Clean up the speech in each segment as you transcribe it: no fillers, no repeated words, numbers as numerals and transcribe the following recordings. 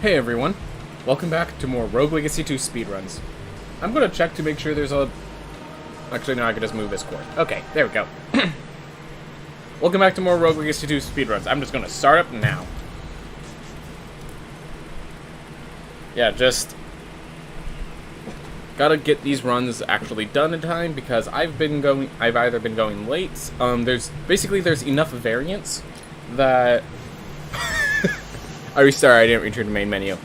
Hey everyone, welcome back to more Rogue Legacy 2 speedruns. I'm gonna check to make sure there's a... Actually, no, I can just move this cord. Okay, there we go. Welcome back to more Rogue Legacy 2 speedruns. I'm just gonna start up now. Yeah, just... gotta get these runs actually done in time because I've either been going late, there's enough variance that... I restarted, I didn't return to main menu.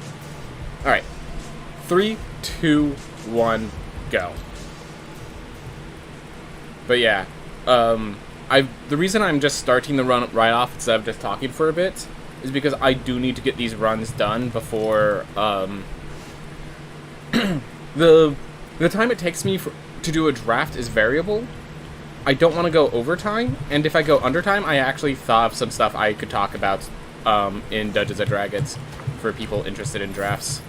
Alright. 3, 2, 1, go. But yeah, the reason I'm just starting the run right off instead of just talking for a bit is because I do need to get these runs done before, the time it takes me to do a draft is variable. I don't want to go overtime, and if I go undertime, I actually thought of some stuff I could talk about in Dungeons & Dragons for people interested in drafts.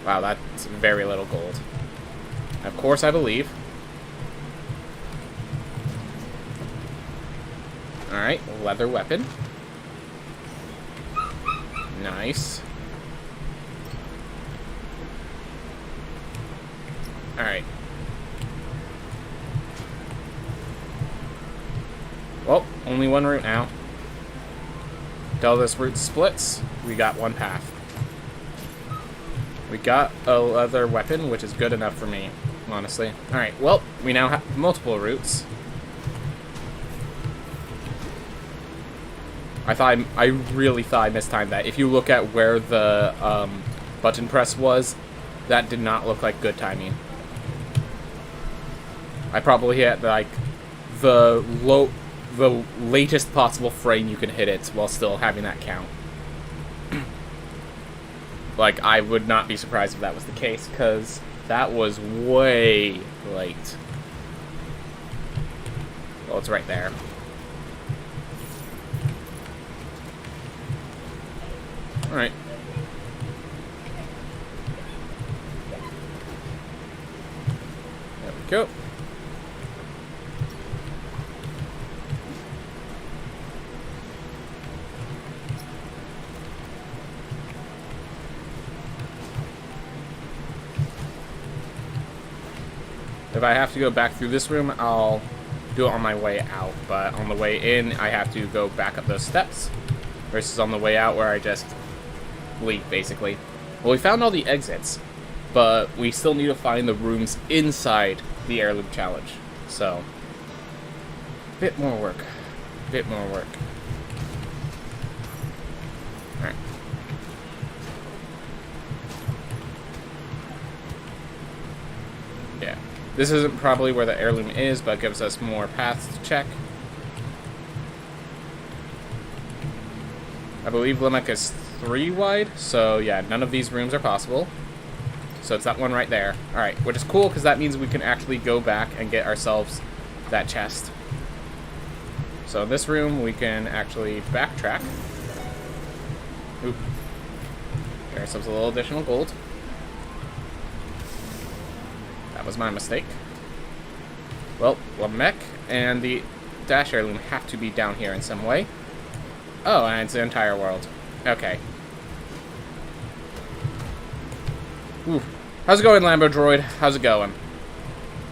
Wow, that's very little gold. Of course, I believe. Alright, leather weapon. Nice. Alright. Well, only one route now. Until this route splits, we got one path. We got a leather weapon, which is good enough for me, honestly. Alright, well, we now have multiple routes. I really thought I mistimed that. If you look at where the button press was, that did not look like good timing. I probably hit, like, the latest possible frame you can hit it while still having that count. Like, I would not be surprised if that was the case, because that was way late. Well, it's right there. Alright. There we go. If I have to go back through this room, I'll do it on my way out. But on the way in, I have to go back up those steps. Versus on the way out where I just leave, basically. Well, we found all the exits. But we still need to find the rooms inside the heirloom challenge. So, bit more work. Bit more work. Alright. Yeah. This isn't probably where the heirloom is, but it gives us more paths to check. I believe Limerick is 3 wide, so yeah, none of these rooms are possible. So it's that one right there. Alright, which is cool, because that means we can actually go back and get ourselves that chest. So in this room, we can actually backtrack. Oop. Get ourselves a little additional gold. That was my mistake. Well, Lamech and the dash heirloom have to be down here in some way. Oh, and it's the entire world. Okay. Ooh. How's it going, Lambo Droid? How's it going?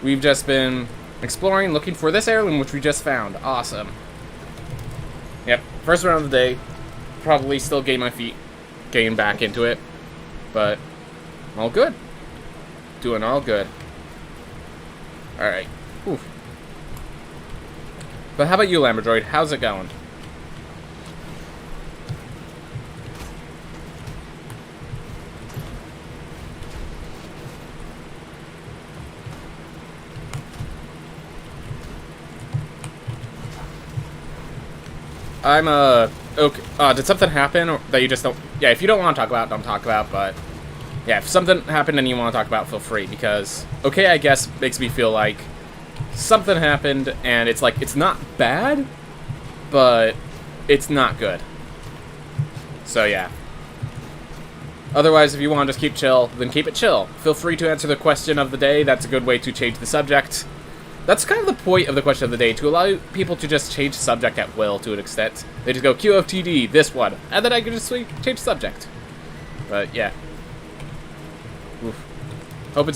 We've just been exploring, looking for this heirloom, which we just found. Awesome. Yep, first round of the day. Probably still getting my feet getting back into it. But, all good. Doing all good. Alright. Oof. But how about you, Lamberdroid? How's it going? I'm, okay. Did something happen that you just don't... Yeah, if you don't want to talk about, don't talk about, but... Yeah, if something happened and you want to talk about, feel free, because... Okay, I guess, makes me feel like... Something happened, and it's like, it's not bad, but... It's not good. So, yeah. Otherwise, if you want to just keep chill, then keep it chill. Feel free to answer the question of the day. That's a good way to change the subject. That's kind of the point of the question of the day, to allow people to just change subject at will to an extent. They just go, QFTD, this one, and then I can just change subject. But yeah. Oof. Hope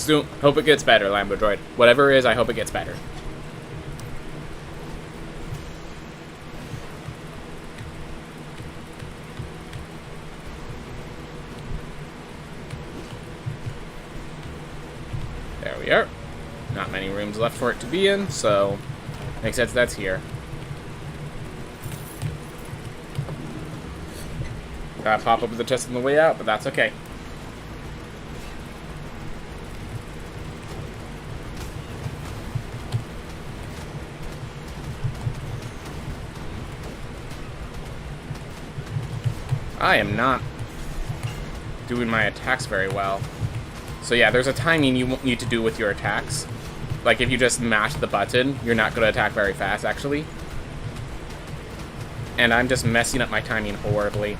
it gets better, Lambo Droid. Whatever it is, I hope it gets better. There we are. Not many rooms left for it to be in, so makes sense that's here. Gotta pop up with the chest on the way out, but that's okay. I am not doing my attacks very well. So yeah, there's a timing you need to do with your attacks. Like if you just mash the button, you're not going to attack very fast, actually. And I'm just messing up my timing horribly.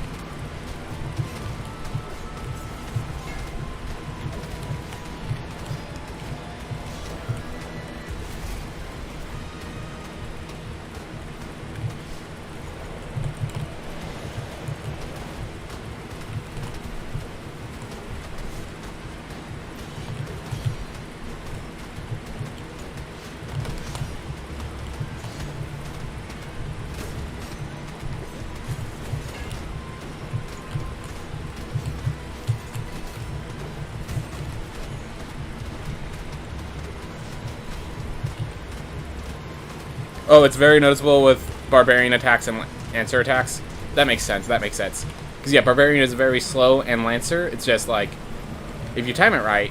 Oh, it's very noticeable with Barbarian attacks and Lancer attacks. That makes sense, that makes sense. Because, yeah, Barbarian is very slow, and Lancer, it's just like, if you time it right...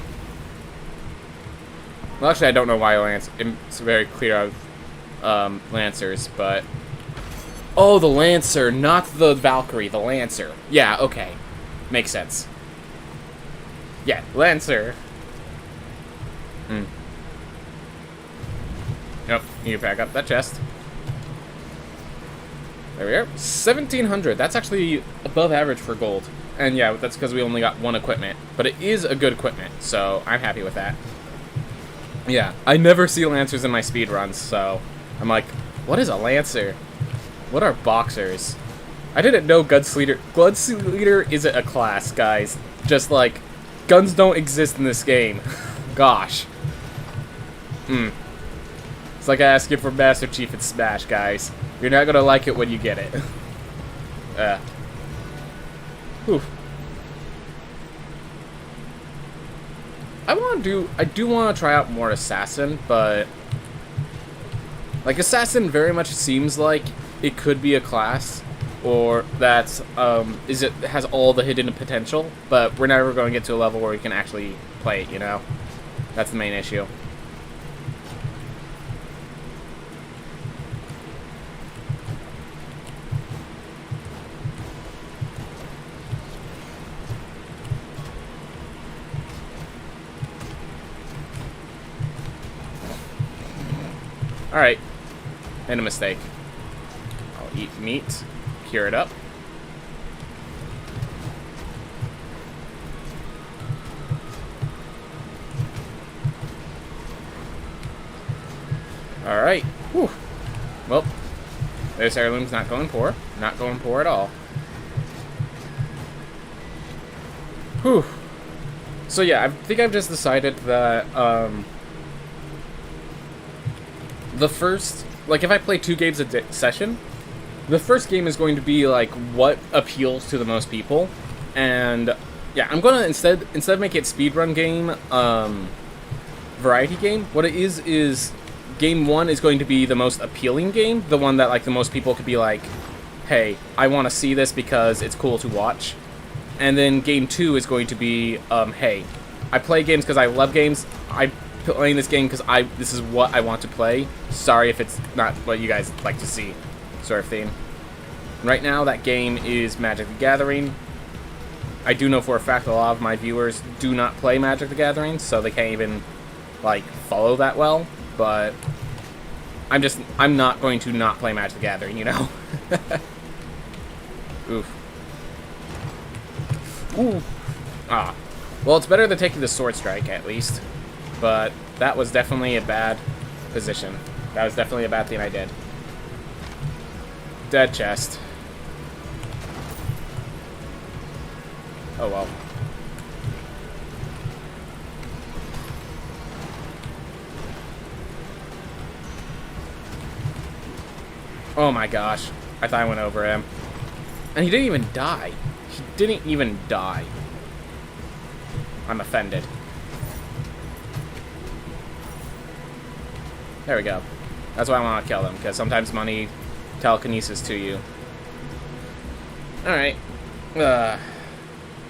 Well, actually, I don't know why Lancer... It's very clear of Lancers, but... Oh, the Lancer, not the Valkyrie, the Lancer. Yeah, okay. Makes sense. Yeah, Lancer. Nope, you need to pack up that chest. There we are. 1,700. That's actually above average for gold. And yeah, that's because we only got one equipment. But it is a good equipment, so I'm happy with that. Yeah, I never see Lancers in my speedruns, so I'm like, what is a Lancer? What are Boxers? I didn't know Gunslinger isn't a class, guys. Just like, guns don't exist in this game. Gosh. It's like asking for Master Chief in Smash, guys. You're not gonna like it when you get it. Whew. I do want to try out more Assassin, but... Like, Assassin very much seems like it could be a class, or that, has all the hidden potential, but we're never going to get to a level where we can actually play it, you know? That's the main issue. Alright. Made a mistake. I'll eat meat. Cure it up. Alright. Whew. Well, this heirloom's not going poor. Not going poor at all. Whew. So yeah, I think I've just decided that, the first, like, if I play 2 games a session, the first game is going to be, like, what appeals to the most people. And, yeah, I'm gonna, instead of make it speedrun game, variety game, what it is game 1 is going to be the most appealing game, the one that, like, the most people could be like, hey, I want to see this because it's cool to watch. And then game 2 is going to be, hey, I play games because I love games, I'm playing this game because this is what I want to play. Sorry if it's not what you guys like to see, sort of thing. Right now, that game is Magic the Gathering. I do know for a fact a lot of my viewers do not play Magic the Gathering, so they can't even, like, follow that well, but I'm not going to not play Magic the Gathering, you know? Oof. Ooh. Ah. Well, it's better than taking the Sword Strike, at least. But that was definitely a bad position. That was definitely a bad thing I did. Dead chest. Oh well. Oh my gosh. I thought I went over him. And he didn't even die. He didn't even die. I'm offended. There we go. That's why I want to kill them, because sometimes money telekinesis to you. Alright. I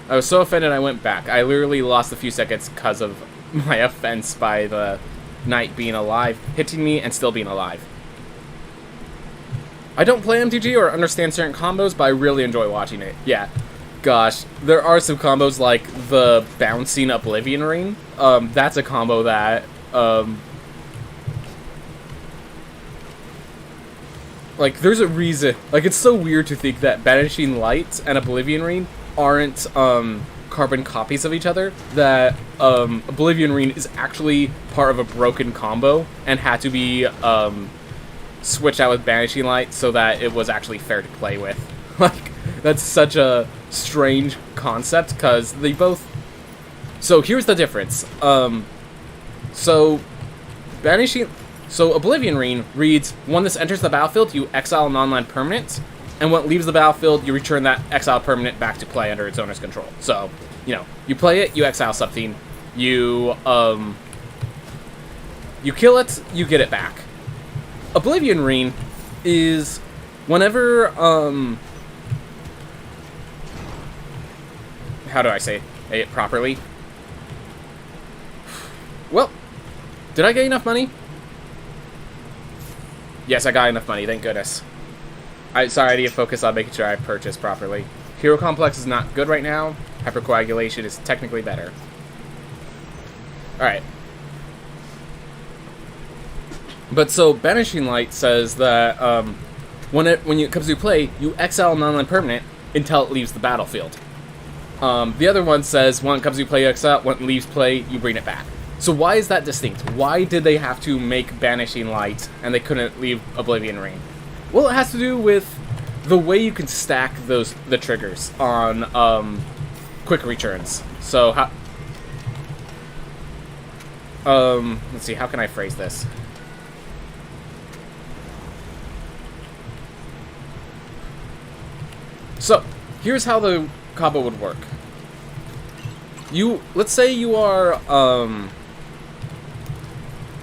was so offended I went back. I literally lost a few seconds because of my offense by the knight being alive, hitting me, and still being alive. I don't play MTG or understand certain combos, but I really enjoy watching it. Yeah. Gosh, there are some combos like the bouncing Oblivion Ring. That's a combo that, like, there's a reason. Like, it's so weird to think that Banishing Light and Oblivion Ring aren't, carbon copies of each other. That, Oblivion Ring is actually part of a broken combo and had to be, switched out with Banishing Light so that it was actually fair to play with. Like, that's such a strange concept, because they both... So, here's the difference. So Oblivion Ring reads, when this enters the battlefield, you exile a non-land permanent, and when it leaves the battlefield, you return that exile permanent back to play under its owner's control. So, you know, you play it, you exile something, you kill it, you get it back. Oblivion Ring is whenever, how do I say it properly? Well, did I get enough money? Yes, I got enough money, thank goodness. Sorry, I need to focus on making sure I purchased properly. Hero Complex is not good right now. Hypercoagulation is technically better. Alright. But so, Banishing Light says that when it comes to play, you exile a non-land permanent until it leaves the battlefield. The other one says when it comes to play, you exile, when it leaves play, you bring it back. So why is that distinct? Why did they have to make Banishing Light and they couldn't leave Oblivion Ring? Well, it has to do with the way you can stack the triggers on quick returns. So let's see, how can I phrase this? So, here's how the combo would work. Let's say you are,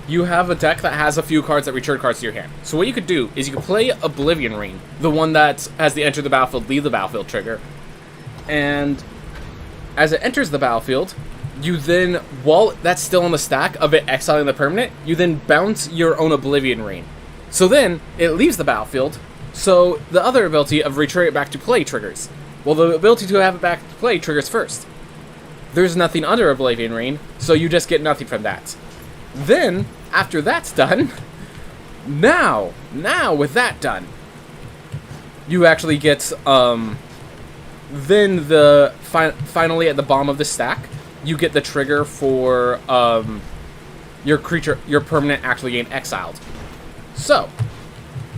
you have a deck that has a few cards that return cards to your hand. So what you could do is you could play Oblivion Ring, the one that has the enter the battlefield, leave the battlefield trigger. And as it enters the battlefield, you then, while that's still on the stack of it exiling the permanent, you then bounce your own Oblivion Ring. So then, it leaves the battlefield, so the other ability of returning it back to play triggers. Well, the ability to have it back to play triggers first. There's nothing under Oblivion Ring, so you just get nothing from that. Then, after that's done, now with that done, you actually get, then finally at the bottom of the stack, you get the trigger for, your permanent actually getting exiled. So,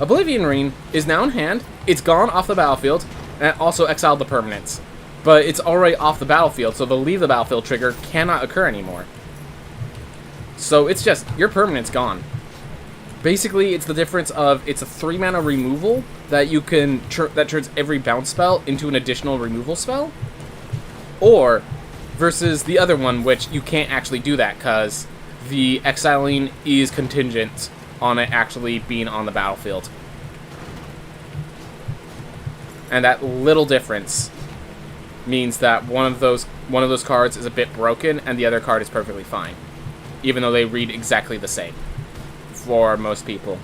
Oblivion Ring is now in hand, it's gone off the battlefield, and it also exiled the permanents. But it's already off the battlefield, so the leave the battlefield trigger cannot occur anymore. So it's just, your permanent's gone. Basically, it's the difference of, it's a 3-mana removal that you can, that turns every bounce spell into an additional removal spell. Or, versus the other one, which you can't actually do that, because the exiling is contingent on it actually being on the battlefield. And that little difference means that one of those cards is a bit broken and the other card is perfectly fine, even though they read exactly the same for most people.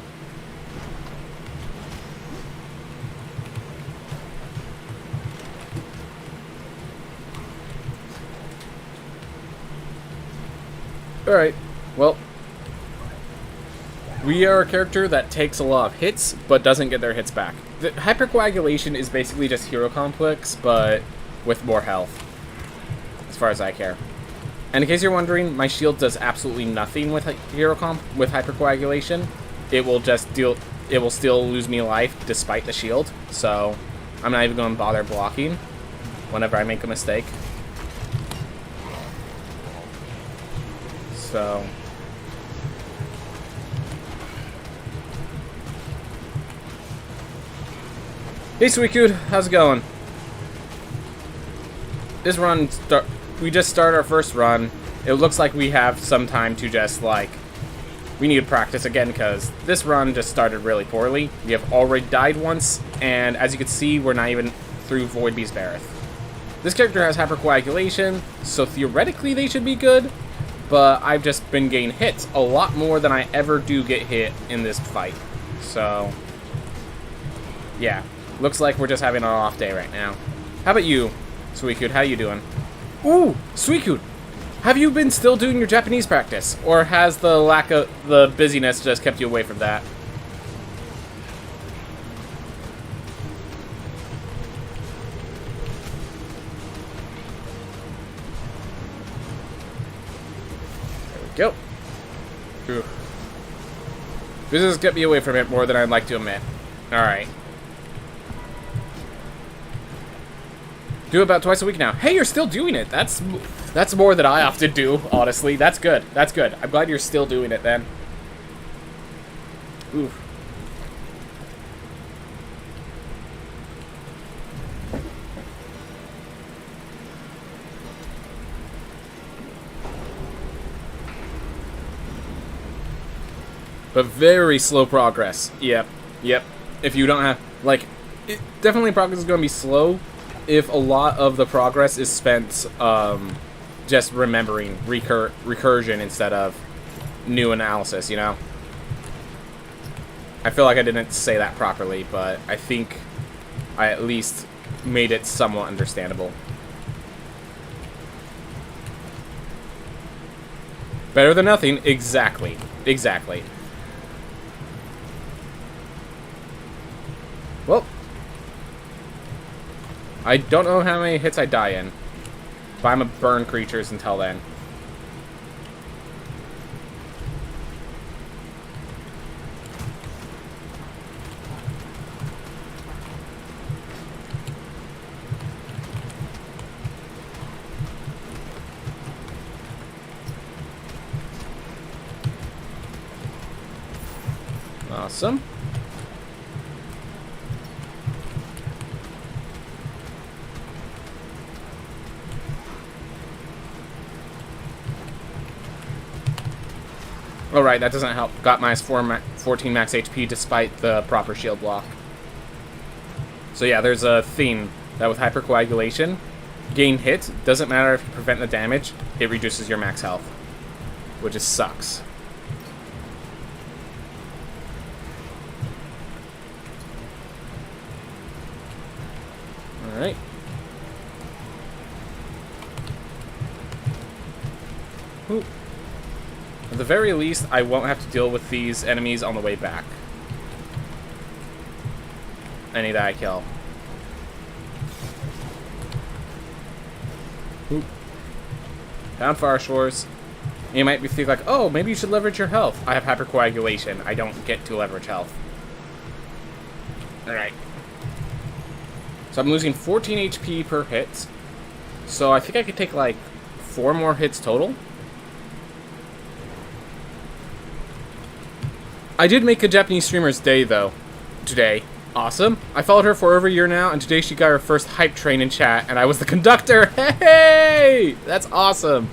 Alright, well, we are a character that takes a lot of hits, but doesn't get their hits back. The hypercoagulation is basically just Hero Complex, but with more health, as far as I care. And in case you're wondering, my shield does absolutely nothing with with hypercoagulation. It will just it will still lose me life despite the shield, so I'm not even going to bother blocking whenever I make a mistake. So... Hey, Suicune, how's it going? This run, we just started our first run. It looks like we have some time to just, like, we need to practice again because this run just started really poorly. We have already died once, and as you can see, we're not even through Void Beast Barith. This character has hypercoagulation, so theoretically they should be good, but I've just been getting hit a lot more than I ever do get hit in this fight. So, yeah. Looks like we're just having an off day right now. How about you, Suicune? How you doing? Ooh, Suicune! Have you been still doing your Japanese practice? Or has the lack of the busyness just kept you away from that? There we go. Whew. This has kept me away from it more than I'd like to admit. Alright. Do it about twice a week now. Hey, you're still doing it. That's more than I often do, honestly. That's good. That's good. I'm glad you're still doing it then. Ooh. But very slow progress. Yep. Yep. If you don't have, like, definitely progress is going to be slow if a lot of the progress is spent just remembering recursion instead of new analysis, you know? I feel like I didn't say that properly, but I think I at least made it somewhat understandable. Better than nothing, exactly. Exactly. Well, I don't know how many hits I die in, but I'm gonna burn creatures until then. Awesome. Alright, that doesn't help. Got minus 14 max HP despite the proper shield block. So yeah, there's a theme that with hypercoagulation, gain hit, doesn't matter if you prevent the damage, it reduces your max health. Which just sucks. Alright. Ooh. At the very least, I won't have to deal with these enemies on the way back. Any that I kill. Oop. Down Far Shores. You might be thinking like, oh, maybe you should leverage your health. I have hypercoagulation. I don't get to leverage health. Alright. So I'm losing 14 HP per hit. So I think I could take like 4 more hits total. I did make a Japanese streamer's day, though, today. Awesome. I followed her for over a year now, and today she got her first hype train in chat, and I was the conductor. Hey! That's awesome.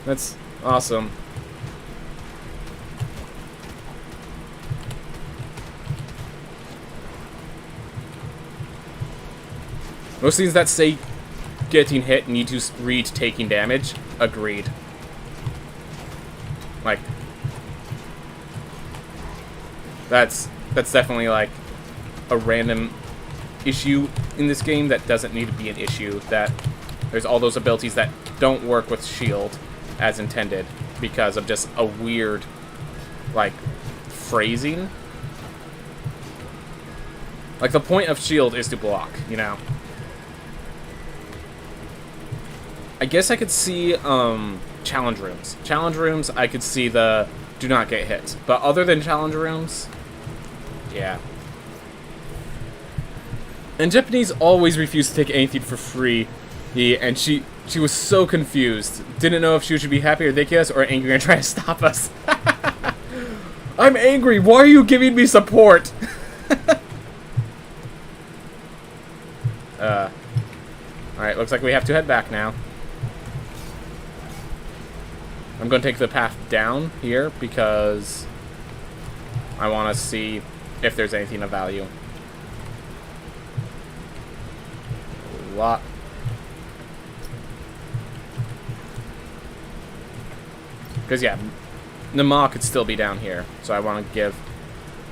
That's awesome. Most things that say getting hit need to read taking damage. Agreed. Like, that's definitely like a random issue in this game that doesn't need to be an issue. That there's all those abilities that don't work with shield as intended because of just a weird, like, phrasing. Like, the point of shield is to block, you know? I guess I could see, challenge rooms. Challenge rooms, I could see the do not get hit. But other than challenge rooms, yeah. And Japanese always refused to take anything for free. And she was so confused. Didn't know if she should be happy or ridiculous or angry and try to stop us. I'm angry. Why are you giving me support? Alright, looks like we have to head back now. I'm going to take the path down here because I want to see if there's anything of value. A lot. Because, yeah, Nama could still be down here, so I want to give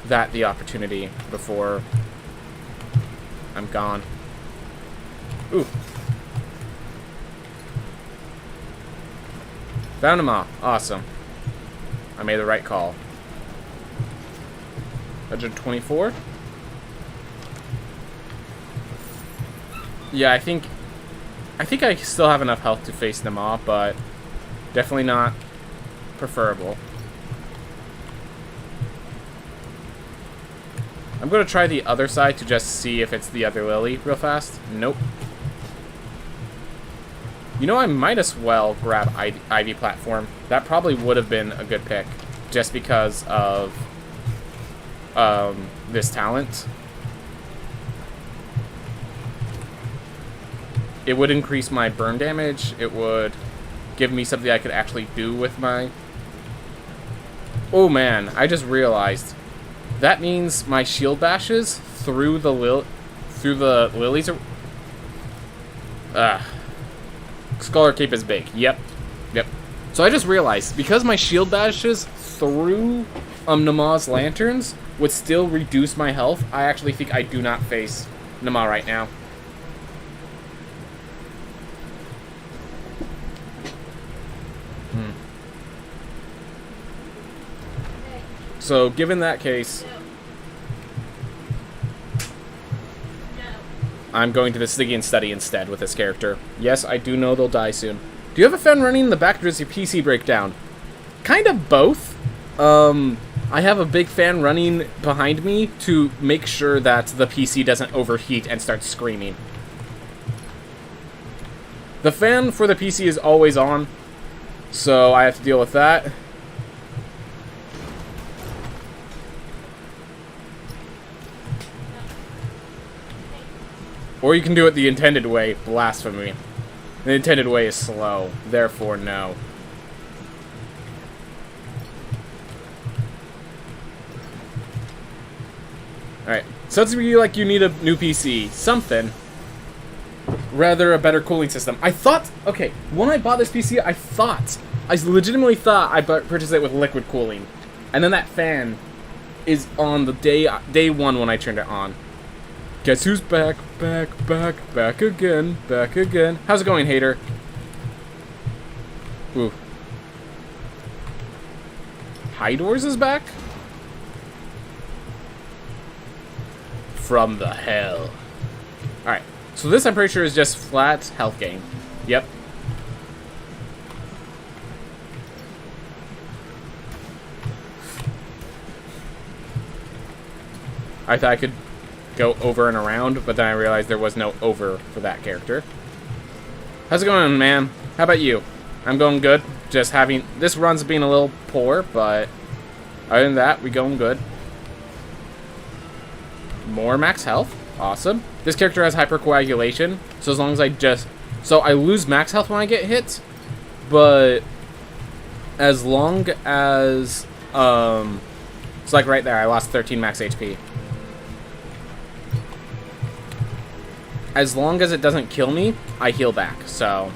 that the opportunity before I'm gone. Ooh. Found Nama. Awesome. I made the right call. 124? Yeah, I think I still have enough health to face Nama, but definitely not preferable. I'm going to try the other side to just see if it's the other Lily real fast. Nope. You know, I might as well grab Ivy Platform. That probably would have been a good pick, just because of this talent. It would increase my burn damage. It would give me something I could actually do with my... Oh man, I just realized. That means my shield bashes through the lilies are... Scholar Cape is big. Yep. So I just realized, because my shield bashes through Nama's lanterns would still reduce my health, I actually think I do not face Nama right now. So, given that case, I'm going to the Stygian Study instead with this character. Yes, I do know they'll die soon. Do you have a fan running in the back, or does your PC break down? Kind of both. I have a big fan running behind me to make sure that the PC doesn't overheat and start screaming. The fan for the PC is always on, so I have to deal with that. Or you can do it the intended way. Blasphemy. The intended way is slow. Therefore, no. Alright. Sounds to me like you need a new PC. Something. Rather, a better cooling system. I thought... Okay, when I bought this PC, I legitimately thought I purchased it with liquid cooling. And then that fan is on the day one when I turned it on. Guess who's back again. How's it going, hater? Ooh. Hydors is back? From the hell. Alright, so this I'm pretty sure is just flat health gain. Yep. I thought I could go over and around, but then I realized there was no over for that character. How's it going, man? How about you? I'm going good. Just having... This run's being a little poor, but other than that, we going good. More max health. Awesome. This character has hypercoagulation, so as long as I just... So I lose max health when I get hit, but as long as... It's like right there, I lost 13 max HP. As long as it doesn't kill me, I heal back, so...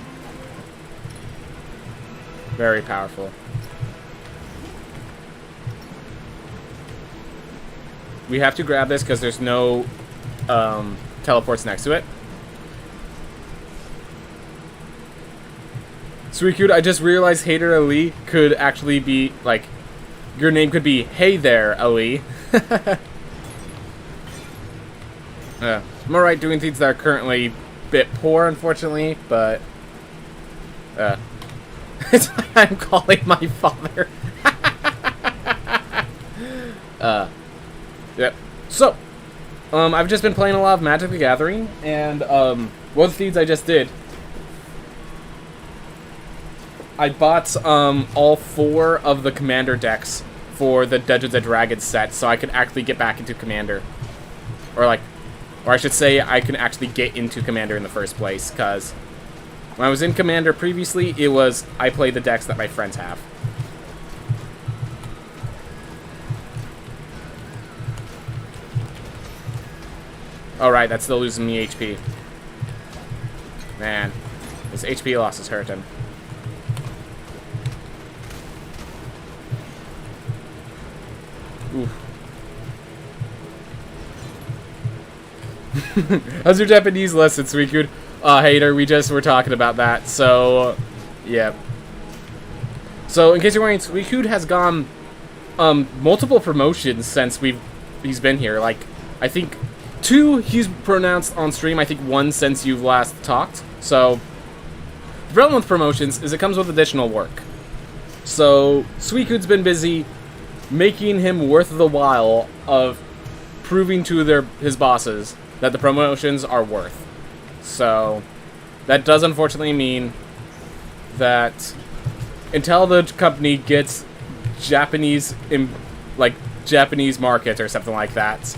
Very powerful. We have to grab this because there's no teleports next to it. Sweet cute, I just realized Hater Ali could actually be, like... Your name could be Hey There, Ali. I'm alright doing things that are currently a bit poor, unfortunately, but... It's like I'm calling my father. Yep. So, I've just been playing a lot of Magic the Gathering, and, one of the things I just did... I bought, all 4 of the Commander decks for the Dungeons & Dragons set, so I could actually get back into Commander. Or, like, Or I should say, I can actually get into Commander in the first place, because when I was in Commander previously, it was, I play the decks that my friends have. Alright, that's still losing me HP. Man, this HP loss is hurting. Oof. How's your Japanese lesson, Suicune? Hater, we just were talking about that, so... yeah. So, in case you're wondering, Suicune has gone multiple promotions since he's been here. Like, I think 2 he's pronounced on stream, I think 1 since you've last talked. So, the problem with promotions is it comes with additional work. So, Suicune's been busy making him worth the while of proving to his bosses that the promotions are worth. So, that does unfortunately mean that until the company gets Japanese market or something like that,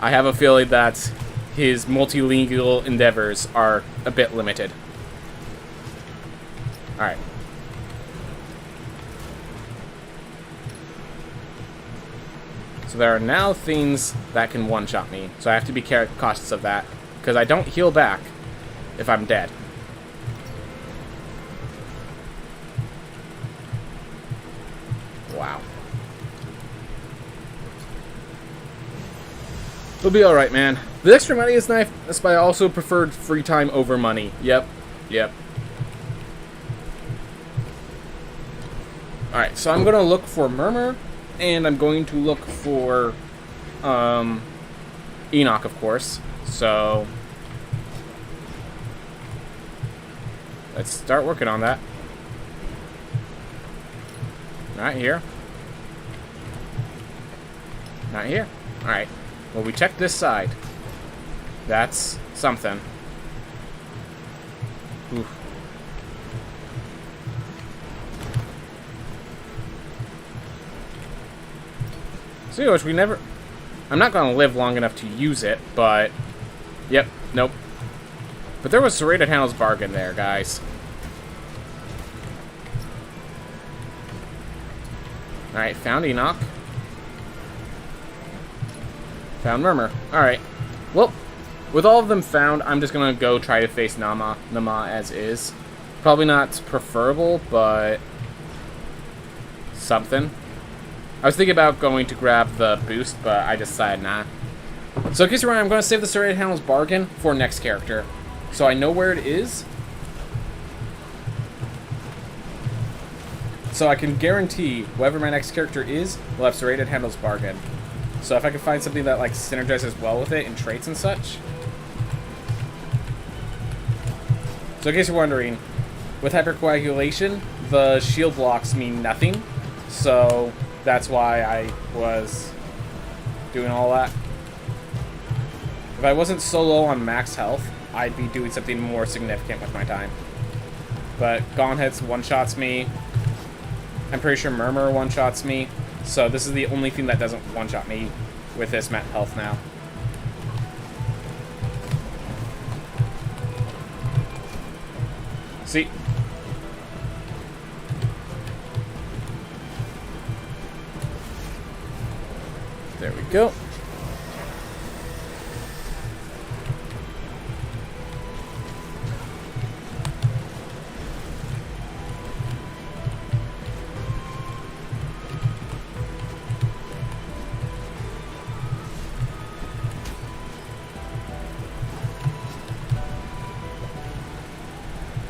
I have a feeling that his multilingual endeavors are a bit limited. Alright. So there are now things that can one-shot me, so I have to be cautious of that, because I don't heal back if I'm dead. Wow. It'll be alright, man. The extra money is nice, but I also preferred free time over money. Yep. Alright, so I'm going to look for Murmur, and I'm going to look for Enoch, of course. So let's start working on that. Not here. Not here. Alright. Well, we checked this side. That's something. Oof. So, which we never... I'm not going to live long enough to use it, but... Yep, nope. But there was Serrated Handles bargain there, guys. Alright, found Enoch. Found Murmur. Alright. Well, with all of them found, I'm just going to go try to face Nama as is. Probably not preferable, but... something. I was thinking about going to grab the boost, but I decided nah. So in case you're wondering, I'm going to save the Serrated Handles bargain for next character. So I know where it is. So I can guarantee whoever my next character is will have Serrated Handles bargain. So if I can find something that like synergizes well with it in traits and such. So in case you're wondering, with hypercoagulation, the shield blocks mean nothing. So that's why I was doing all that. If I wasn't so low on max health, I'd be doing something more significant with my time. But Gauntlet's one-shots me. I'm pretty sure Murmur one-shots me. So this is the only thing that doesn't one-shot me with this health now. See? There we go.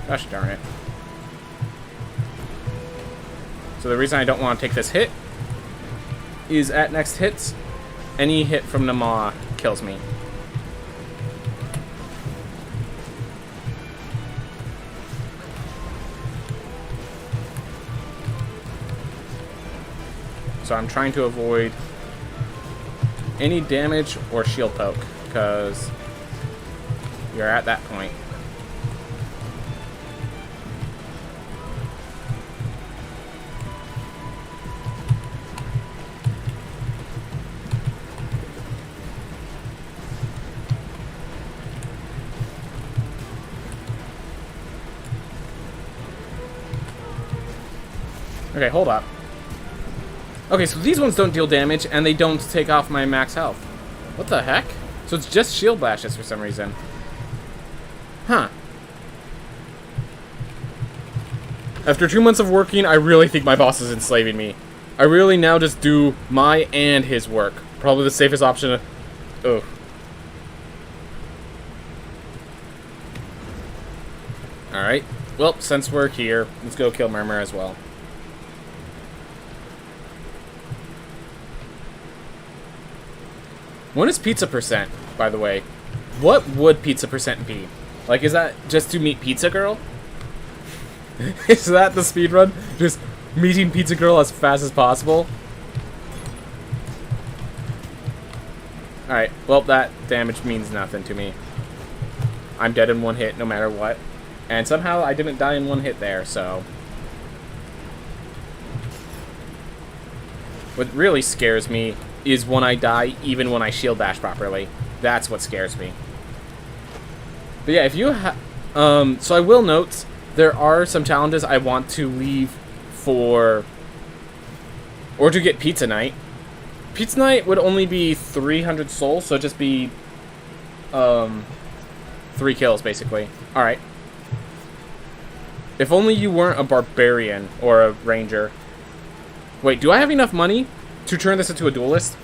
Gosh darn it. So the reason I don't want to take this hit is at next hits, any hit from Nama kills me. So I'm trying to avoid any damage or shield poke, because you're at that point. Okay, hold up. Okay, so these ones don't deal damage, and they don't take off my max health. What the heck? So it's just shield bashes for some reason. Huh. After 2 months of working, I really think my boss is enslaving me. I really now just do my and his work. Probably the safest option. Ugh. Alright. Well, since we're here, let's go kill Murmur as well. When is pizza percent, by the way? What would pizza percent be? Like, is that just to meet Pizza Girl? Is that the speedrun? Just meeting Pizza Girl as fast as possible? Alright, well, that damage means nothing to me. I'm dead in one hit no matter what. And somehow I didn't die in one hit there, so... What really scares me is when I die, even when I shield bash properly. That's what scares me. But yeah, if you so I will note, there are some challenges I want to leave for... Or to get Pizza Night. Pizza Night would only be 300 souls, so just be... 3 kills, basically. Alright. If only you weren't a barbarian or a ranger. Wait, do I have enough money to turn this into a duelist?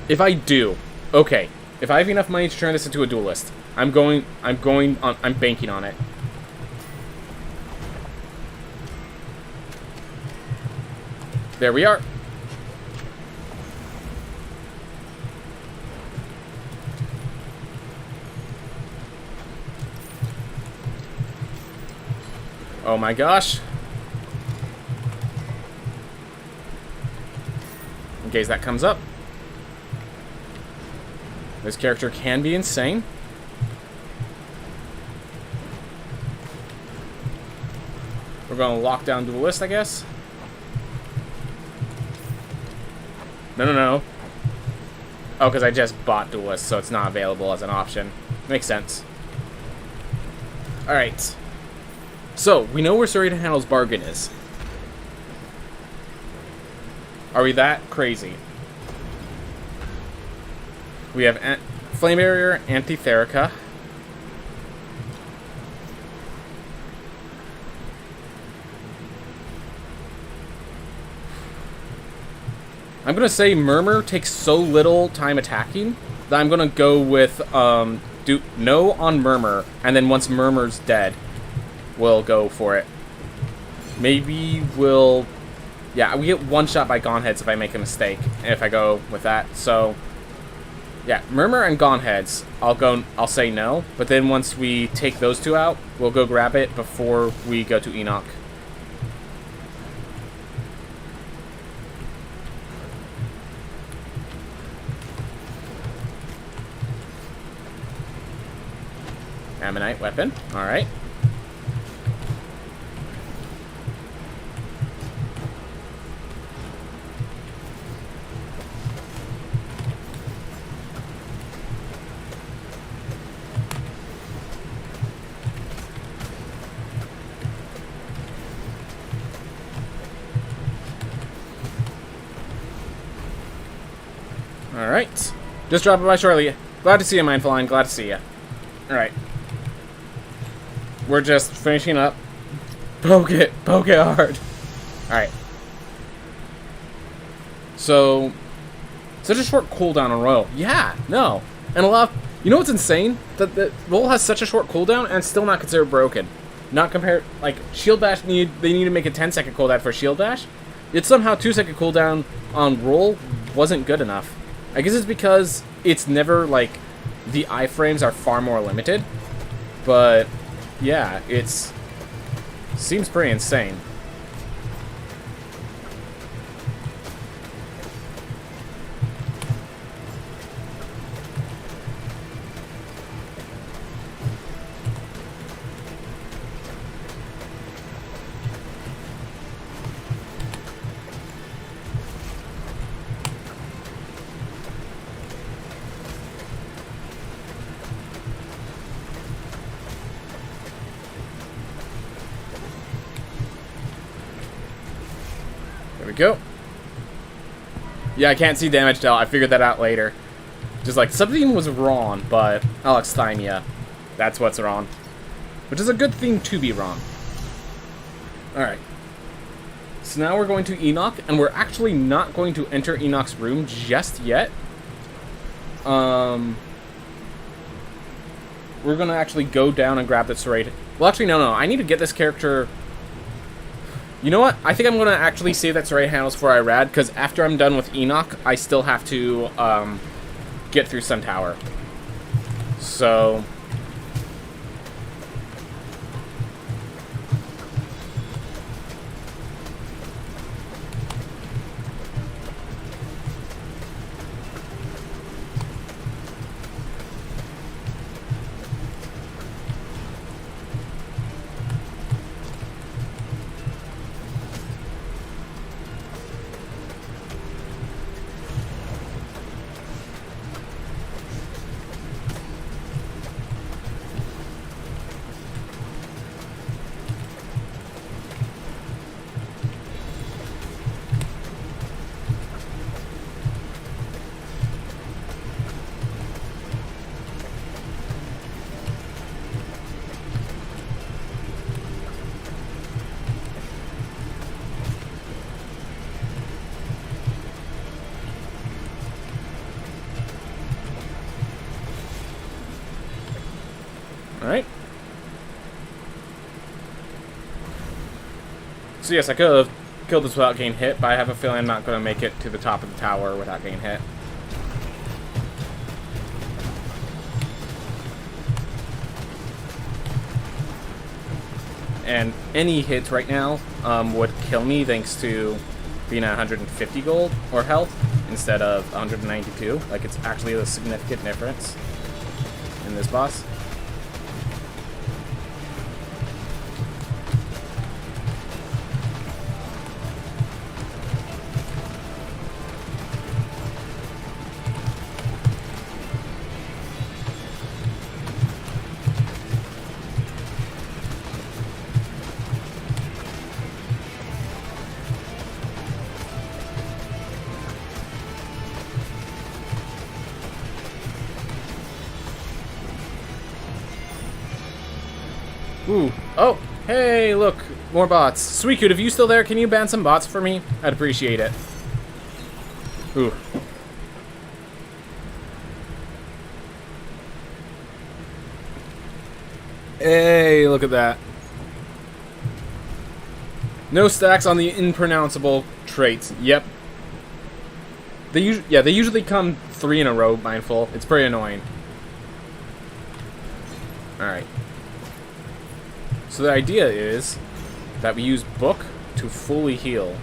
If I do, okay. If I have enough money to turn this into a duelist, I'm banking on it. There we are. Oh my gosh. In case that comes up. This character can be insane. We're going to lock down Duelist, I guess. No. Oh, because I just bought Duelist, so it's not available as an option. Makes sense. Alright. So, we know where Surrey to Handle's bargain is. Are we that crazy? We have Flame Barrier, Anti-Therica. I'm going to say Murmur takes so little time attacking that I'm going to go with do no on Murmur, and then once Murmur's dead, we'll go for it. Maybe we'll... Yeah, we get one shot by Gauntheads if I make a mistake, if I go with that, so... Yeah, Murmur and Gauntheads, I'll say no, but then once we take those two out, we'll go grab it before we go to Enoch. Ammonite weapon, alright. Alright. Just dropping by shortly. Glad to see you, Mindful Line. Glad to see you. Alright. We're just finishing up. Poke it hard. Alright. So, such a short cooldown on Royal. Yeah, no. And a lot of, you know what's insane? That the roll has such a short cooldown and still not considered broken. Not compared, like, Shield Bash, they need to make a 10-second cooldown for Shield Bash. It's somehow 2-second cooldown on roll wasn't good enough. I guess it's because it's never, like, the iframes are far more limited. But, yeah, seems pretty insane. There we go. Yeah, I can't see damage dealt. I figured that out later. Just like, something was wrong, but Alexithymia. That's what's wrong. Which is a good thing to be wrong. Alright. So now we're going to Enoch, and we're actually not going to enter Enoch's room just yet. We're going to actually go down and grab the Serrated. Well, actually, no. I need to get this character... You know what? I think I'm going to actually save that Serrated Handles for Irad, because after I'm done with Enoch, I still have to get through Sun Tower. So... Alright. So yes, I could have killed this without getting hit, but I have a feeling I'm not going to make it to the top of the tower without getting hit. And any hits right now would kill me thanks to being at 150 gold or health instead of 192. Like, it's actually a significant difference in this boss. Ooh. Oh, hey, look. More bots. Suicune, if you still there, can you ban some bots for me? I'd appreciate it. Ooh. Hey, look at that. No stacks on the impronounceable traits. Yep. They usually come 3 in a row, Mindful. It's pretty annoying. Alright. So the idea is that we use Book to fully heal.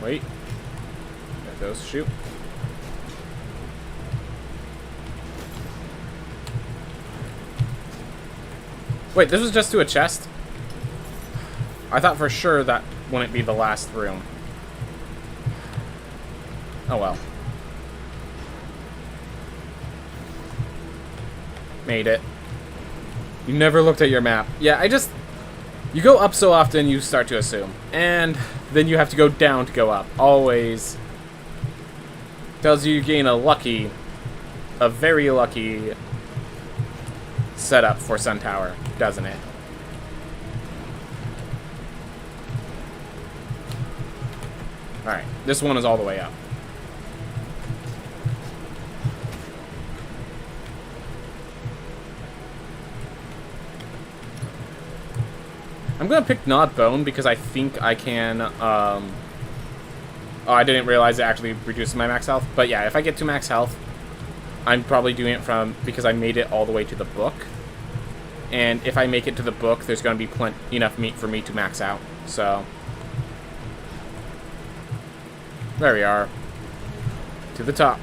Wait. There goes. Shoot. Wait, this was just to a chest? I thought for sure that wouldn't be the last room. Oh well. Made it. You never looked at your map. Yeah, you go up so often you start to assume. And then you have to go down to go up. Always tells you gain a very lucky setup for Sun Tower, doesn't it? Alright, this one is all the way up. I'm gonna pick Gnawed Bone because I think I can, oh, I didn't realize it actually reduces my max health. But yeah, if I get to max health, I'm probably doing it because I made it all the way to the book. And if I make it to the book, there's gonna be enough meat for me to max out, so... There we are. To the top.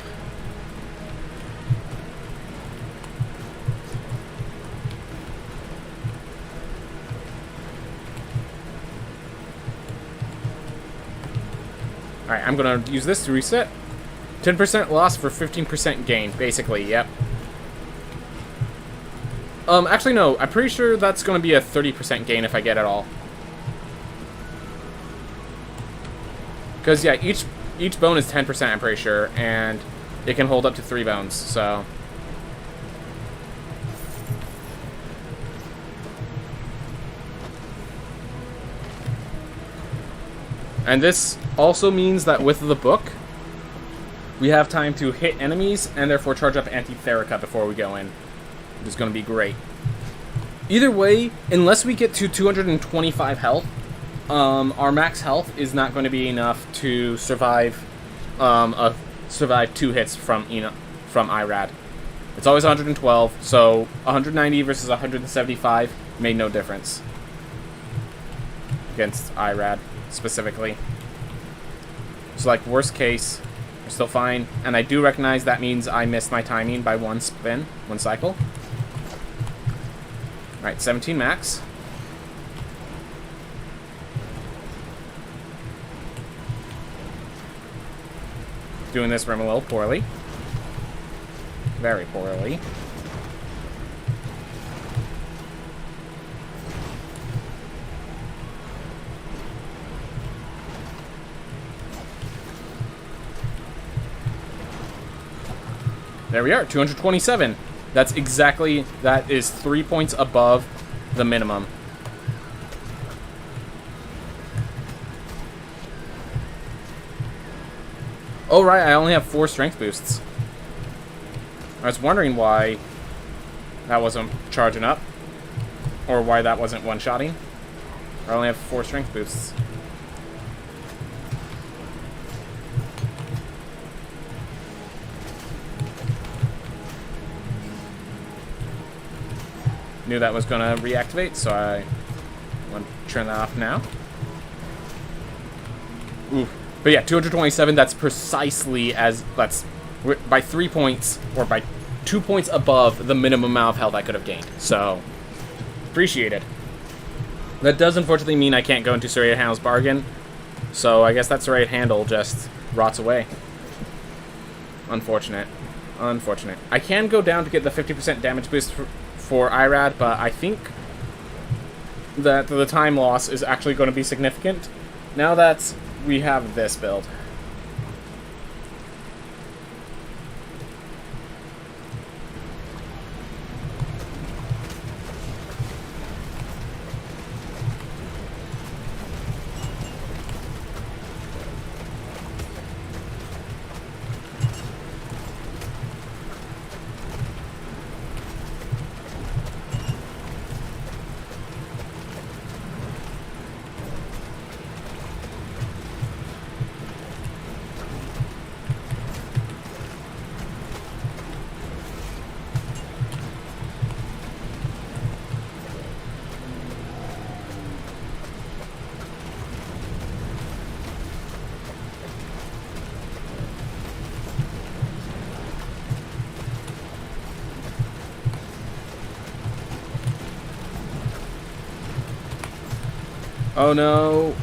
Alright, I'm gonna use this to reset. 10% loss for 15% gain, basically, yep. Actually, no. I'm pretty sure that's going to be a 30% gain if I get it all. Because, yeah, each bone is 10%, I'm pretty sure, and it can hold up to 3 bones, so... And this also means that with the book, we have time to hit enemies and therefore charge up Anti-Therica before we go in. Which is going to be great. Either way, unless we get to 225 health, our max health is not going to be enough to survive survive 2 hits from Irad. It's always 112, so 190 versus 175 made no difference against Irad specifically. So, like, worst case, we're still fine. And I do recognize that means I missed my timing by 1 spin, 1 cycle. Alright, 17 max. Doing this room a little poorly. Very poorly. There we are, 227. That is 3 points above the minimum. Oh, right, I only have 4 strength boosts. I was wondering why that wasn't charging up. Or why that wasn't one-shotting. I only have 4 strength boosts. Knew that was going to reactivate, so I want to turn that off now. Ooh. But yeah, 227, that's precisely by 3 points, or by 2 points above the minimum amount of health I could have gained. So, appreciated. That does unfortunately mean I can't go into Serrated Handle's bargain. So I guess that Serrated Handle just rots away. Unfortunate. Unfortunate. I can go down to get the 50% damage boost for Irad, but I think that the time loss is actually going to be significant now that we have this build. Oh no,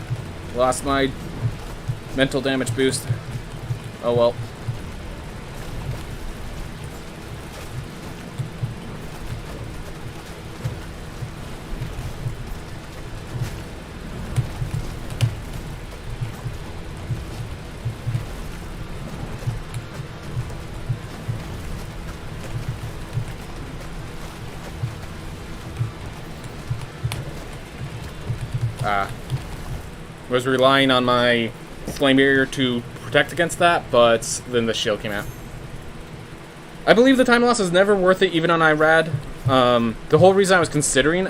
lost my mental damage boost. Oh well. Was relying on my flame barrier to protect against that, but then the shield came out. I believe the time loss is never worth it, even on Irad. The whole reason I was considering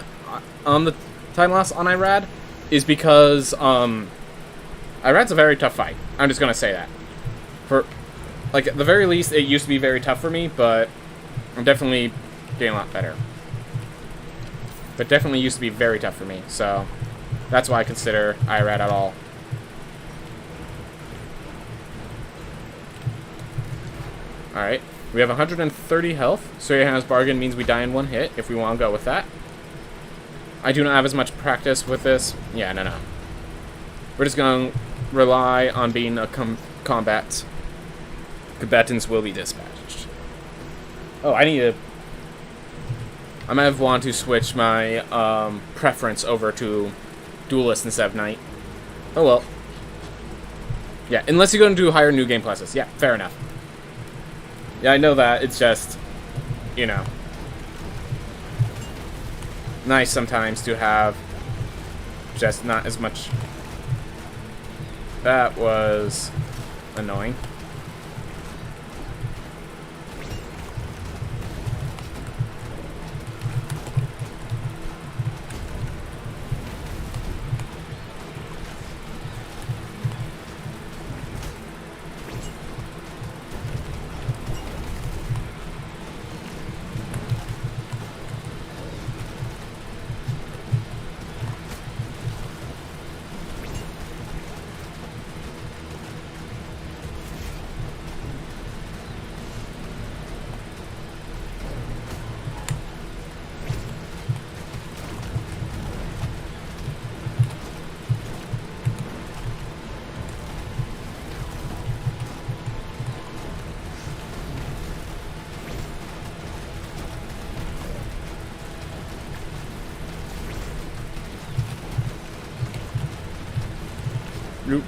on the time loss on Irad is because Irad's a very tough fight. I'm just gonna say that. For like at the very least, it used to be very tough for me, but I'm definitely getting a lot better. But definitely used to be very tough for me, so that's why I consider Irad at all. Alright, we have 130 health, so Johanna's Bargain means we die in 1 hit, if we want to go with that. I do not have as much practice with this. Yeah, no. We're just going to rely on being a combat Combatants will be dispatched. Oh, I might have wanted to switch my preference over to Duelist instead of Knight. Oh well. Yeah, unless you're going to do higher new game pluses. Yeah, fair enough. Yeah, I know that. It's just, you know, nice sometimes to have just not as much. That was annoying. Nope.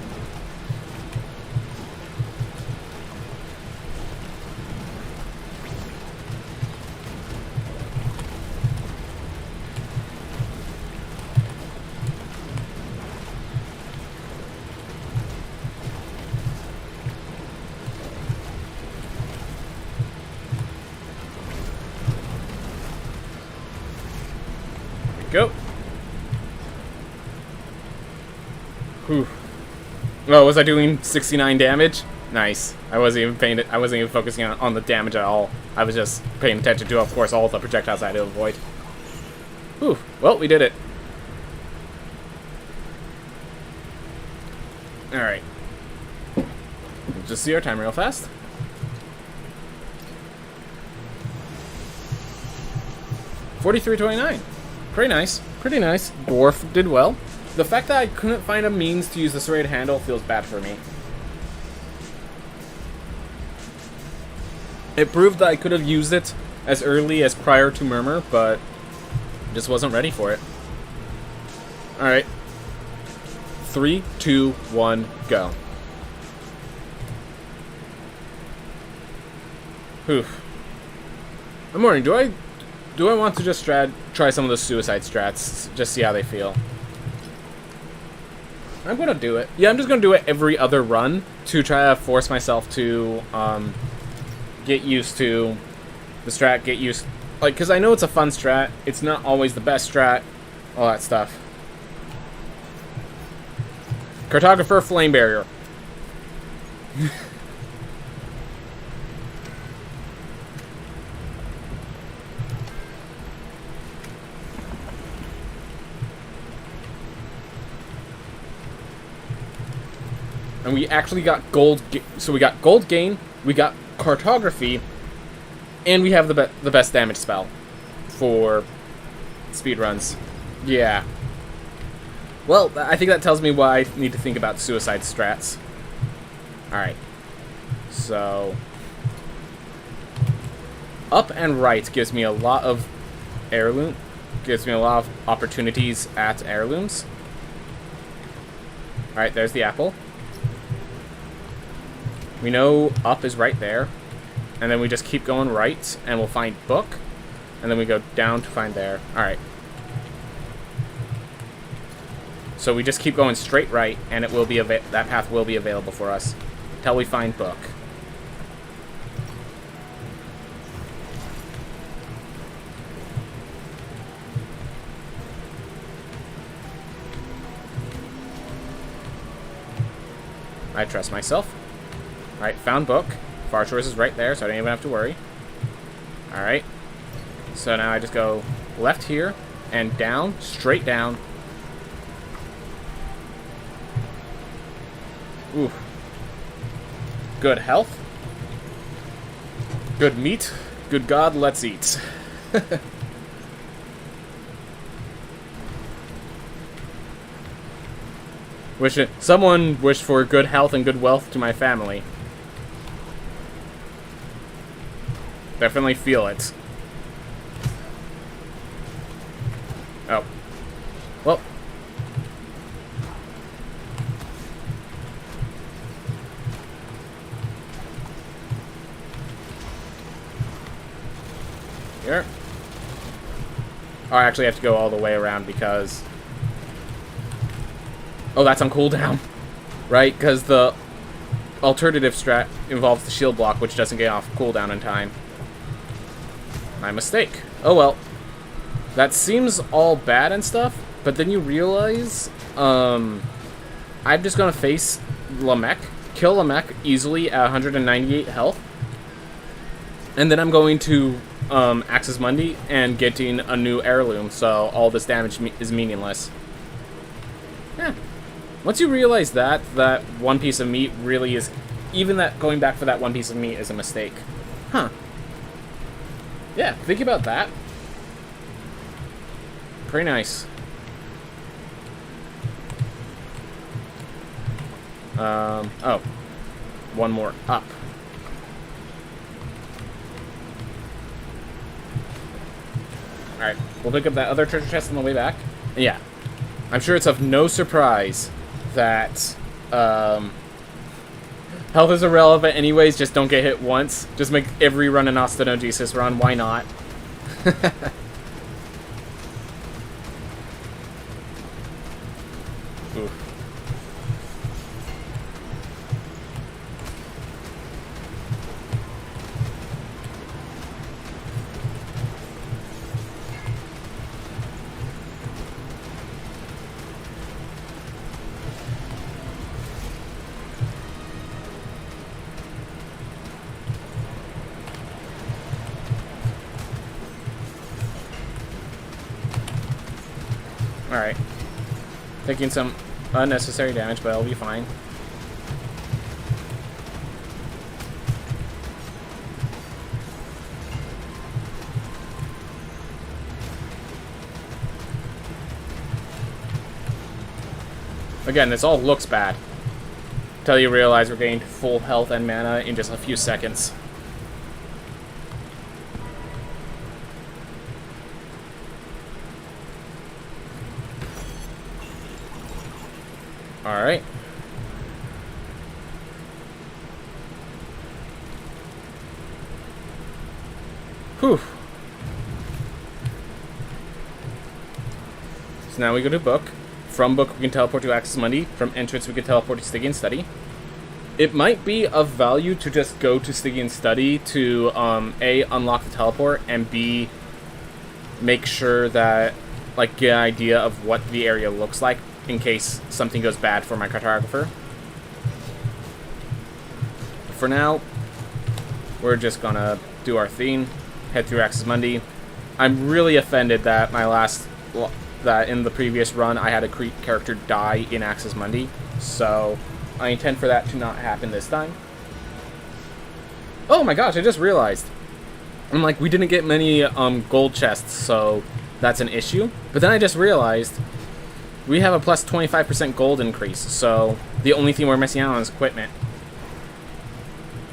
Go. Whew. Oh, was I doing 69 damage? Nice. I wasn't even focusing on the damage at all. I was just paying attention to, of course, all the projectiles I had to avoid. Whew. Well, we did it. Alright. Just see our time real fast. $43.29. Pretty nice. Pretty nice. Dwarf did well. The fact that I couldn't find a means to use the serrated handle feels bad for me. It proved that I could have used it as early as prior to Murmur, but just wasn't ready for it. Alright. 3, 2, 1, go. Oof. I'm wondering, do I want to just try some of the suicide strats, just see how they feel? I'm gonna do it. Yeah, I'm just gonna do it every other run to try to force myself to get used to the strat, because I know it's a fun strat. It's not always the best strat, all that stuff. Cartographer, Flame Barrier. And we actually got gold, so we got gold gain, we got cartography, and we have the best damage spell for speedruns. Yeah. Well, I think that tells me why I need to think about suicide strats. Alright. So up and right gives me a lot of heirloom, gives me a lot of opportunities at heirlooms. Alright, there's the apple. We know up is right there, and then we just keep going right, and we'll find book, and then we go down to find there. Alright. So we just keep going straight right, and it will be that path will be available for us until we find book. I trust myself. Alright, found book. Far choice is right there, so I don't even have to worry. Alright. So now I just go left here, and down, straight down. Ooh. Good health. Good meat. Good God, let's eat. Someone wished for good health and good wealth to my family. Definitely feel it. Oh. Well. Here. Oh, I actually have to go all the way around because... Oh, that's on cooldown. Right? Because the alternative strat involves the shield block, which doesn't get off cooldown in time. My mistake. Oh well. That seems all bad and stuff, but then you realize, I'm just gonna face Lamech, kill Lamech easily at 198 health, and then I'm going to Axis Mundi and getting a new heirloom, so all this damage is meaningless. Yeah. Once you realize that one piece of meat really is, even that going back for that one piece of meat is a mistake. Huh. Yeah, think about that. Pretty nice. Oh. One more up. Alright, we'll pick up that other treasure chest on the way back. Yeah. I'm sure it's of no surprise that, health is irrelevant anyways, just don't get hit once. Just make every run an Ostenogesis run, why not? Oof. Alright. Taking some unnecessary damage, but I'll be fine. Again, this all looks bad. Until you realize we're getting full health and mana in just a few seconds. Alright. Whew. So now we go to book. From book we can teleport to Axis Mundi. From entrance we can teleport to Stygian Study. It might be of value to just go to Stygian Study to A, unlock the teleport, and B, make sure that, like, get an idea of what the area looks like in case something goes bad for my cartographer. For now, we're just gonna do our thing, head through Axis Mundi. I'm really offended that that in the previous run I had a character die in Axis Mundi, so I intend for that to not happen this time. Oh my gosh, I just realized. I'm like, we didn't get many gold chests, so that's an issue. But then I just realized we have a plus 25% gold increase, so the only thing we're missing out on is equipment.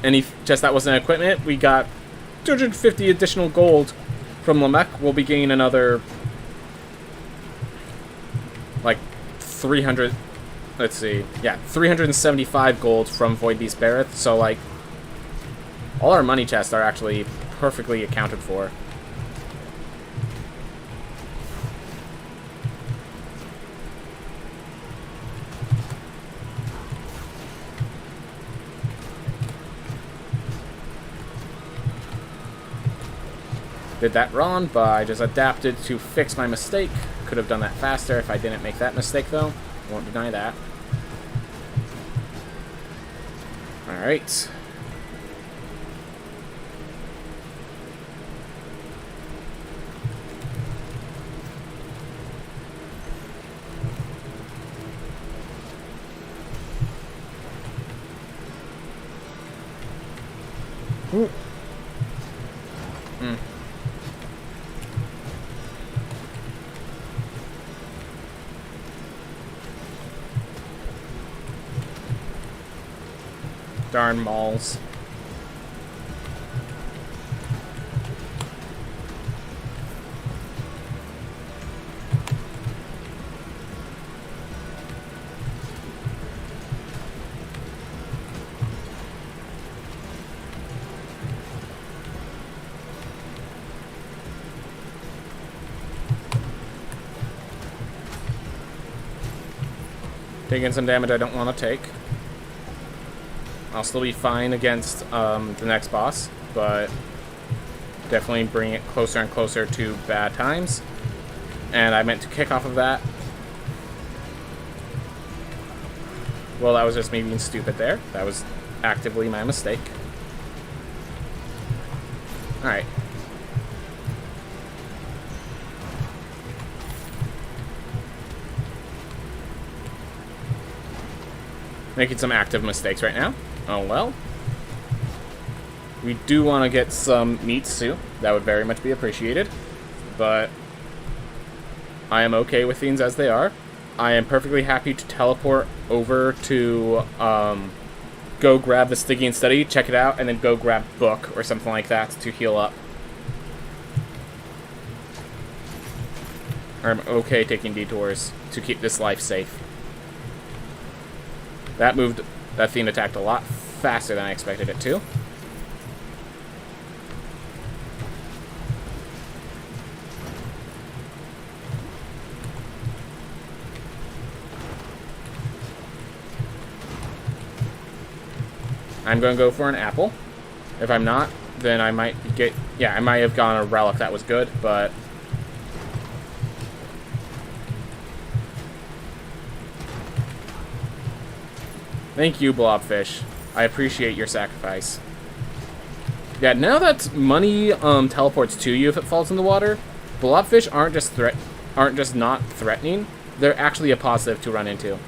Any chest that wasn't equipment, we got 250 additional gold from Lamech. We'll be gaining another, like, 300, let's see, yeah, 375 gold from Void Beast Bareth, so, like, all our money chests are actually perfectly accounted for. Did that wrong, but I just adapted to fix my mistake. Could have done that faster if I didn't make that mistake, though. Won't deny that. Alright. Ooh. Hmm. Darn malls. Taking some damage I don't want to take. I'll still be fine against the next boss, but definitely bring it closer and closer to bad times. And I meant to kick off of that. Well, that was just me being stupid there. That was actively my mistake. Alright. Making some active mistakes right now. Oh well. We do want to get some meats too. That would very much be appreciated. But I am okay with things as they are. I am perfectly happy to teleport over to go grab the Stygian Study, check it out, and then go grab Book or something like that to heal up. I'm okay taking detours to keep this life safe. That thing attacked a lot faster than I expected it to. I'm going to go for an apple. If I'm not, then I might get... Yeah, I might have gone a relic that was good, but... Thank you, Blobfish. I appreciate your sacrifice. Yeah, now that money teleports to you if it falls in the water, Blobfish aren't just not threatening. They're actually a positive to run into.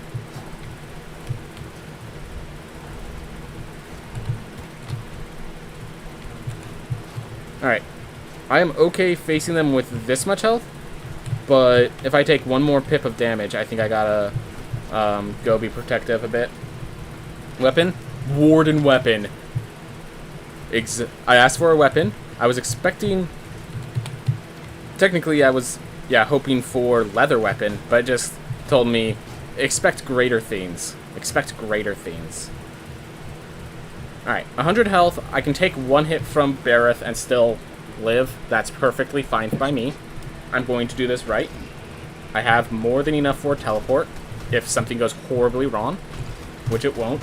Alright. I am okay facing them with this much health, but if I take one more pip of damage, I think I gotta go be protective a bit. Weapon? Warden weapon. I asked for a weapon. I was expecting... Technically, I was, hoping for leather weapon, but it just told me, expect greater things. Expect greater things. Alright, 100 health. I can take one hit from Bareth and still live. That's perfectly fine by me. I'm going to do this right. I have more than enough for a teleport if something goes horribly wrong, which it won't.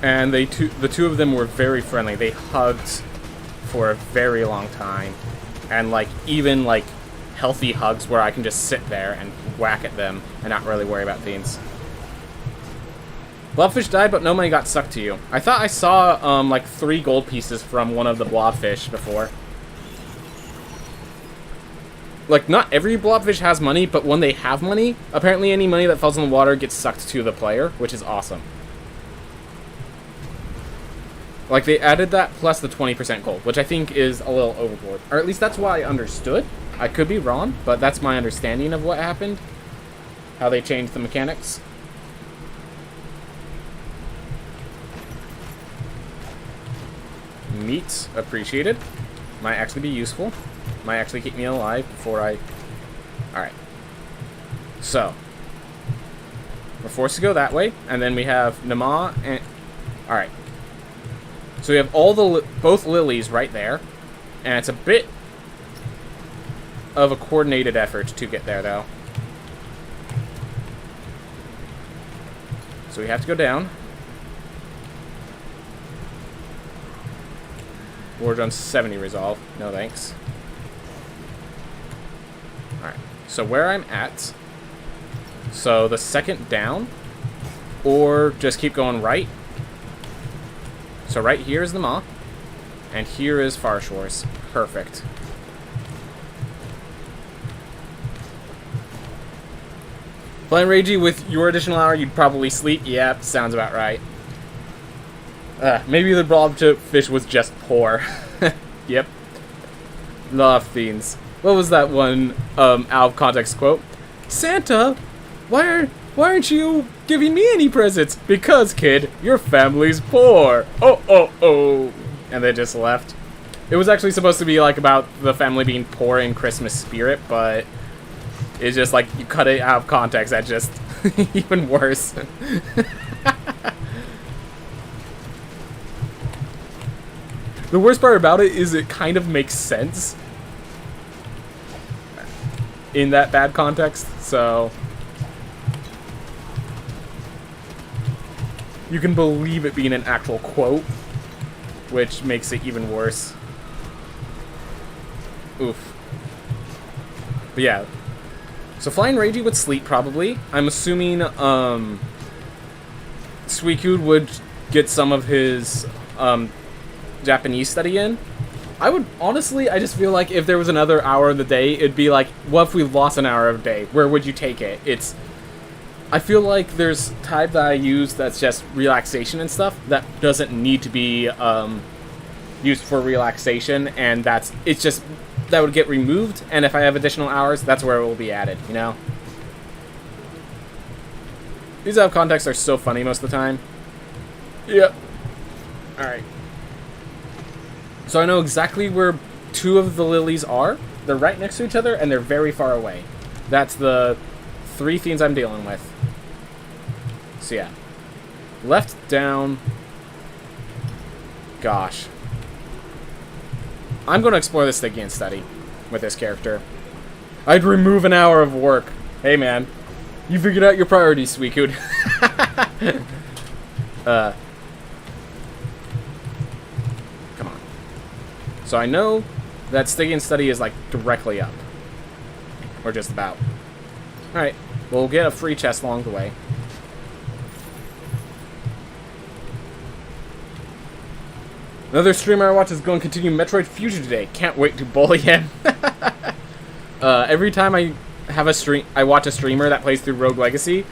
And the two of them were very friendly. They hugged for a very long time. And, even, healthy hugs where I can just sit there and whack at them and not really worry about things. Blobfish died, but no money got sucked to you. I thought I saw, 3 gold pieces from one of the blobfish before. Not every blobfish has money, but when they have money, apparently any money that falls in the water gets sucked to the player, which is awesome. They added that plus the 20% gold, which I think is a little overboard. Or at least that's what I understood. I could be wrong, but that's my understanding of what happened. How they changed the mechanics. Meat, appreciated. Might actually be useful. Might actually keep me alive before I... Alright. So. We're forced to go that way, and then we have Nama and... Alright. So we have both lilies right there, and it's a bit of a coordinated effort to get there, though. So we have to go down. We're on 70 resolve. No thanks. Alright, so where I'm at, so the second down, or just keep going right. So right here is the Maw, and here is Far Shores. Perfect. Playing Ragey with your additional hour, you'd probably sleep. Yep, sounds about right. Maybe the blobfish was just poor. Yep. Love fiends. what was that one out of context quote? Santa, why aren't you giving me any presents? Because, kid, your family's poor. Oh. And they just left. It was actually supposed to be like about the family being poor in Christmas spirit, but it's just like you cut it out of context. That just even worse. The worst part about it is it kind of makes sense in that bad context, so you can believe it being an actual quote, which makes it even worse. Oof. But yeah. So Flying Reiji would sleep, probably. I'm assuming, Suicune would get some of his, Japanese study in. I would, honestly, I just feel like if there was another hour of the day, it'd be like, what if we lost an hour of the day? Where would you take it? I feel like there's time that I use that's just relaxation and stuff that doesn't need to be, used for relaxation, and that would get removed, and if I have additional hours, that's where it will be added, you know? These out of context are so funny most of the time. Yep. Alright. So I know exactly where two of the lilies are. They're right next to each other, and they're very far away. That's the 3 themes I'm dealing with. So yeah. Left, down. Gosh. I'm going to explore this Stygian study with this character. I'd remove an hour of work. Hey, man. You figured out your priorities, Suicune. Come on. So I know that Stygian study is, like, directly up. Or just about. Alright. We'll get a free chest along the way. Another streamer I watch is going to continue Metroid Fusion today. Can't wait to bully him. Every time I watch a streamer that plays through Rogue Legacy,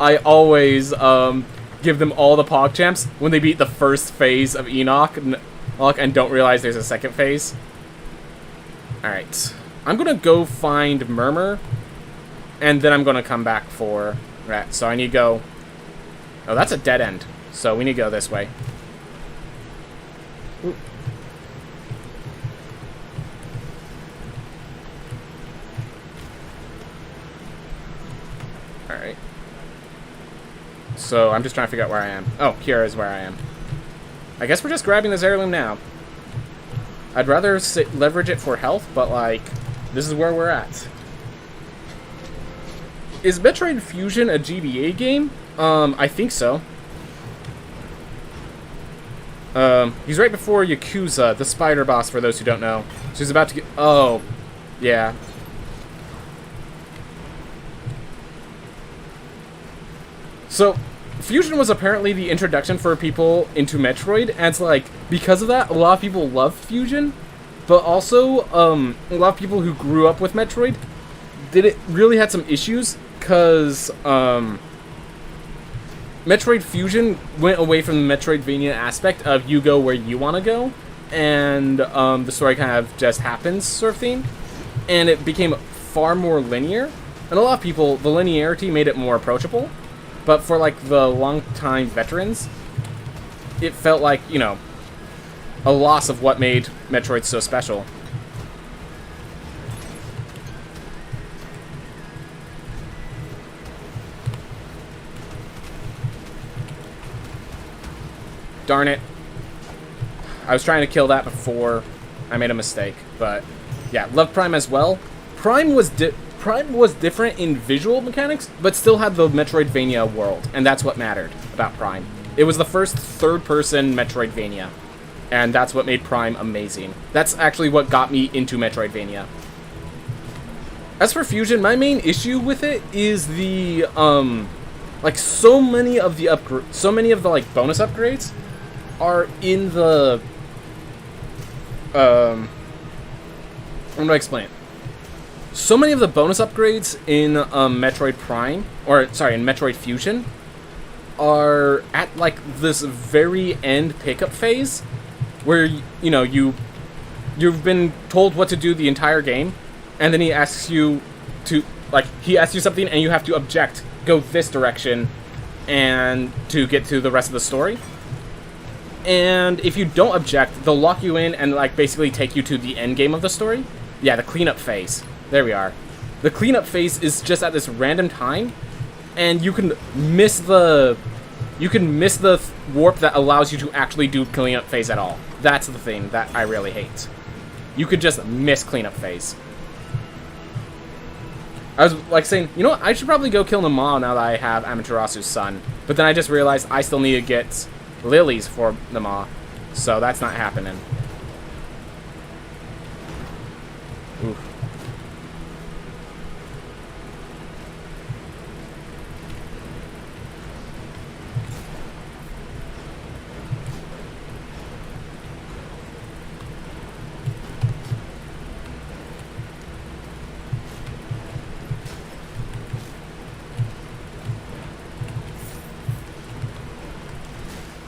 I always give them all the PogChamps when they beat the first phase of Enoch and don't realize there's a second phase. Alright. I'm going to go find Murmur, and then I'm going to come back for Rat. So I need to go... Oh, that's a dead end. So we need to go this way. Ooh. Alright. So I'm just trying to figure out where I am. Oh, here is where I am. I guess we're just grabbing this heirloom now. I'd rather leverage it for health, but like, this is where we're at. Is Metroid Fusion a GBA game? I think so. He's right before Yakuza, the spider boss, for those who don't know. So he's about to get... Oh, yeah. So, Fusion was apparently the introduction for people into Metroid, and it's like, because of that, a lot of people love Fusion, but also, a lot of people who grew up with Metroid really had some issues, because, Metroid Fusion went away from the Metroidvania aspect of you go where you want to go, and the story kind of just happens sort of thing, and it became far more linear, and a lot of people, the linearity made it more approachable, but for like the long-time veterans, it felt like, you know, a loss of what made Metroid so special. Darn it. I was trying to kill that before I made a mistake, but yeah, love Prime as well. Prime was different in visual mechanics, but still had the Metroidvania world, and that's what mattered about Prime. It was the first third-person Metroidvania, and that's what made Prime amazing. That's actually what got me into Metroidvania. As for Fusion, my main issue with it is the like so many of the like bonus upgrades are in the I'm gonna explain it. So many of the bonus upgrades in Metroid Prime, in Metroid Fusion, are at like this very end pickup phase, where you know you've been told what to do the entire game, and then he asks you to, like, he asks you something and you have to object, go this direction, and to get to the rest of the story. And if you don't object, they'll lock you in and, like, basically take you to the end game of the story. Yeah, the cleanup phase. There we are. The cleanup phase is just at this random time, and you can miss the warp that allows you to actually do cleanup phase at all. That's the thing that I really hate. You could just miss cleanup phase. I was like saying, you know what, I should probably go kill Nama now that I have Amaterasu's son. But then I just realized I still need to get lilies for Nama, so that's not happening. Oof.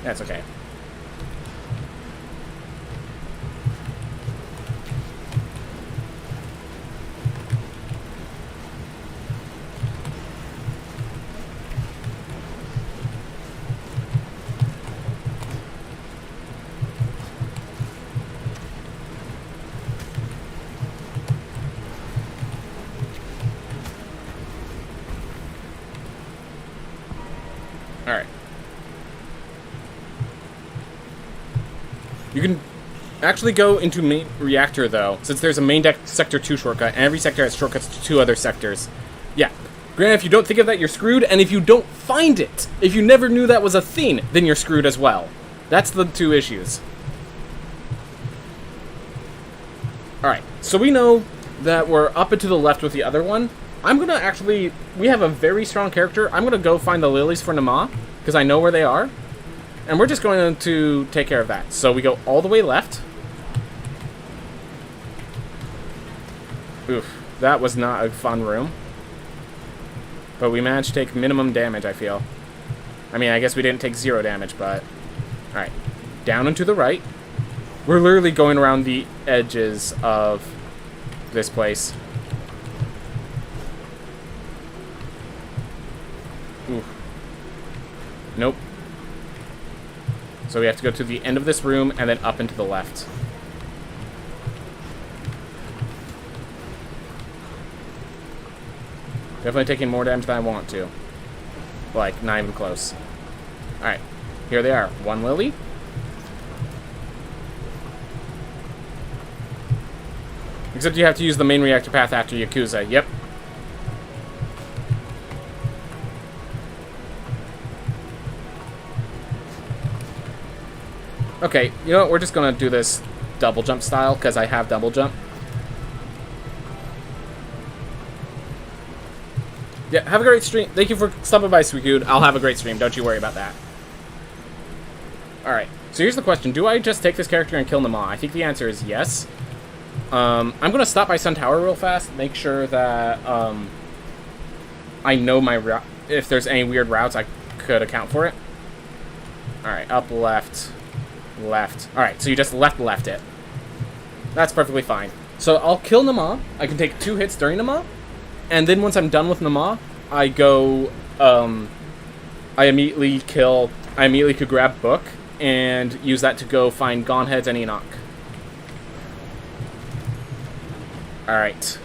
That's okay. All right. You can actually go into main reactor, though, since there's a main deck sector 2 shortcut, and every sector has shortcuts to 2 other sectors. Yeah. Granted, if you don't think of that, you're screwed, and if you don't find it, if you never knew that was a thing, then you're screwed as well. That's the 2 issues. Alright, so we know that we're up and to the left with the other one. I'm gonna actually, we have a very strong character. I'm gonna go find the lilies for Nama, because I know where they are. And we're just going to take care of that. So we go all the way left. Oof, that was not a fun room. But we managed to take minimum damage, I feel. I mean, I guess we didn't take 0 damage, but... Alright, down and to the right. We're literally going around the edges of this place. Oof. Nope. So we have to go to the end of this room and then up and to the left. Definitely taking more damage than I want to. Like, not even close. Alright, here they are. 1 lily. Except you have to use the main reactor path after Yakuza. Yep. Okay, you know what? We're just gonna do this double jump style, because I have double jump. Yeah, have a great stream. Thank you for stopping by, Sweetgood. I'll have a great stream. Don't you worry about that. Alright, so here's the question. Do I just take this character and kill Nama? I think the answer is yes. I'm gonna stop by Sun Tower real fast, make sure that, I know my route. If there's any weird routes, I could account for it. Alright, up, left. Left. Alright, so you just left it. That's perfectly fine. So I'll kill Nama. I can take 2 hits during Nama. And then once I'm done with Nama, I go, I immediately could grab Book and use that to go find Goneheads and Enoch. Alright.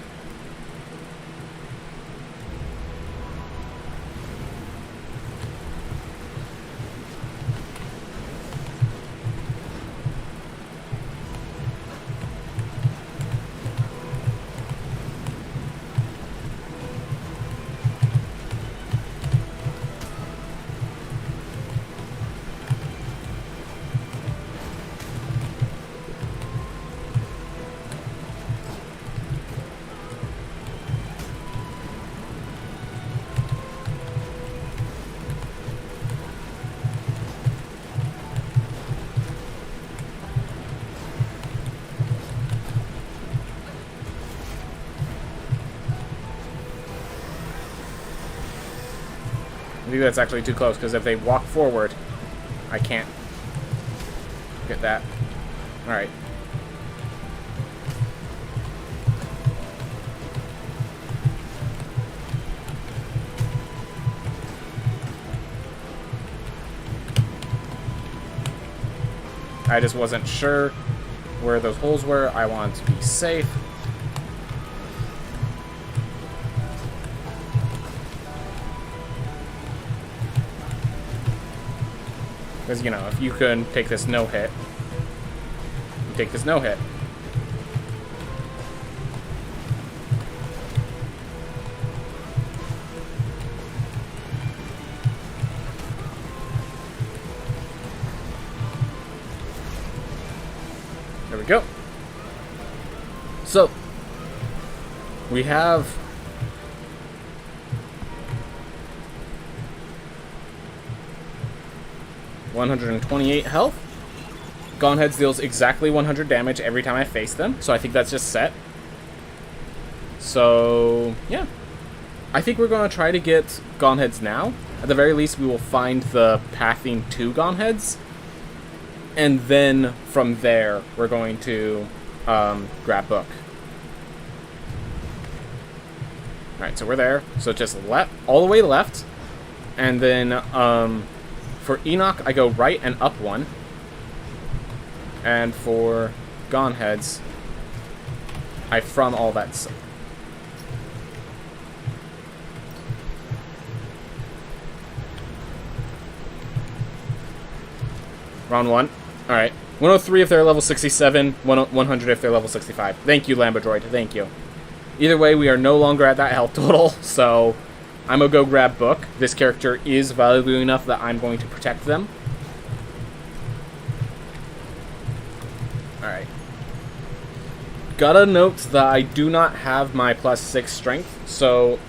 I think that's actually too close, because if they walk forward, I can't get that. Alright. I just wasn't sure where those holes were. I wanted to be safe. Because, you know, if you can take this no-hit, you take this no-hit. There we go. So, we have... $128 health. Gauntheads deals exactly 100 damage every time I face them, so I think that's just set. So, yeah. I think we're going to try to get Gauntheads now. At the very least, we will find the pathing to Gauntheads. And then, from there, we're going to grab Book. Alright, so we're there. So just left, all the way left. And then, for Enoch, I go right and up one. And for Gauntheads, I from all that stuff. Round one. Alright. 103 if they're level 67, 100 if they're level 65. Thank you, Lambodroid. Thank you. Either way, we are no longer at that health total, so I'm gonna go grab Book. This character is valuable enough that I'm going to protect them. Alright. Gotta note that I do not have my +6 strength, so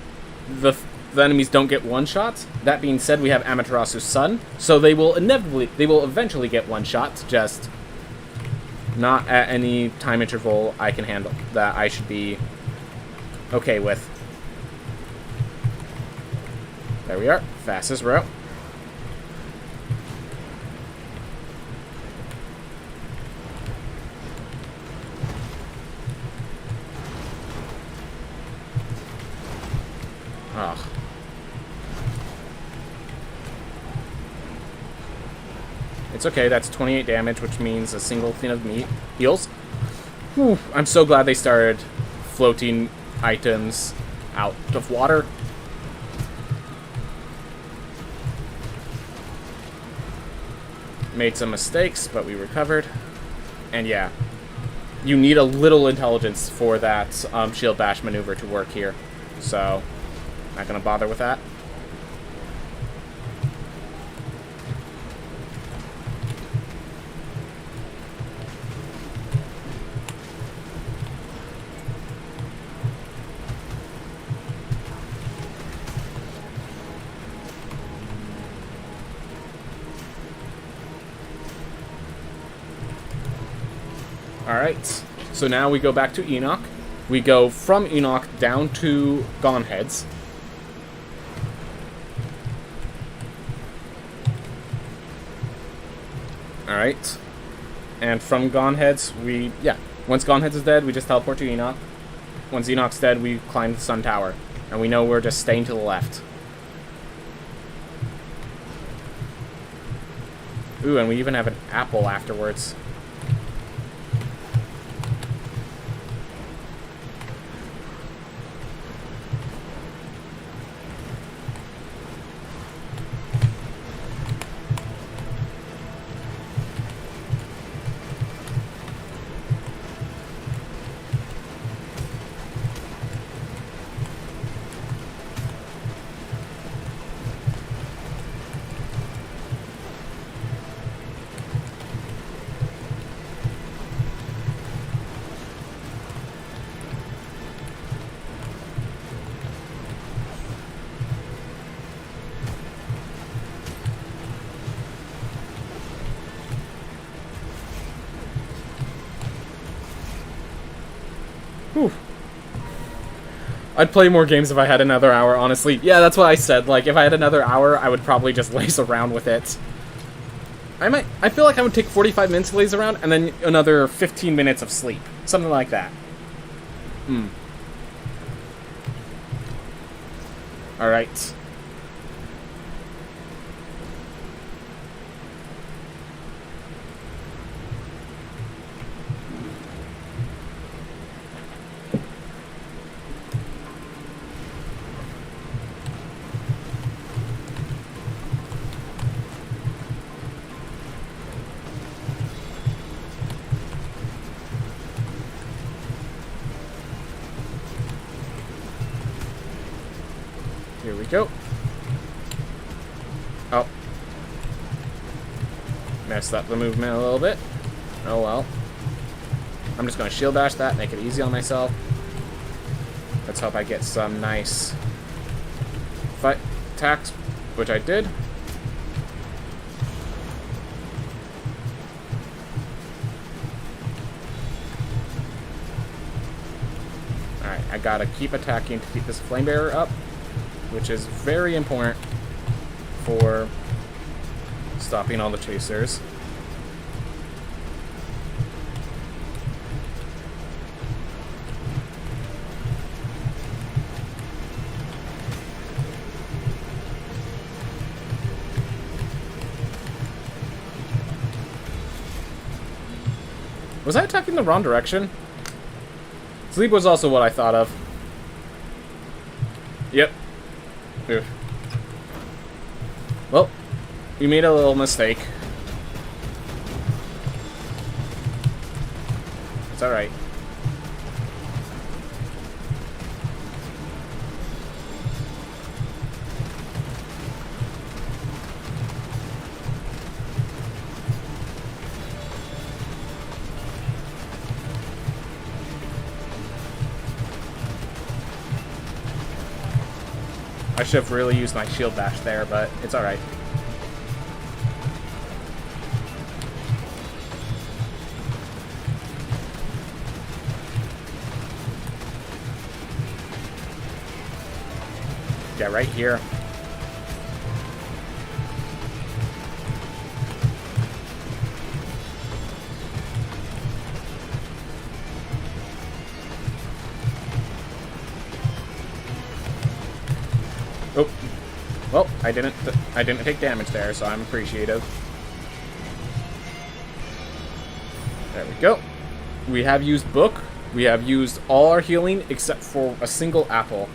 the enemies don't get one-shots. That being said, we have Amaterasu's son, so they will eventually get one-shots, just not at any time interval I can handle, that I should be okay with. There we are, fastest route. Ugh. It's okay, that's 28 damage, which means a single thing of meat heals. Whew, I'm so glad they started floating items out of water. Made some mistakes, but we recovered. And yeah, you need a little intelligence for that shield bash maneuver to work here. So, not gonna bother with that. Alright, so now we go back to Enoch. We go from Enoch down to Gauntheads. Alright. And from Gauntheads, once Gauntheads is dead, we just teleport to Enoch. Once Enoch's dead, we climb the Sun Tower. And we know we're just staying to the left. Ooh, and we even have an apple afterwards. Whew. I'd play more games if I had another hour, honestly. Yeah, that's what I said. Like, if I had another hour, I would probably just laze around with it. I feel like I would take 45 minutes to laze around, and then another 15 minutes of sleep. Something like that. Alright. we go. Oh. Messed up the movement a little bit. Oh well. I'm just going to shield dash that, make it easy on myself. Let's hope I get some nice fight attacks, which I did. Alright, I gotta keep attacking to keep this flame bearer up, which is very important for stopping all the chasers. Was I attacking the wrong direction? Sleep was also what I thought of. Yep. Oof. Well, we made a little mistake. It's alright. I should have really used my shield dash there, but it's alright. Yeah, right here. Oh, well, I didn't take damage there, so I'm appreciative. There we go. We have used book. We have used all our healing except for a single apple,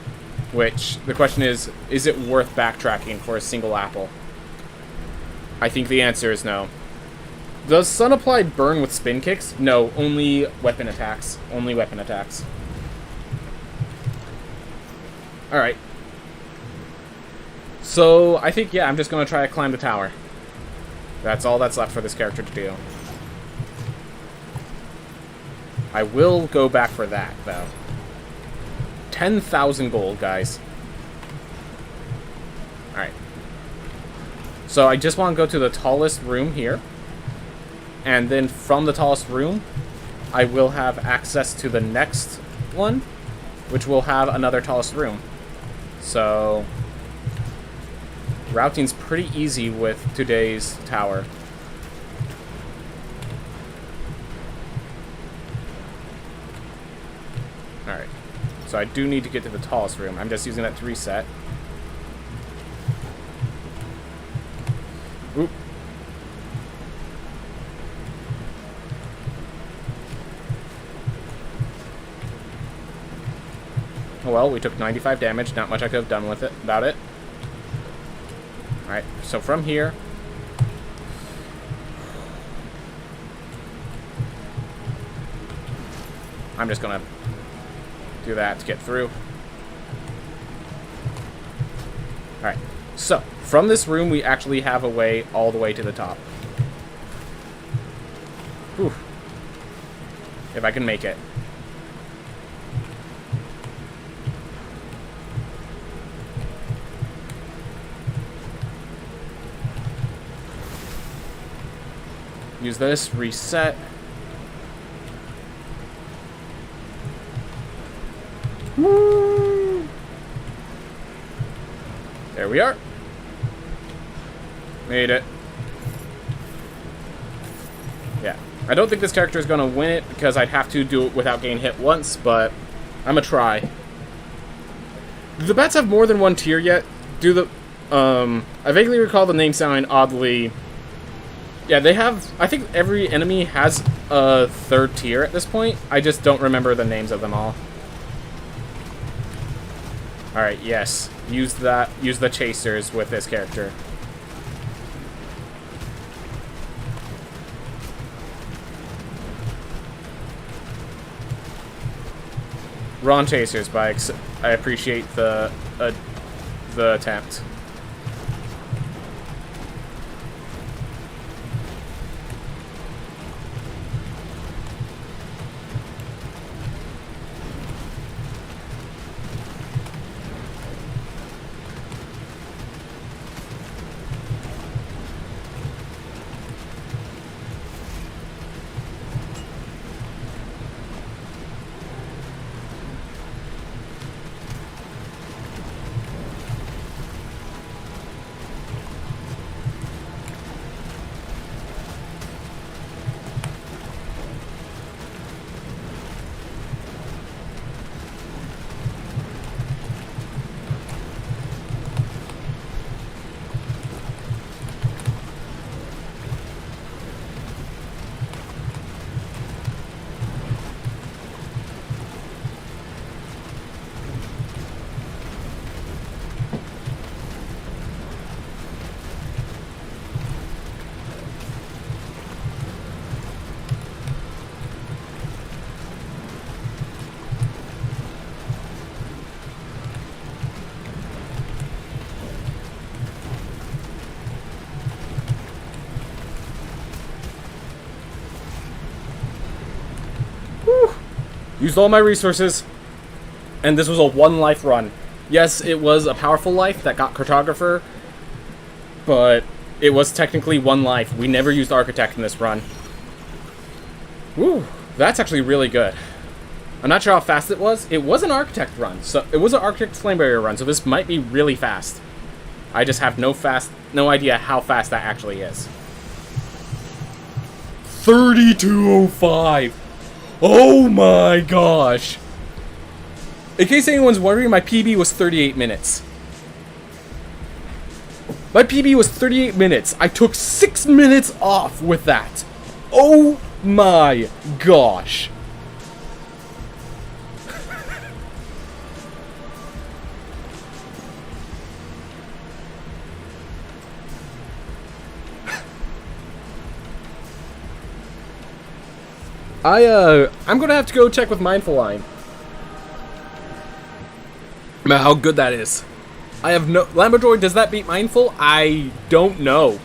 which the question is it worth backtracking for a single apple? I think the answer is no. Does Sun Applied burn with spin kicks? No, only weapon attacks. Only weapon attacks. Alright. So, I think, yeah, I'm just going to try to climb the tower. That's all that's left for this character to do. I will go back for that, though. 10,000 gold, guys. Alright. So, I just want to go to the tallest room here. And then from the tallest room, I will have access to the next one, which will have another tallest room. So, routing's pretty easy with today's tower. Alright. So I do need to get to the tallest room. I'm just using that to reset. Oop. Oh well, we took 95 damage. Not much I could have done with it about it. Alright, so from here, I'm just gonna do that to get through. Alright, so from this room, we actually have a way all the way to the top. Whew. If I can make it. Use this, reset. Woo! There we are. Made it. Yeah. I don't think this character is going to win it because I'd have to do it without getting hit once, but I'm going to try. Do the bats have more than one tier yet? Do the... I vaguely recall the name sounding oddly... Yeah, they have... I think every enemy has a third tier at this point. I just don't remember the names of them all. Alright, yes. Use that. Use the chasers with this character. Wrong chasers, but I appreciate the the attempt. Used all my resources, and this was a one-life run. Yes, it was a powerful life that got Cartographer, but it was technically one life. We never used Architect in this run. Woo, that's actually really good. I'm not sure how fast it was. It was an Architect run, so it was an Architect Flame Barrier run, so this might be really fast. I just have no idea how fast that actually is. 32:05. Oh my gosh. In case anyone's wondering, my PB was 38 minutes. My PB was 38 minutes. I took 6 minutes off with that. Oh my gosh. I'm gonna have to go check with Mindful Line about how good that is. I have no... Lamborghini, does that beat Mindful? I don't know.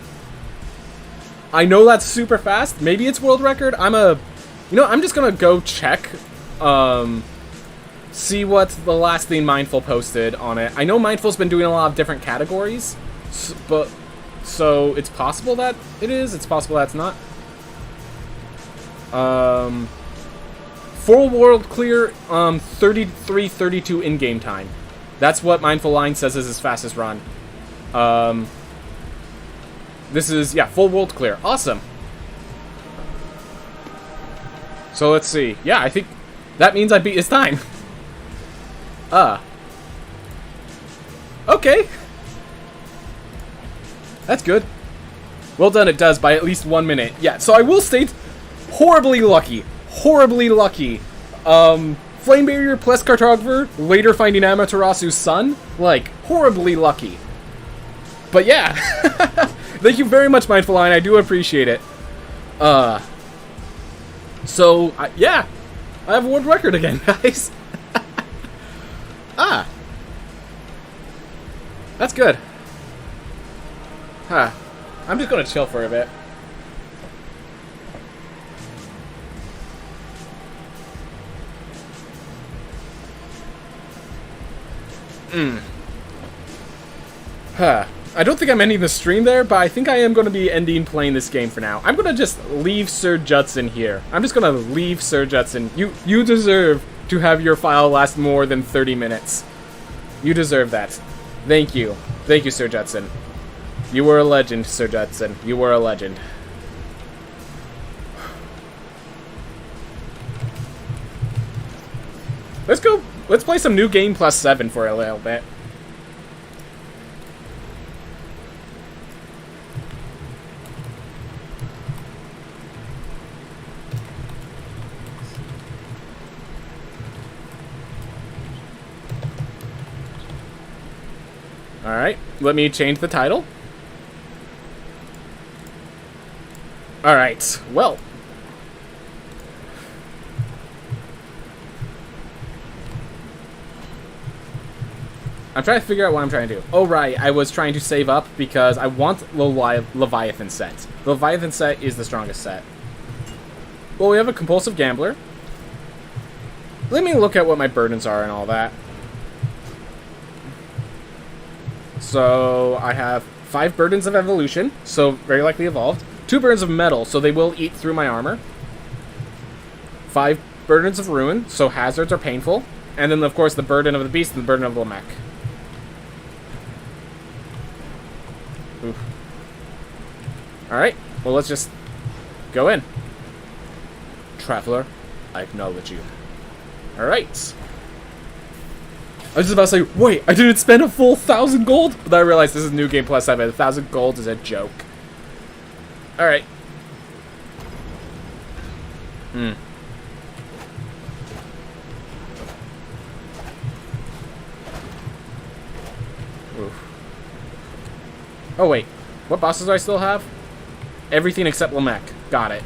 I know that's super fast. Maybe it's world record. I'm just gonna go check, see what the last thing Mindful posted on it. I know Mindful's been doing a lot of different categories, so it's possible that it is. It's possible that's not. Full world clear, 33:32 in-game time. That's what Mindful Line says is his fastest run. This is, yeah, full world clear. Awesome. So let's see. Yeah, I think that means I beat his time. Okay. That's good. Well done, it does, by at least 1 minute. Yeah, so I will state, horribly lucky. Horribly lucky. Flame Barrier plus Cartographer, later finding Amaterasu's son. Like, horribly lucky. But yeah. Thank you very much, Mindful Line. I do appreciate it. So, yeah. I have a world record again, guys. That's good. I'm just gonna chill for a bit. I don't think I'm ending the stream there, but I think I am going to be ending playing this game for now. I'm going to just leave Sir Judson here. I'm just going to leave Sir Judson. You deserve to have your file last more than 30 minutes. You deserve that. Thank you. Thank you, Sir Judson. You were a legend, Sir Judson. You were a legend. Let's go. Let's play some New Game Plus 7 for a little bit. Alright, let me change the title. Alright, well. I'm trying to figure out what I'm trying to do. Oh, right. I was trying to save up because I want the Leviathan set. The Leviathan set is the strongest set. Well, we have a compulsive gambler. Let me look at what my burdens are and all that. So, I have 5 burdens of evolution, so very likely evolved. 2 burdens of metal, so they will eat through my armor. 5 burdens of ruin, so hazards are painful. And then, of course, the burden of the beast and the burden of Lamech. Oof. Alright, well, let's just go in. Traveler, I acknowledge you. Alright. I was just about to say, wait, I didn't spend a full 1,000 gold? But then I realized this is New Game Plus 7. 1,000 gold is a joke. Alright. Oof. Oh, wait. What bosses do I still have? Everything except Lamech. Got it.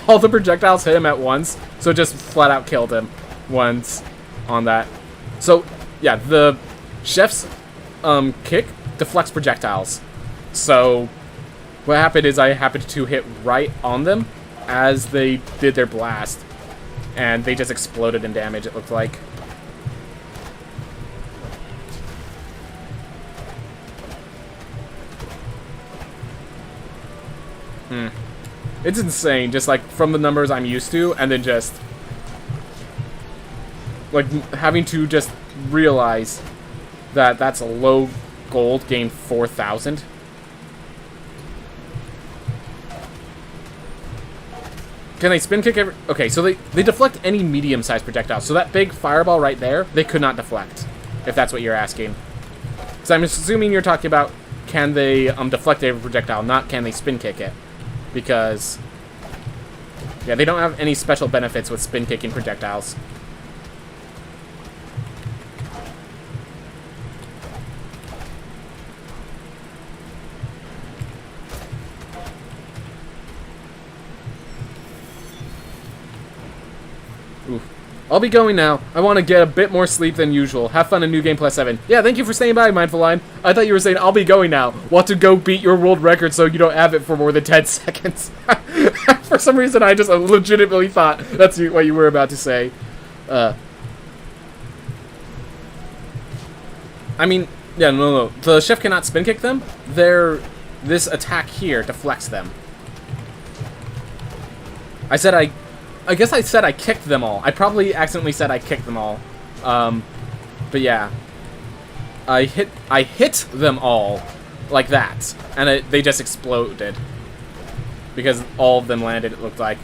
All the projectiles hit him at once, so it just flat out killed him once on that. So, yeah, the chef's kick deflects projectiles. So, what happened is I happened to hit right on them as they did their blast. And they just exploded in damage, it looked like. It's insane, just like from the numbers I'm used to, and then just like having to just realize that that's a low gold, gain 4,000. Can they spin kick every... Okay, so they deflect any medium-sized projectile. So that big fireball right there, they could not deflect, if that's what you're asking. So I'm assuming you're talking about can they deflect every projectile, not can they spin kick it. Because, yeah, they don't have any special benefits with spin kicking projectiles. Oof. I'll be going now. I want to get a bit more sleep than usual. Have fun in New Game Plus 7. Yeah, thank you for staying by, Mindful Line. I thought you were saying, I'll be going now. Want to go beat your world record so you don't have it for more than 10 seconds. For some reason, I just legitimately thought that's what you were about to say. I mean, yeah, no. The chef cannot spin kick them. This attack here deflects them. I guess I said I kicked them all. I probably accidentally said I kicked them all. But yeah. I hit them all like that. And they just exploded. Because all of them landed, it looked like.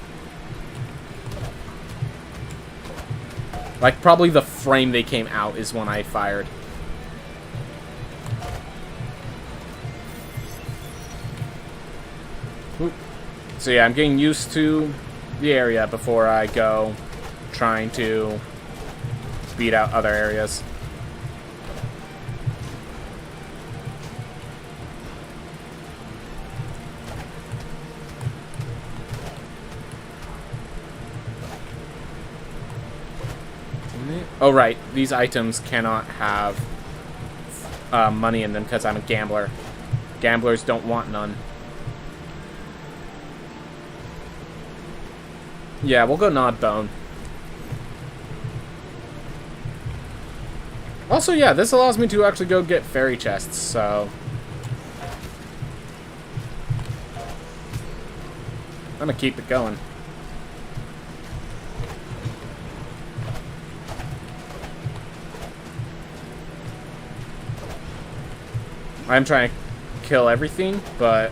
Like, probably the frame they came out is when I fired. Oop. So yeah, I'm getting used to the area before I go trying to beat out other areas. Oh right, these items cannot have money in them because I'm a gambler. Gamblers don't want none. Yeah, we'll go Nod Bone. Also, yeah, this allows me to actually go get fairy chests, so... I'm gonna keep it going. I'm trying to kill everything, but...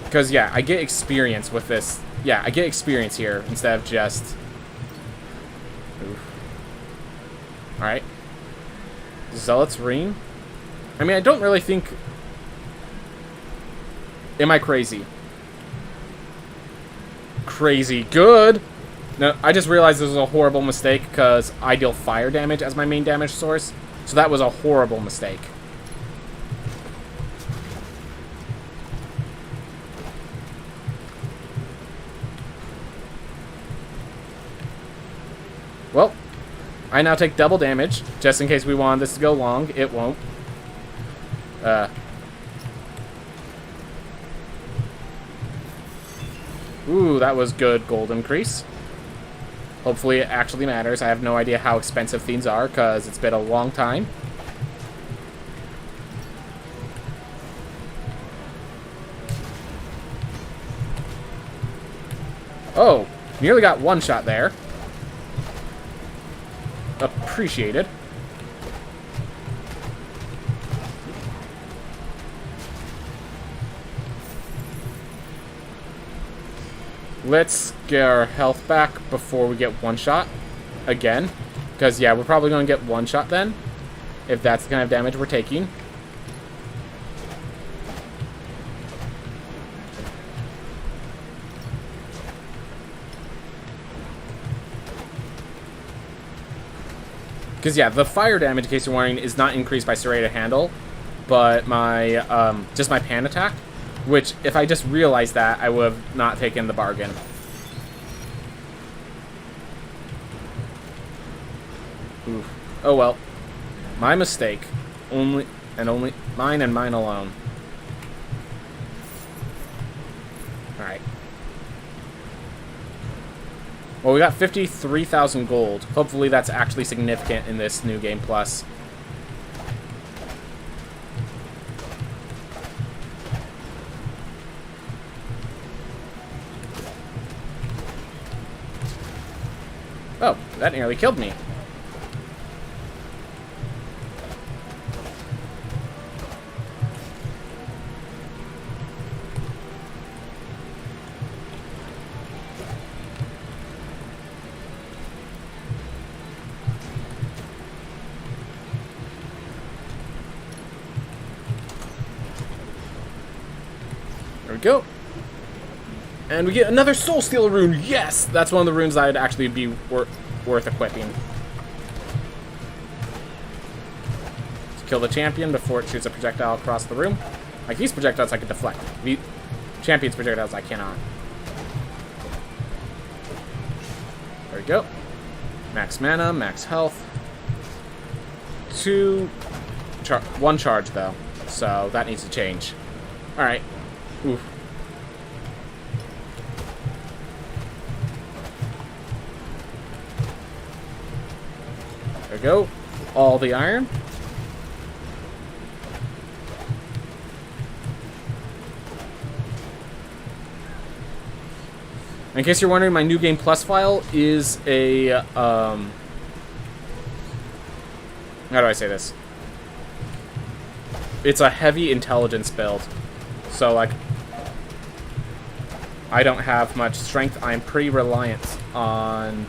Because, yeah, I get experience with this. Yeah, I get experience here instead of just... Oof. Alright. Zealot's Ring? I mean, I don't really think... Am I crazy? Crazy good! No, I just realized this was a horrible mistake because I deal fire damage as my main damage source. So that was a horrible mistake. Well, I now take double damage, just in case we want this to go long. It won't. Ooh, that was good gold increase. Hopefully it actually matters. I have no idea how expensive things are, because it's been a long time. Oh, nearly got one shot there. Appreciated. Let's get our health back before we get one shot again. Because, yeah, we're probably going to get one shot then, if that's the kind of damage we're taking. Because, yeah, the fire damage, in case you're wondering, is not increased by serrated handle, but my, just my pan attack, which, if I just realized that, I would have not taken the bargain. Oof. Oh, well. My mistake. Only mine and mine alone. Alright. Well, we got 53,000 gold. Hopefully that's actually significant in this new game plus. Oh, that nearly killed me. There we go. And we get another Soul Stealer rune. Yes! That's one of the runes that would actually be worth equipping. Let's kill the champion before it shoots a projectile across the room. Like, these projectiles I can deflect. The champion's projectiles I cannot. There we go. Max mana, max health. One charge, though. So, that needs to change. Alright. Oof. There we go. All the iron. In case you're wondering, my New Game Plus file is a, how do I say this? It's a heavy intelligence build. So, like, I don't have much strength. I'm pretty reliant on...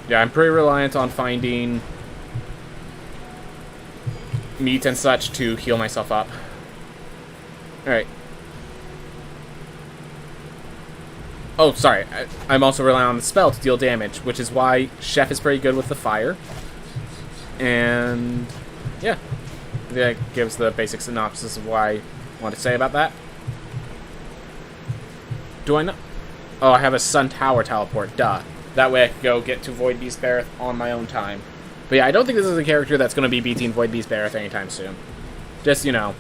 Yeah, I'm pretty reliant on finding meat and such to heal myself up. Alright. Oh, sorry. I'm also relying on the spell to deal damage, which is why Chef is pretty good with the fire. And yeah. That gives the basic synopsis of what I want to say about that. Do I know? Oh, I have a Sun Tower teleport. Duh. That way I can go get to Void Beast Bareth on my own time. But yeah, I don't think this is a character that's going to be beating Void Beast Bareth anytime soon. Just, you know,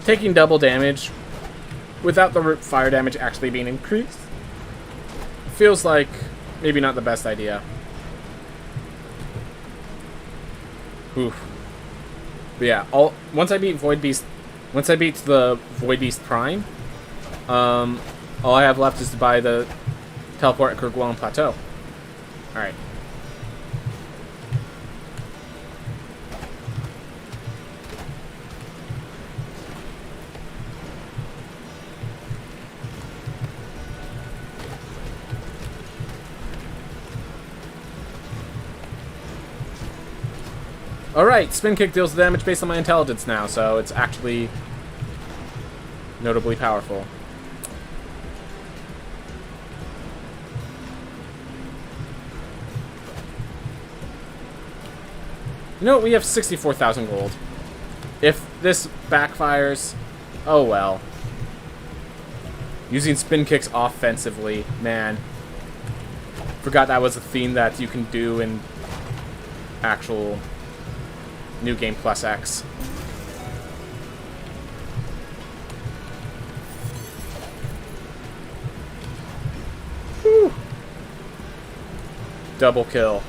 taking double damage without the fire damage actually being increased feels like maybe not the best idea. Oof. But yeah, once I beat the Void Beast Prime, all I have left is to buy the teleport at Kerguelen Plateau. Alright. Alright, Spin Kick deals damage based on my intelligence now, so it's actually notably powerful. You know what? We have 64,000 gold. If this backfires, oh well. Using spin kicks offensively, man. Forgot that was a theme that you can do in actual New Game Plus X. Whew. Double kill.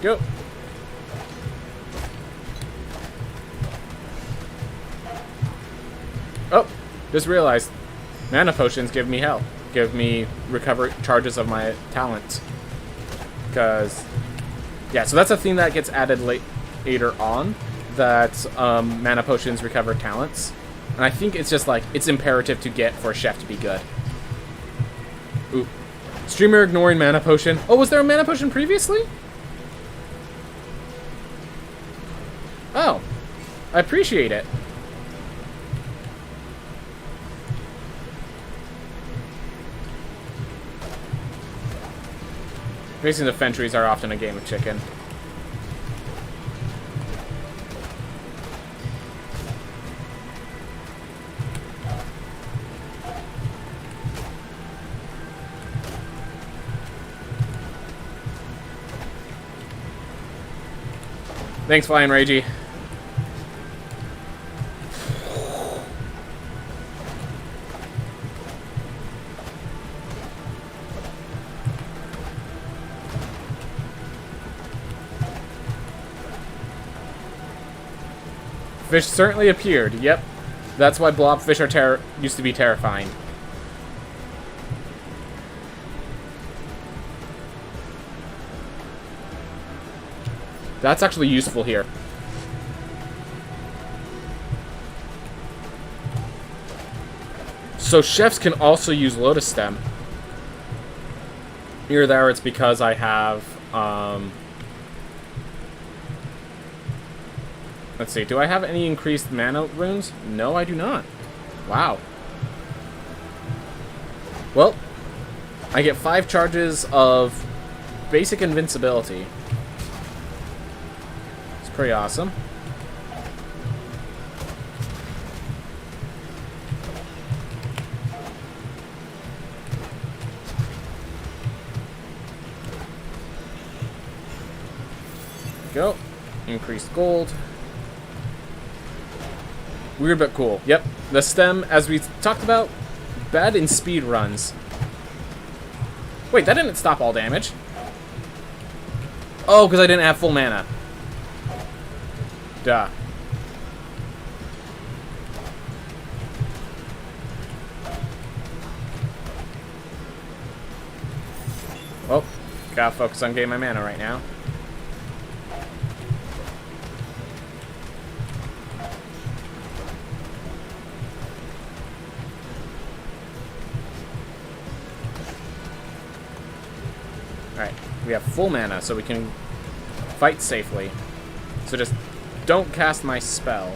Go. Oh, just realized mana potions give me health. Give me recovery charges of my talents. Because, yeah, so that's a theme that gets added later on. That mana potions recover talents. And I think it's just like, it's imperative to get for a chef to be good. Ooh. Streamer ignoring mana potion. Oh, was there a mana potion previously? Oh, I appreciate it. Facing the Fentries are often a game of chicken. Thanks, Flying Ragey. Fish certainly appeared. Yep. That's why blobfish are used to be terrifying. That's actually useful here. So chefs can also use Lotus Stem. Either there, it's because I have, let's see, do I have any increased mana runes? No, I do not. Wow. Well, I get 5 charges of basic invincibility. It's pretty awesome. Go. Increased gold. Weird but cool. Yep. The stem, as we talked about, bad in speed runs. Wait, that didn't stop all damage. Oh, because I didn't have full mana. Duh. Well, gotta focus on getting my mana right now. Alright, we have full mana, so we can fight safely. So just don't cast my spell.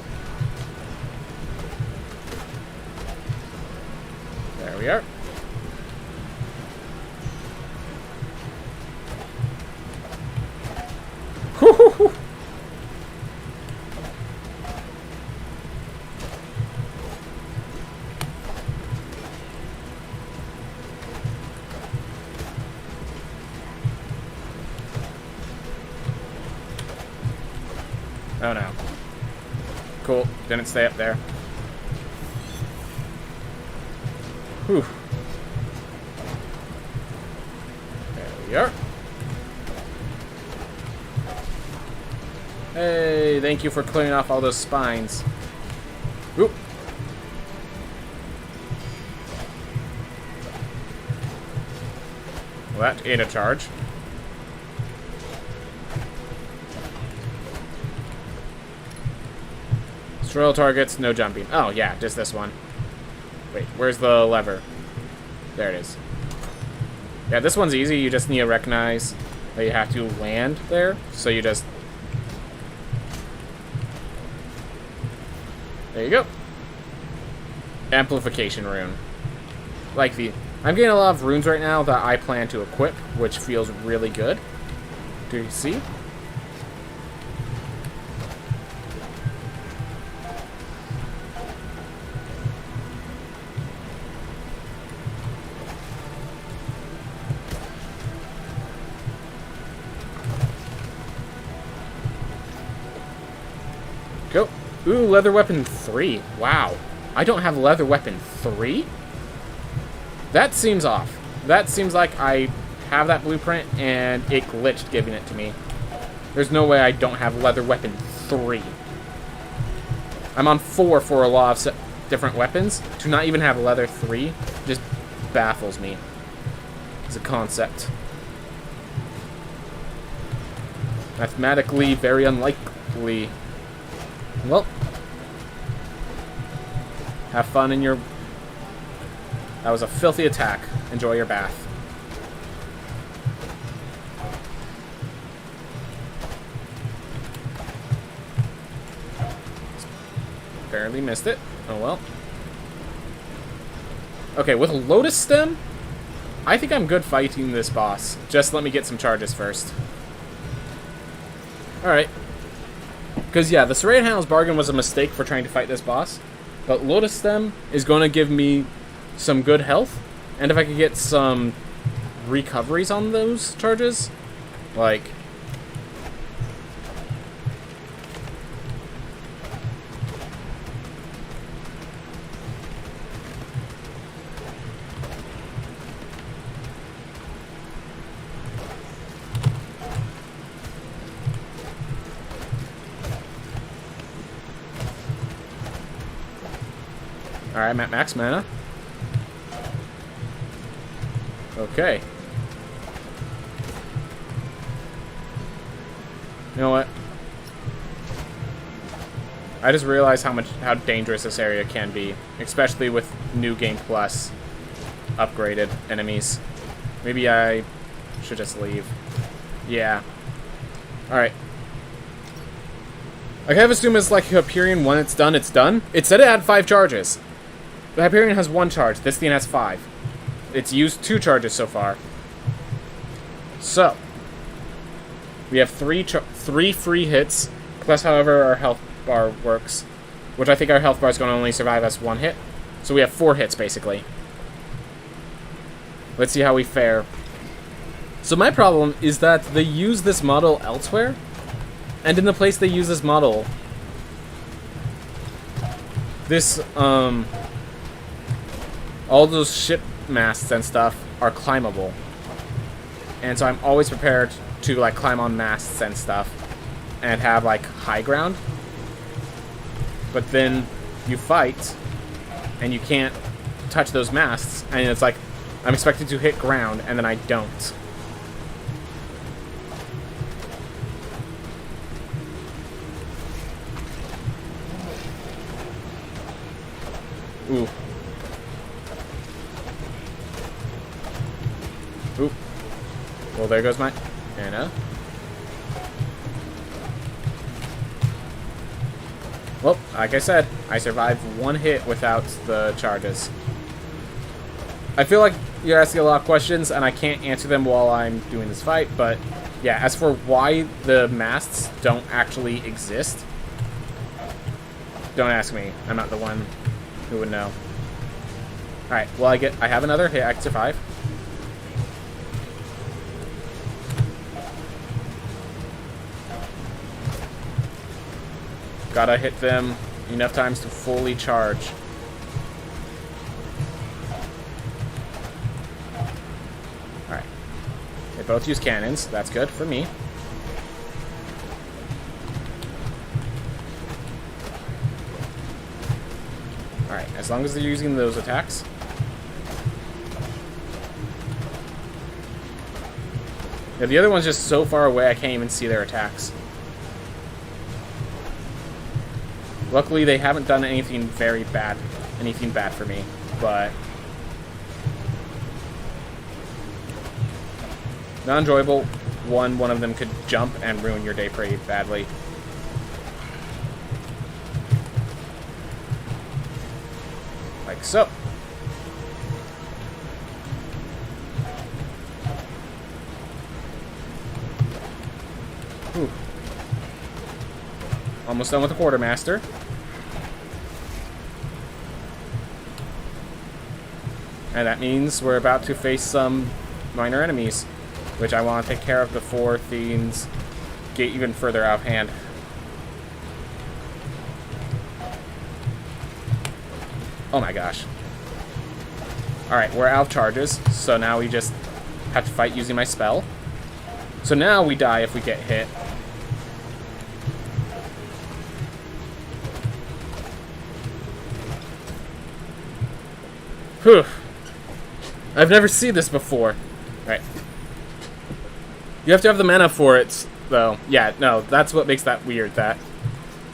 There we are. Woo-hoo-hoo. Oh no. Cool. Didn't stay up there. Whew. There we are. Hey, thank you for clearing off all those spines. Oop. Well, that ate a charge. Royal targets, no jumping. Oh, yeah, just this one. Wait, where's the lever? There it is. Yeah, this one's easy. You just need to recognize that you have to land there. So you just... There you go. Amplification rune. Like I'm getting a lot of runes right now that I plan to equip, which feels really good. Do you see? Go. Ooh, leather weapon 3. Wow. I don't have leather weapon 3? That seems off. That seems like I have that blueprint and it glitched giving it to me. There's no way I don't have leather weapon 3. I'm on 4 for a lot of different weapons. To not even have leather 3 just baffles me as a concept. Mathematically very unlikely. Well, have fun in your... That was a filthy attack. Enjoy your bath. Barely missed it. Oh well. Okay, with a Lotus Stem, I think I'm good fighting this boss. Just let me get some charges first. Alright. Because, yeah, the Serrated Handles Bargain was a mistake for trying to fight this boss. But Lotus Stem is going to give me some good health. And if I could get some recoveries on those charges, like... Alright, I'm at max mana. Okay. You know what? I just realized how dangerous this area can be, especially with New Game Plus upgraded enemies. Maybe I should just leave. Yeah. Alright. I kind of assume it's like Hyperion, when it's done, it's done. It said it had 5 charges. The Hyperion has 1 charge. This thing has 5. It's used 2 charges so far. So, we have 3 free hits, plus however our health bar works, which I think our health bar is going to only survive us 1 hit. So we have 4 hits, basically. Let's see how we fare. So my problem is that they use this model elsewhere, and in the place they use this model, this, all those ship masts and stuff are climbable. And so I'm always prepared to, like, climb on masts and stuff and have, like, high ground. But then you fight, and you can't touch those masts, and it's like, I'm expected to hit ground, and then I don't. Ooh. Ooh. Well, there goes my Anna. Well, like I said, I survived 1 hit without the charges. I feel like you're asking a lot of questions, and I can't answer them while I'm doing this fight, but yeah, as for why the masts don't actually exist, don't ask me. I'm not the one who would know. Alright, well, I have another hit. I can survive. Gotta hit them enough times to fully charge. Alright. They both use cannons. That's good for me. Alright, as long as they're using those attacks. Yeah, the other one's just so far away I can't even see their attacks. Luckily, they haven't done anything bad for me, but not enjoyable. One of them could jump and ruin your day pretty badly. Like so. Ooh. Almost done with the quartermaster. And that means we're about to face some minor enemies, which I want to take care of before things get even further out of hand. Oh my gosh. Alright, we're out of charges, so now we just have to fight using my spell. So now we die if we get hit. Whew. I've never seen this before. Right. You have to have the mana for it, though. Yeah, no, that's what makes that weird, that.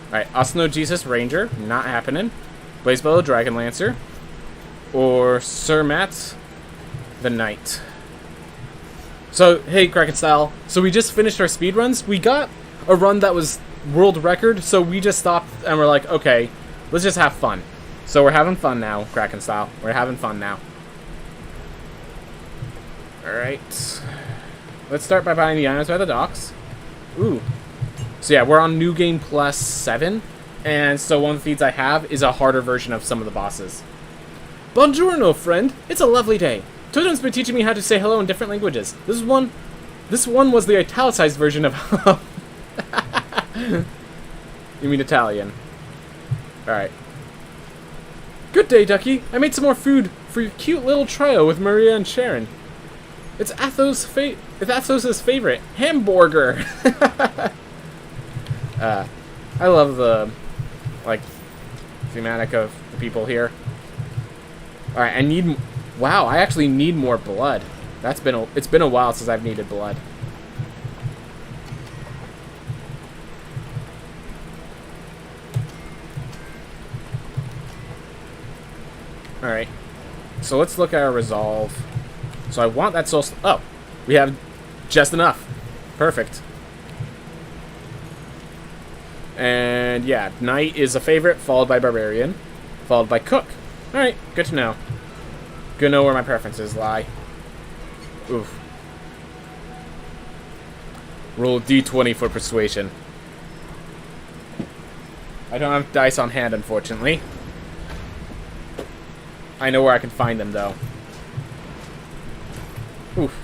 Alright, Osno Jesus Ranger, not happening. Blazebellow Dragon Lancer. Or Sir Matt the Knight. So, hey, Kraken Style. So we just finished our speedruns. We got a run that was world record, so we just stopped and we're like, okay, let's just have fun. So we're having fun now, Kraken Style. We're having fun now. Alright. Let's start by buying the items by the docks. Ooh. So yeah, we're on New Game Plus 7. And so one of the feeds I have is a harder version of some of the bosses. Buongiorno, friend. It's a lovely day. Totem's been teaching me how to say hello in different languages. This one was the italicized version of... You mean Italian. Alright. Good day, Ducky. I made some more food for your cute little trio with Maria and Sharon. It's Athos's favorite, hamburger. I love the, like, thematic of the people here. Alright, I need... Wow, I actually need more blood. It's been a while since I've needed blood. Alright. So let's look at our resolve. So I want that soul... Oh, we have just enough. Perfect. And yeah, Knight is a favorite, followed by Barbarian, followed by Cook. Alright, good to know. Good to know where my preferences lie. Oof. Roll D20 for persuasion. I don't have dice on hand, unfortunately. I know where I can find them, though. Oof.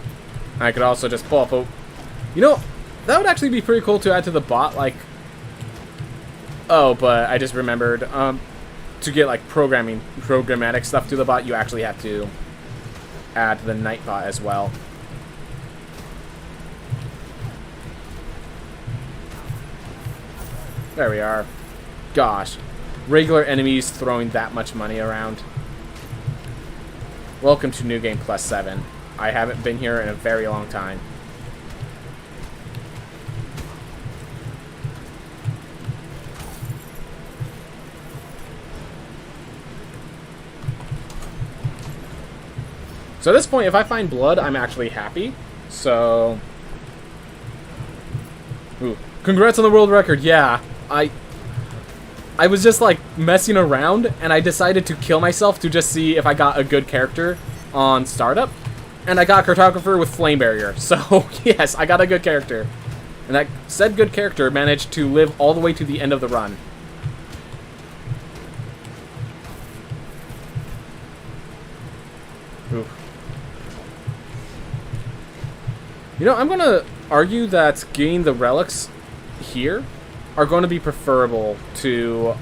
I could also just pull up a... You know, that would actually be pretty cool to add to the bot, like... Oh, but I just remembered, to get, like, programmatic stuff to the bot, you actually have to add the Night bot as well. There we are. Gosh. Regular enemies throwing that much money around. Welcome to New Game Plus 7. I haven't been here in a very long time. So at this point, if I find blood, I'm actually happy. So... Ooh. Congrats on the world record, yeah. I was just, like, messing around, and I decided to kill myself to just see if I got a good character on startup. And I got Cartographer with Flame Barrier. So, yes, I got a good character. And that said good character managed to live all the way to the end of the run. Ooh. You know, I'm going to argue that getting the relics here are going to be preferable to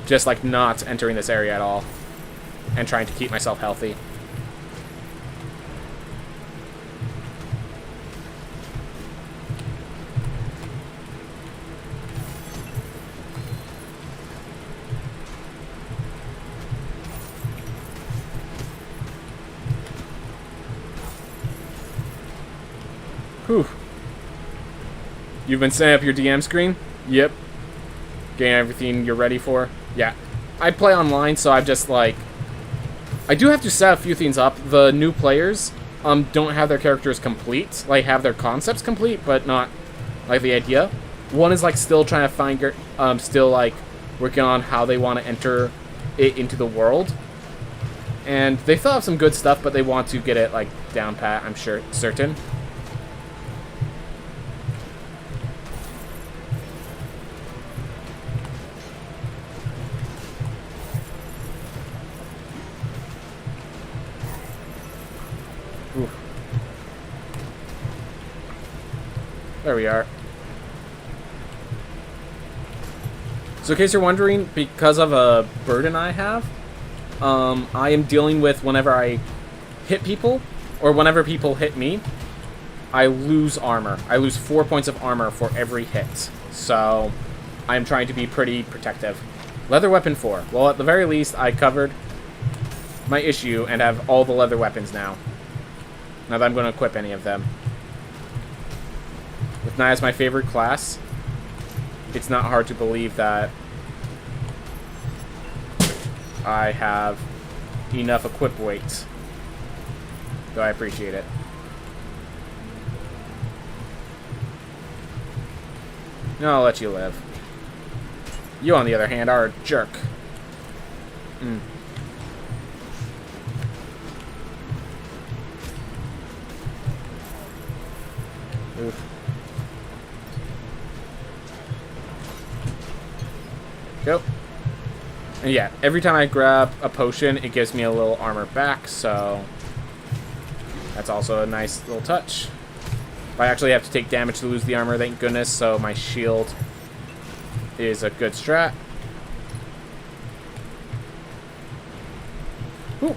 just, like, not entering this area at all and trying to keep myself healthy. Whew. You've been setting up your DM screen? Yep. Getting everything you're ready for? Yeah. I play online, so I've just, like... I do have to set a few things up. The new players don't have their characters complete. Like, have their concepts complete, but not, like, the idea. One is, like, still trying to find... still, like, working on how they want to enter it into the world. And they still have some good stuff, but they want to get it, like, down pat, I'm sure, certain. Ooh. There we are. So in case you're wondering, because of a burden I have, I am dealing with whenever I hit people, or whenever people hit me, I lose armor. I lose 4 points of armor for every hit. So I'm trying to be pretty protective. Leather weapon 4. Well, at the very least, I covered my issue and have all the leather weapons now. Now that I'm going to equip any of them. With Naya as my favorite class, it's not hard to believe that I have enough equip weight. Though I appreciate it. No, I'll let you live. You, on the other hand, are a jerk. Oof. Go. And yeah, every time I grab a potion, it gives me a little armor back, so that's also a nice little touch. I actually have to take damage to lose the armor, thank goodness, so my shield is a good strat. Ooh.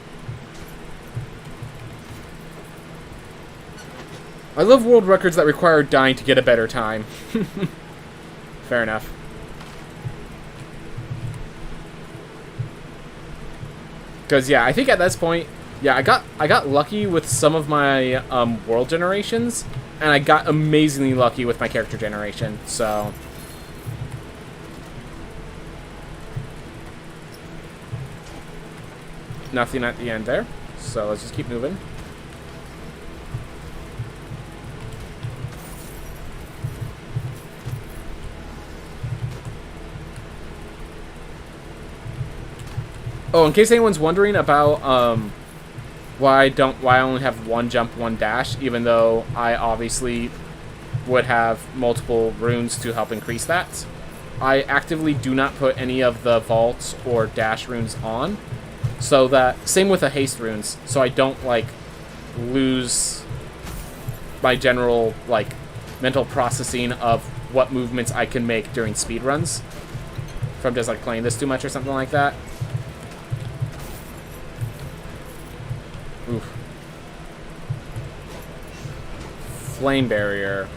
I love world records that require dying to get a better time. Fair enough. Because yeah, I think at this point, yeah, I got lucky with some of my world generations, and I got amazingly lucky with my character generation. So nothing at the end there. So let's just keep moving. Oh, in case anyone's wondering about why I only have one jump, one dash, even though I obviously would have multiple runes to help increase that. I actively do not put any of the vaults or dash runes on, so that same with the haste runes, so I don't like lose my general like mental processing of what movements I can make during speedruns from just like playing this too much or something like that. Oof. Flame barrier.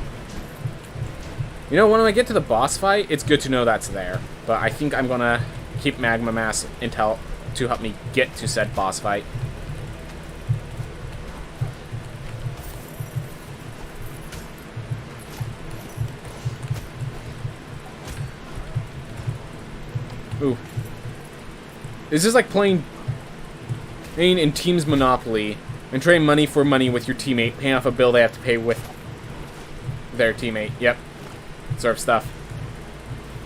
You know, when I get to the boss fight, it's good to know that's there. But I think I'm gonna keep magma mass intel to help me get to said boss fight. Ooh. This is like playing in Teams Monopoly and trading money for money with your teammate, paying off a bill they have to pay with their teammate. Yep. Sort of stuff.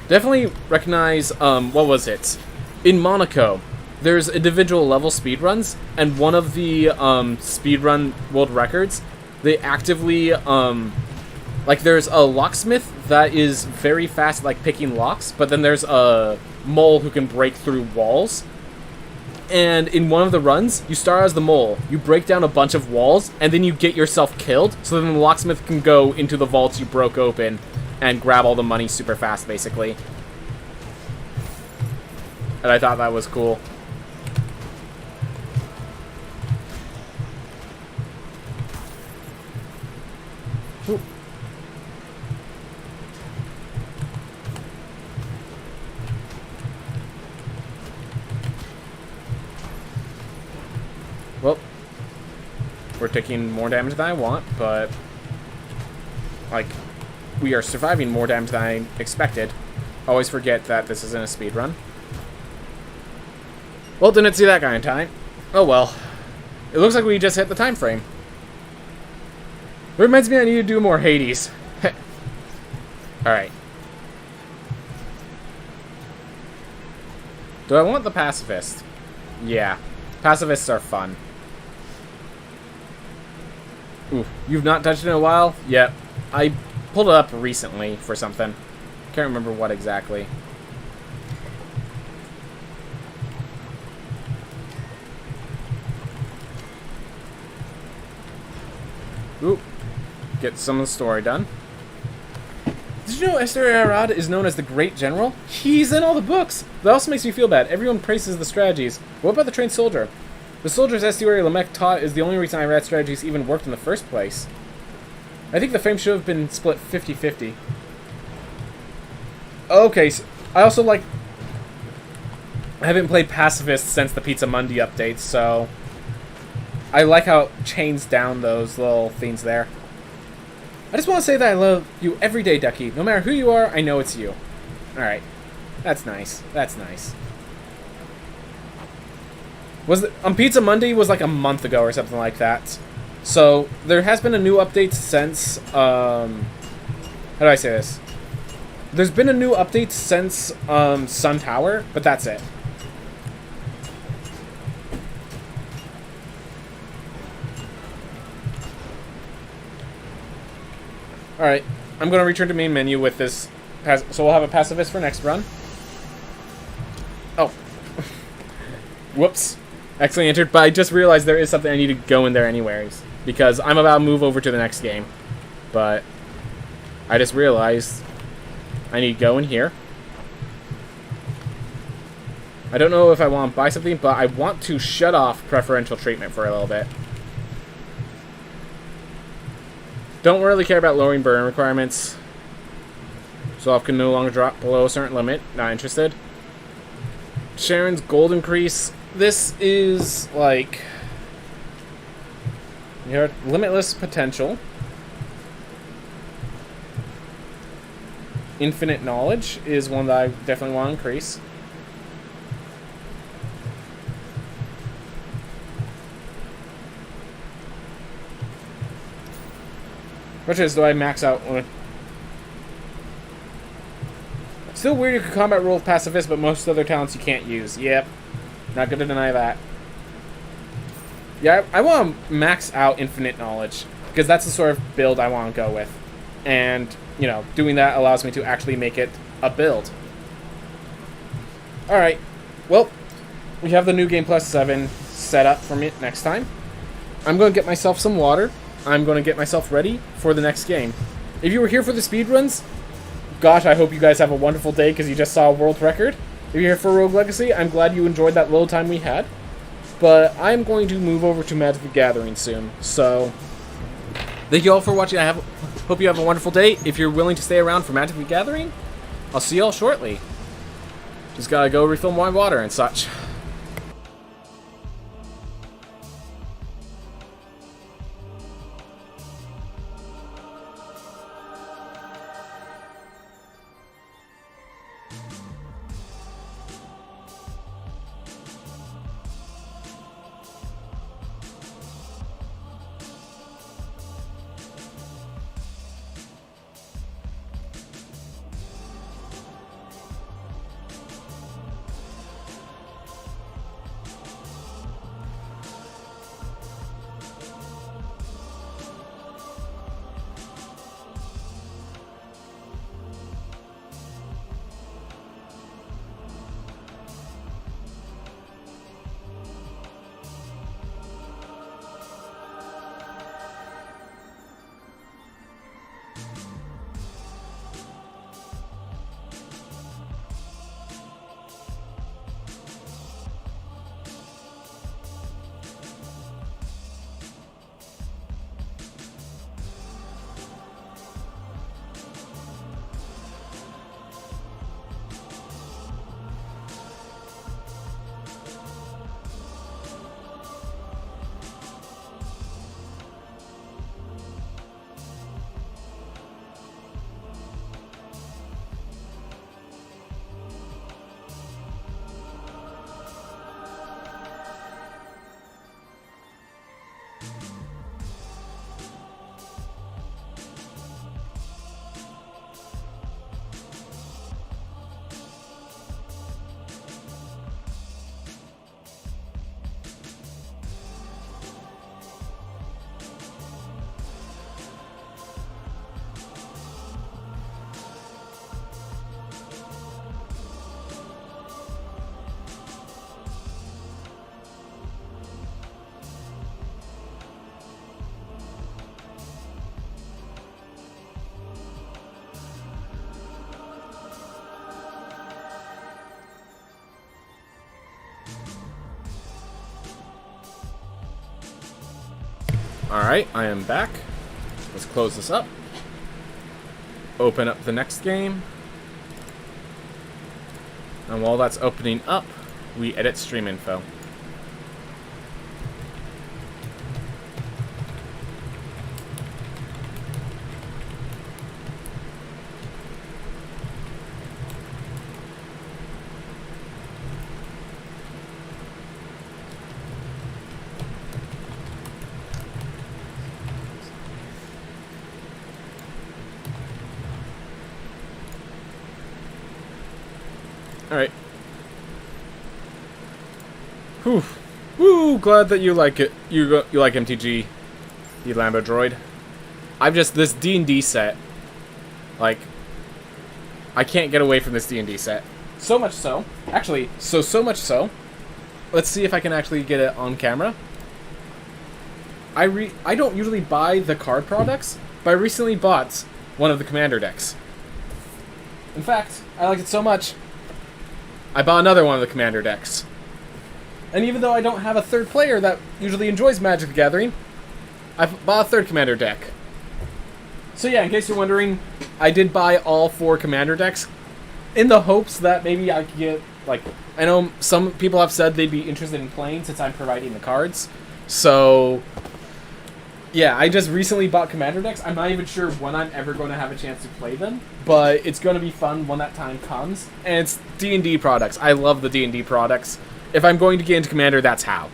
Definitely recognize, what was it? In Monaco, there's individual level speedruns, and one of the speedrun world records, they actively, like there's a locksmith that is very fast at like picking locks, but then there's a mole who can break through walls. And in one of the runs, you start as the mole, you break down a bunch of walls, and then you get yourself killed, so then the locksmith can go into the vaults you broke open and grab all the money super fast, basically. And I thought that was cool. Ooh. Well, we're taking more damage than I want, but like, we are surviving more damage than I expected. Always forget that this isn't a speed run. Well, didn't see that guy in time. Oh well. It looks like we just hit the time frame. It reminds me I need to do more Hades. Alright. Do I want the pacifist? Yeah. Pacifists are fun. Ooh, you've not touched it in a while? Yep. I pulled it up recently for something. Can't remember what exactly. Ooh. Get some of the story done. Did you know Esther is known as the Great General? He's in all the books! That also makes me feel bad. Everyone praises the strategies. What about the trained soldier? The soldier's estuary Lamech taught is the only reason Irad strategies even worked in the first place. I think the frame should have been split 50-50. Okay, so I also like... I haven't played Pacifist since the Pizza Mundi update, so... I like how it chains down those little things there. I just want to say that I love you every day, Ducky. No matter who you are, I know it's you. Alright. That's nice. That's nice. Pizza Monday was like a month ago or something like that. So, there has been a new update since, how do I say this? There's been a new update since, Sun Tower, but that's it. Alright, I'm going to return to main menu with this, so we'll have a pacifist for next run. Oh. Whoops. Accidentally entered, but I just realized there is something I need to go in there anyways, because I'm about to move over to the next game. But I just realized I need to go in here. I don't know if I want to buy something, but I want to shut off preferential treatment for a little bit. Don't really care about lowering burn requirements. So can no longer drop below a certain limit. Not interested. Sharon's gold increase. This is like... You know, limitless potential. Infinite knowledge is one that I definitely want to increase. Which is, do I max out? Still weird you can combat roll with pacifist, but most other talents you can't use. Yep. Not gonna deny that. Yeah, I want to max out infinite knowledge, because that's the sort of build I want to go with. And, you know, doing that allows me to actually make it a build. Alright. Well, we have the New Game Plus 7 set up for me next time. I'm going to get myself some water. I'm going to get myself ready for the next game. If you were here for the speedruns, gosh, I hope you guys have a wonderful day because you just saw a world record. If you're here for Rogue Legacy, I'm glad you enjoyed that little time we had. But I'm going to move over to Magic the Gathering soon. So, thank you all for watching. Hope you have a wonderful day. If you're willing to stay around for Magic the Gathering, I'll see you all shortly. Just gotta go refill my water and such. Alright, I am back. Let's close this up. Open up the next game. And while that's opening up, we edit stream info. Alright. Whew. Woo! Glad that you like it. You like MTG, you Lambo droid. I've just, this D&D set, like, I can't get away from this D&D set. So much so, actually, so much so, let's see if I can actually get it on camera. I don't usually buy the card products, but I recently bought one of the commander decks. In fact, I liked it so much, I bought another one of the commander decks. And even though I don't have a third player that usually enjoys Magic the Gathering, I bought a third commander deck. So yeah, in case you're wondering, I did buy all 4 commander decks in the hopes that maybe I could get, like, I know some people have said they'd be interested in playing since I'm providing the cards. So yeah, I just recently bought commander decks. I'm not even sure when I'm ever going to have a chance to play them, but it's going to be fun when that time comes. And it's D&D products. I love the D&D products. If I'm going to get into commander, that's how.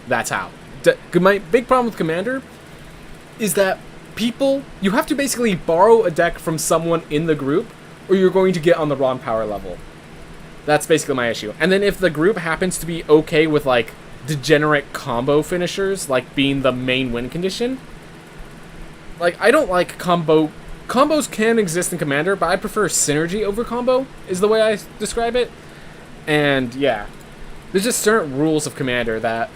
My big problem with commander is that you have to basically borrow a deck from someone in the group, or you're going to get on the wrong power level. That's basically my issue. And then if the group happens to be okay with, like, degenerate combo finishers, like being the main win condition, like, I don't like combos can exist in commander, but I prefer synergy over combo, is the way I describe it. And yeah, there's just certain rules of commander that,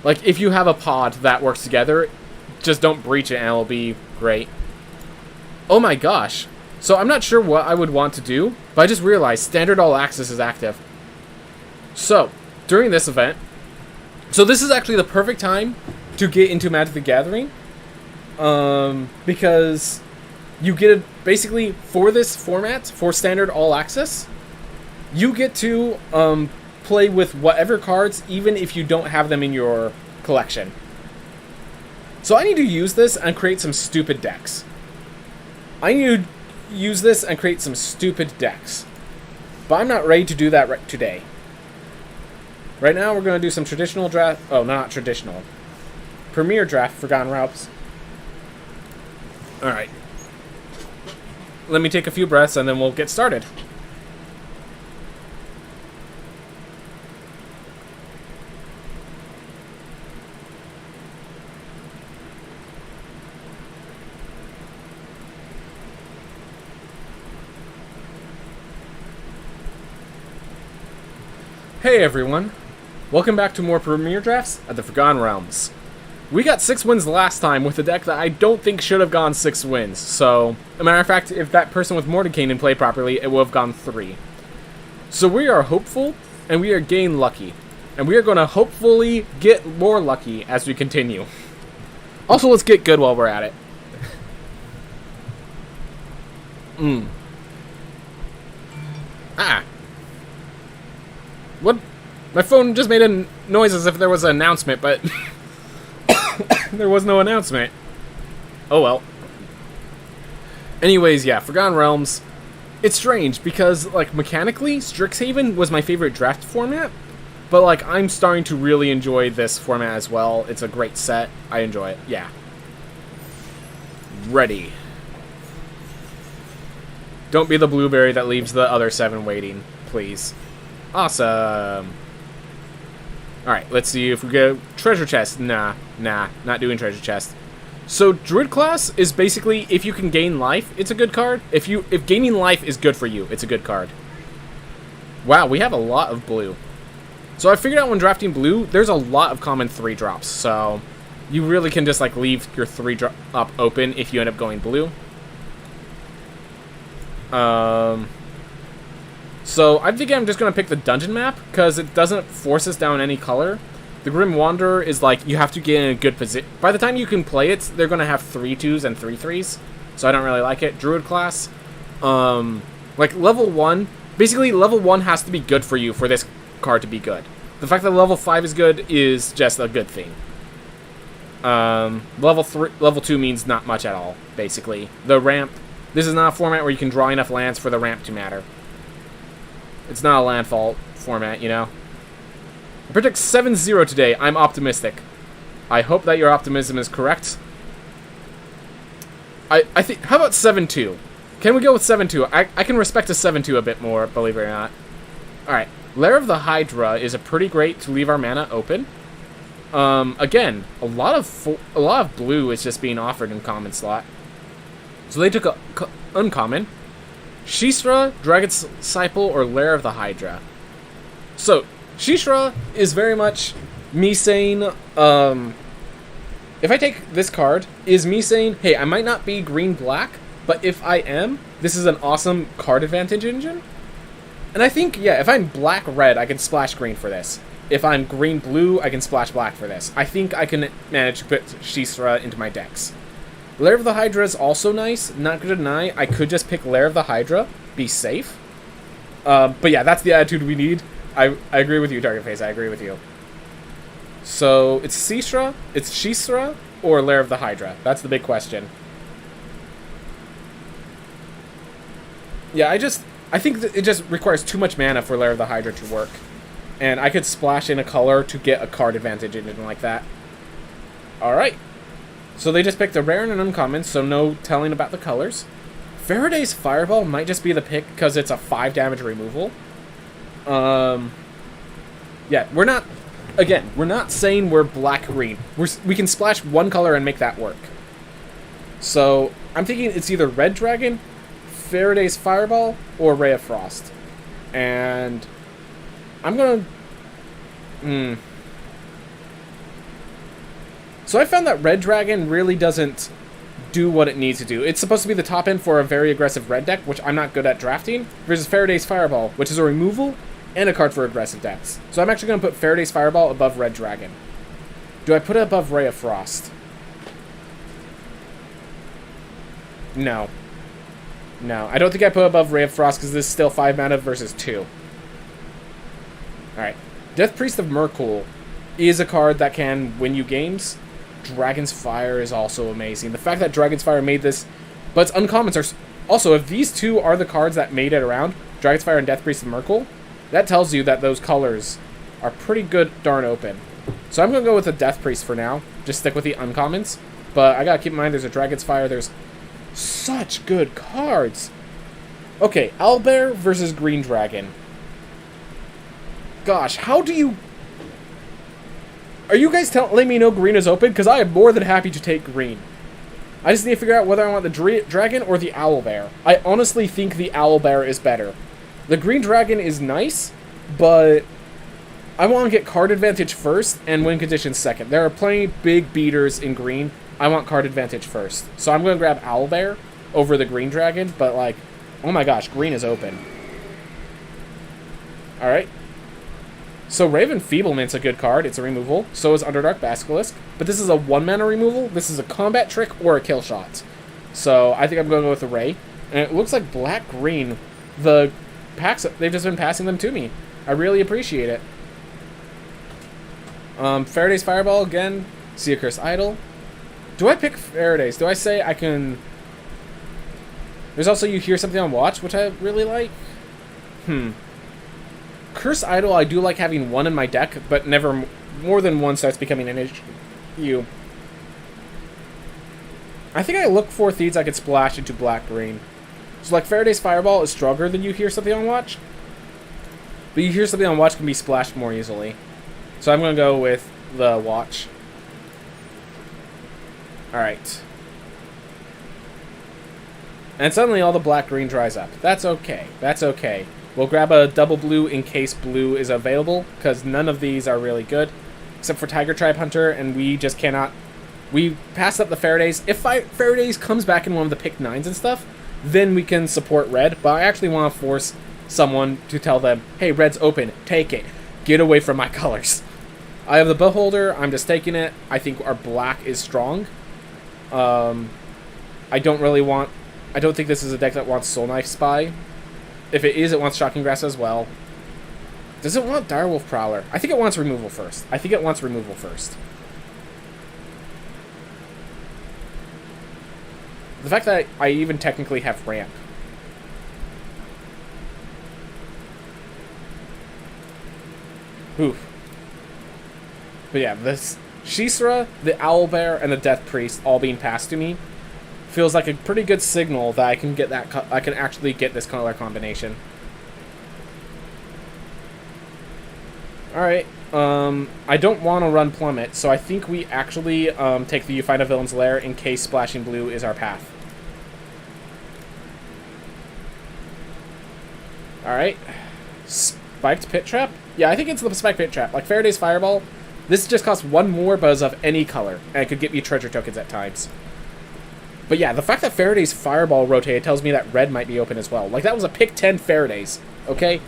like, if you have a pod that works together, just don't breach it and it'll be great. Oh my gosh. So I'm not sure what I would want to do, but I just realized Standard All Access is active. So, during this event, so this is actually the perfect time to get into Magic the Gathering, because you get basically, for this format, for Standard All Access, you get to play with whatever cards, even if you don't have them in your collection. So I need to use this and create some stupid decks. But I'm not ready to do that right today. Right now we're going to do some traditional draft. Oh, not traditional. Premier draft Forgotten Realms. Alright. Let me take a few breaths and then we'll get started. Hey everyone, welcome back to more Premier Drafts at the Forgotten Realms. We got 6 wins last time with a deck that I don't think should have gone 6 wins, so, as a matter of fact, if that person with Mordekainen played properly, it would have gone 3. So we are hopeful, and we are getting lucky, and we are going to hopefully get more lucky as we continue. Also, let's get good while we're at it. What? My phone just made a noise as if there was an announcement, but there was no announcement. Oh well. Anyways, yeah, Forgotten Realms. It's strange because, like, mechanically, Strixhaven was my favorite draft format, but, like, I'm starting to really enjoy this format as well. It's a great set. I enjoy it. Yeah. Ready. Don't be the blueberry that leaves the other 7 waiting, please. Awesome. Alright, let's see if we go treasure chest. Nah, not doing treasure chest. So Druid class is basically, if you can gain life, it's a good card. If gaining life is good for you, it's a good card. Wow, we have a lot of blue. So I figured out when drafting blue, there's a lot of common 3-drops. So you really can just, like, leave your 3-drop open if you end up going blue. So I think I'm just going to pick the dungeon map, because it doesn't force us down any color. The Grim Wanderer is like, you have to get in a good position. By the time you can play it, they're going to have 3-2s and 3-3s. So I don't really like it. Druid class. Like, level 1. Basically, level 1 has to be good for you for this card to be good. The fact that level 5 is good is just a good thing. Level 2 means not much at all, basically. The ramp. This is not a format where you can draw enough lands for the ramp to matter. It's not a landfall format, you know? I predict 7-0 today. I'm optimistic. I hope that your optimism is correct. I think... How about 7-2? Can we go with 7-2? I can respect a 7-2 a bit more, believe it or not. Alright. Lair of the Hydra is a pretty great to leave our mana open. Again, a lot of blue is just being offered in common slot. So they took a uncommon. Shisra, Dragon's Disciple, or Lair of the Hydra. So, Shisra is very much me saying, if I take this card, is me saying, hey, I might not be green-black, but if I am, this is an awesome card advantage engine. And I think, yeah, if I'm black-red, I can splash green for this. If I'm green-blue, I can splash black for this. I think I can manage to put Shisra into my decks. Lair of the Hydra is also nice. Not gonna deny, I could just pick Lair of the Hydra, be safe. But yeah, that's the attitude we need. I agree with you, Target Face, I agree with you. So, it's Shisra, or Lair of the Hydra? That's the big question. Yeah, I think that it just requires too much mana for Lair of the Hydra to work. And I could splash in a color to get a card advantage engine like that. Alright. So they just picked a rare and an uncommon, so no telling about the colors. Faraday's Fireball might just be the pick because it's a 5 damage removal. Yeah, we're not saying we're black-green. We can splash one color and make that work. So, I'm thinking it's either Red Dragon, Faraday's Fireball, or Ray of Frost. And I'm gonna... So I found that Red Dragon really doesn't do what it needs to do. It's supposed to be the top end for a very aggressive red deck, which I'm not good at drafting, versus Faraday's Fireball, which is a removal and a card for aggressive decks. So I'm actually going to put Faraday's Fireball above Red Dragon. Do I put it above Ray of Frost? No. No, I don't think I put it above Ray of Frost because this is still 5 mana versus 2. Alright. Death Priest of Merkul is a card that can win you games. Dragon's Fire is also amazing. The fact that Dragon's Fire made this... But its uncommons are... Also, if these two are the cards that made it around, Dragon's Fire and Death Priest of Merkul, that tells you that those colors are pretty good darn open. So I'm going to go with the Death Priest for now. Just stick with the uncommons. But I got to keep in mind there's a Dragon's Fire. There's such good cards. Okay, Owlbear versus Green Dragon. Gosh, how do you... Are you guys letting me know green is open? Because I am more than happy to take green. I just need to figure out whether I want the dragon or the owlbear. I honestly think the owlbear is better. The green dragon is nice, but I want to get card advantage first and win conditions second. There are plenty big beaters in green. I want card advantage first. So I'm going to grab owlbear over the green dragon, but like, oh my gosh, green is open. Alright. So Raven Feeblement's a good card. It's a removal. So is Underdark Basilisk. But this is a 1-mana removal. This is a combat trick or a kill shot. So I think I'm going to go with the Ray. And it looks like black-green. The packs, they've just been passing them to me. I really appreciate it. Faraday's Fireball again. Sea Curse Idol. Do I pick Faraday's? Do I say I can... There's also You Hear Something on Watch, which I really like. Curse Idol, I do like having one in my deck, but never more than one starts becoming an issue. I think I look for Thieves I could splash into black-green. So like Faraday's Fireball is stronger than You Hear Something on Watch. But You Hear Something on Watch can be splashed more easily. So I'm going to go with the Watch. Alright. And suddenly all the black-green dries up. That's okay. That's okay. We'll grab a double blue in case blue is available, because none of these are really good, except for Tiger Tribe Hunter, and we just cannot... We passed up the Faraday's. If Faraday's comes back in one of the pick 9s and stuff, then we can support red, but I actually want to force someone to tell them, hey, red's open, take it. Get away from my colors. I have the Beholder. I'm just taking it. I think our black is strong. I don't think this is a deck that wants Soul Knife Spy. If it is, it wants Shocking Grasp as well. Does it want Direwolf Prowler? I think it wants removal first. The fact that I even technically have ramp. Oof. But yeah, this Shisra, the Owlbear, and the Death Priest all being passed to me feels like a pretty good signal that I can get that. I can actually get this color combination. All right. I don't want to run Plummet, so I think we actually take the You Find a Villain's Lair in case Splashing Blue is our path. All right. Spiked Pit Trap? Yeah, I think it's the Spiked Pit Trap. Like Faraday's Fireball, this just costs one more buzz of any color, and it could get me treasure tokens at times. But yeah, the fact that Faraday's Fireball rotated tells me that red might be open as well. Like, that was a pick 10 Faradays, okay?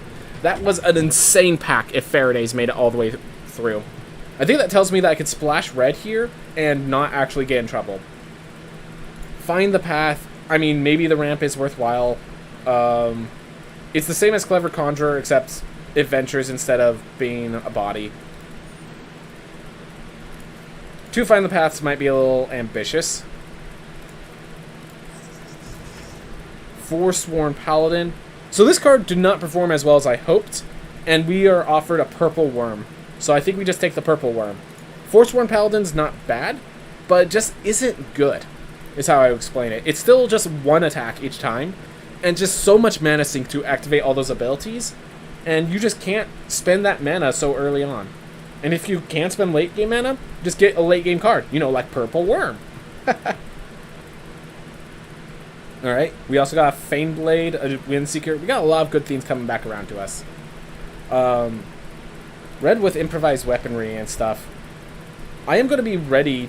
That was an insane pack if Faraday's made it all the way through. I think that tells me that I could splash red here and not actually get in trouble. Find the path. I mean, maybe the ramp is worthwhile. It's the same as Clever Conjurer, except it ventures instead of being a body. To find the paths might be a little ambitious. Forsworn Paladin. So this card did not perform as well as I hoped, and we are offered a purple worm. So I think we just take the purple worm. Forsworn Paladin's not bad, but it just isn't good, is how I would explain it. It's still just one attack each time, and just so much mana sink to activate all those abilities, and you just can't spend that mana so early on. And if you can't spend late game mana, just get a late game card, you know, like Purple Worm. Alright, we also got a Fameblade, a Windseeker. We got a lot of good things coming back around to us. Red with improvised weaponry and stuff. I am going to be ready.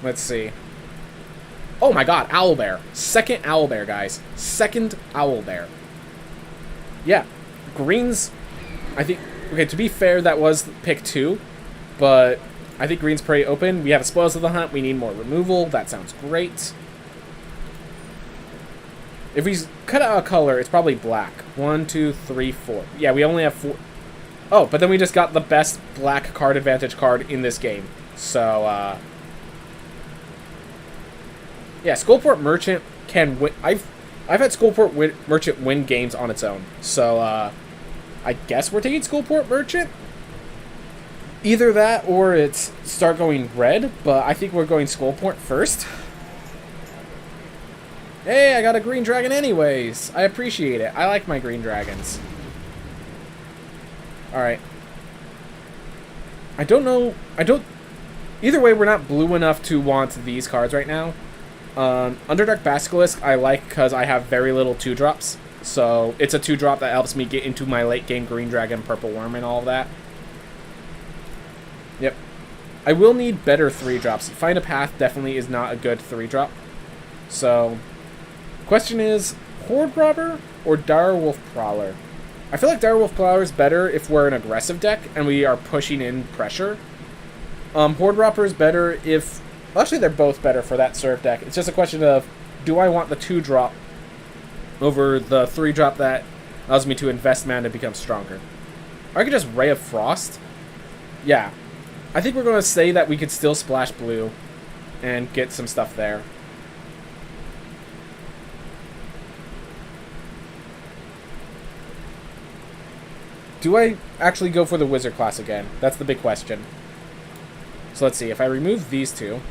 Let's see. Oh my god, Owlbear. Second Owlbear, guys. Second Owlbear. Yeah, greens, I think. Okay, to be fair, that was pick 2, but I think green's pretty open. We have Spoils of the Hunt. We need more removal. That sounds great. If we cut out a color, it's probably black. 1, 2, 3, 4. Yeah, we only have 4. Oh, but then we just got the best black card advantage card in this game. So, yeah, Skullport Merchant can win. I've had Skullport Merchant win games on its own. So, I guess we're taking Skullport Merchant. Either that or it's start going red, but I think we're going Skullport first. Hey, I got a green dragon anyways. I appreciate it. I like my green dragons. Alright. I don't know. Either way, we're not blue enough to want these cards right now. Underdark Basilisk I like because I have very little 2-drops. So it's a 2-drop that helps me get into my late game green dragon, purple worm, and all of that. Yep. I will need better 3-drops. Find a Path definitely is not a good 3-drop. So, question is, Horde Robber or Direwolf Prowler? I feel like Direwolf Prowler is better if we're an aggressive deck and we are pushing in pressure. Horde Robber is better if... Well, actually, they're both better for that serve deck. It's just a question of, do I want the 2-drop over the 3-drop that allows me to invest mana to become stronger? Or I could just Ray of Frost. Yeah. I think we're going to say that we could still splash blue and get some stuff there. Do I actually go for the Wizard class again? That's the big question. So let's see. If I remove these two...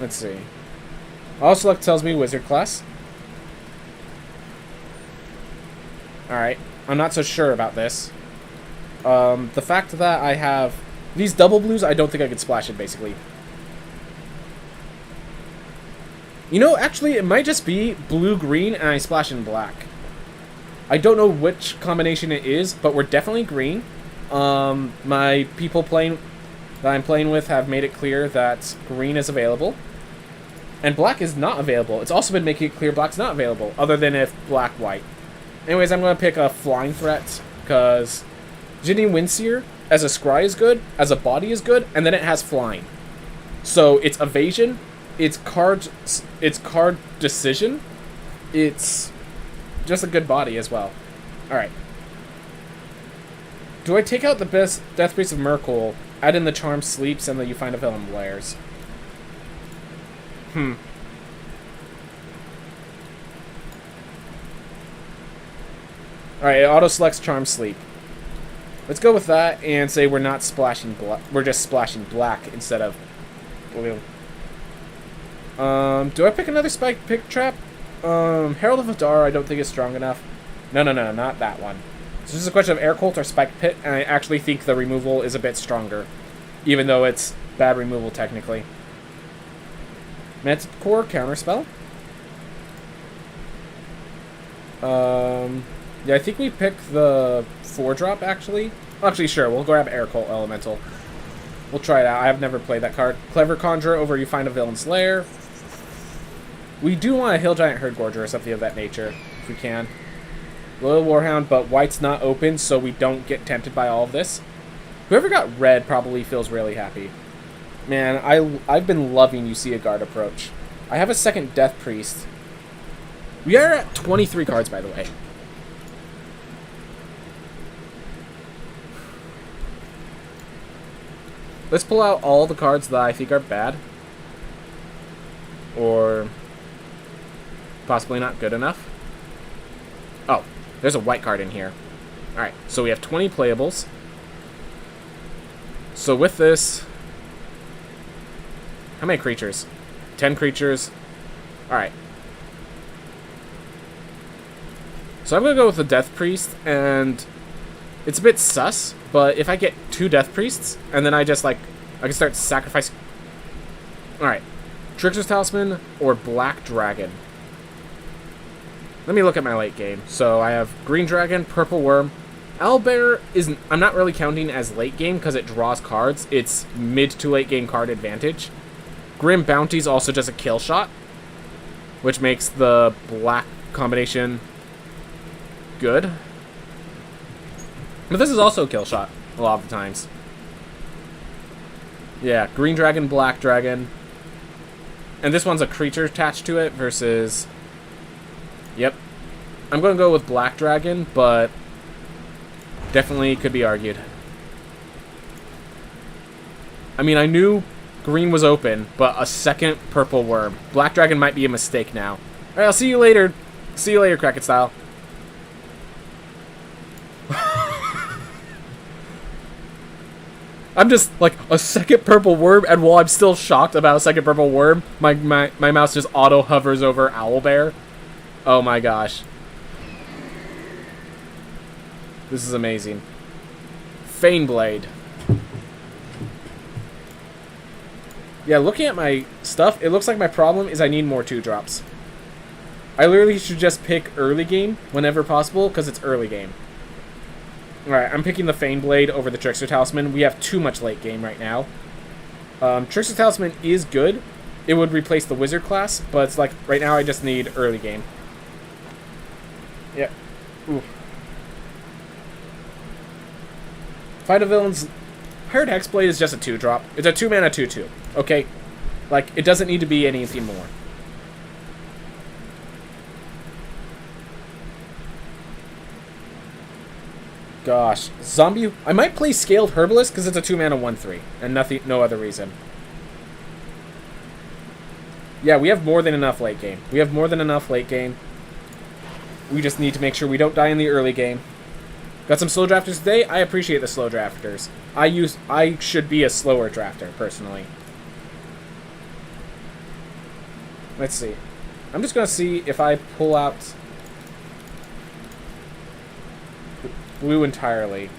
Let's see. All select tells me Wizard class. Alright. I'm not so sure about this. The fact that I have... These double blues, I don't think I could splash it, basically. You know, actually, it might just be blue-green and I splash in black. I don't know which combination it is, but we're definitely green. My people that I'm playing with have made it clear that green is available. And black is not available. It's also been making it clear black's not available, other than if black-white. Anyways, I'm going to pick a Flying Threat, because Ginny Windseer as a scry is good, as a body is good, and then it has flying. So it's evasion, it's card decision, it's just a good body as well. Alright. Do I take out the best Death Priest of Merkle, add in the Charm Sleeps, and then you find a villain layers? Alright, it auto-selects Charm Sleep. Let's go with that and say we're not splashing black. We're just splashing black instead of blue. Do I pick another Spike Pick Trap? Herald of Hadar I don't think is strong enough. No, not that one. So this is a question of Air Colt or Spike Pit, and I actually think the removal is a bit stronger. Even though it's bad removal technically. Manticore Counterspell. Yeah, I think we picked the 4-drop, actually. Actually, sure, we'll grab Air Colt Elemental. We'll try it out. I have never played that card. Clever Conjurer over you find a villain's lair. We do want a Hill Giant Herd Gorger or something of that nature, if we can. Loyal Warhound, but white's not open, so we don't get tempted by all of this. Whoever got red probably feels really happy. Man, I've been loving Usia Guard approach. I have a second Death Priest. We are at 23 cards, by the way. Let's pull out all the cards that I think are bad. Or possibly not good enough. Oh, there's a white card in here. Alright, so we have 20 playables. So with this... How many creatures? 10 creatures. Alright. So I'm going to go with the Death Priest, and it's a bit sus, but if I get 2 Death Priests, and then I just, like, I can start sacrificing... Alright. Trickster's Talisman or Black Dragon. Let me look at my late game. So I have Green Dragon, Purple Worm. Owlbear isn't... I'm not really counting as late game because it draws cards. It's mid to late game card advantage. Grim Bounty's also just a kill shot, which makes the black combination good. But this is also a kill shot a lot of the times. Yeah, Green Dragon, Black Dragon. And this one's a creature attached to it versus... Yep. I'm going to go with Black Dragon, but definitely could be argued. I mean, I knew green was open, but a second Purple Worm. Black Dragon might be a mistake now. Alright, I'll see you later. See you later, Kraken Style. I'm just, like, a second Purple Worm, and while I'm still shocked about a second Purple Worm, my mouse just auto-hovers over Owlbear. Oh my gosh. This is amazing. Faneblade. Yeah, looking at my stuff, it looks like my problem is I need more 2-drops. I literally should just pick early game whenever possible, because it's early game. Alright, I'm picking the Faneblade over the Trickster Talisman. We have too much late game right now. Trickster Talisman is good. It would replace the Wizard class, but it's like, right now I just need early game. Yeah. Ooh. Fight a Villain's... Hired Hexblade is just a 2-drop. It's a 2-mana 2/2. Okay? Like, it doesn't need to be anything more. Gosh. Zombie... I might play Scaled Herbalist because it's a 2-mana 1/3. And nothing, no other reason. Yeah, we have more than enough late game. We have more than enough late game. We just need to make sure we don't die in the early game. Got some slow drafters today. I appreciate the slow drafters. I should be a slower drafter, personally. Let's see. I'm just going to see if I pull out blue entirely.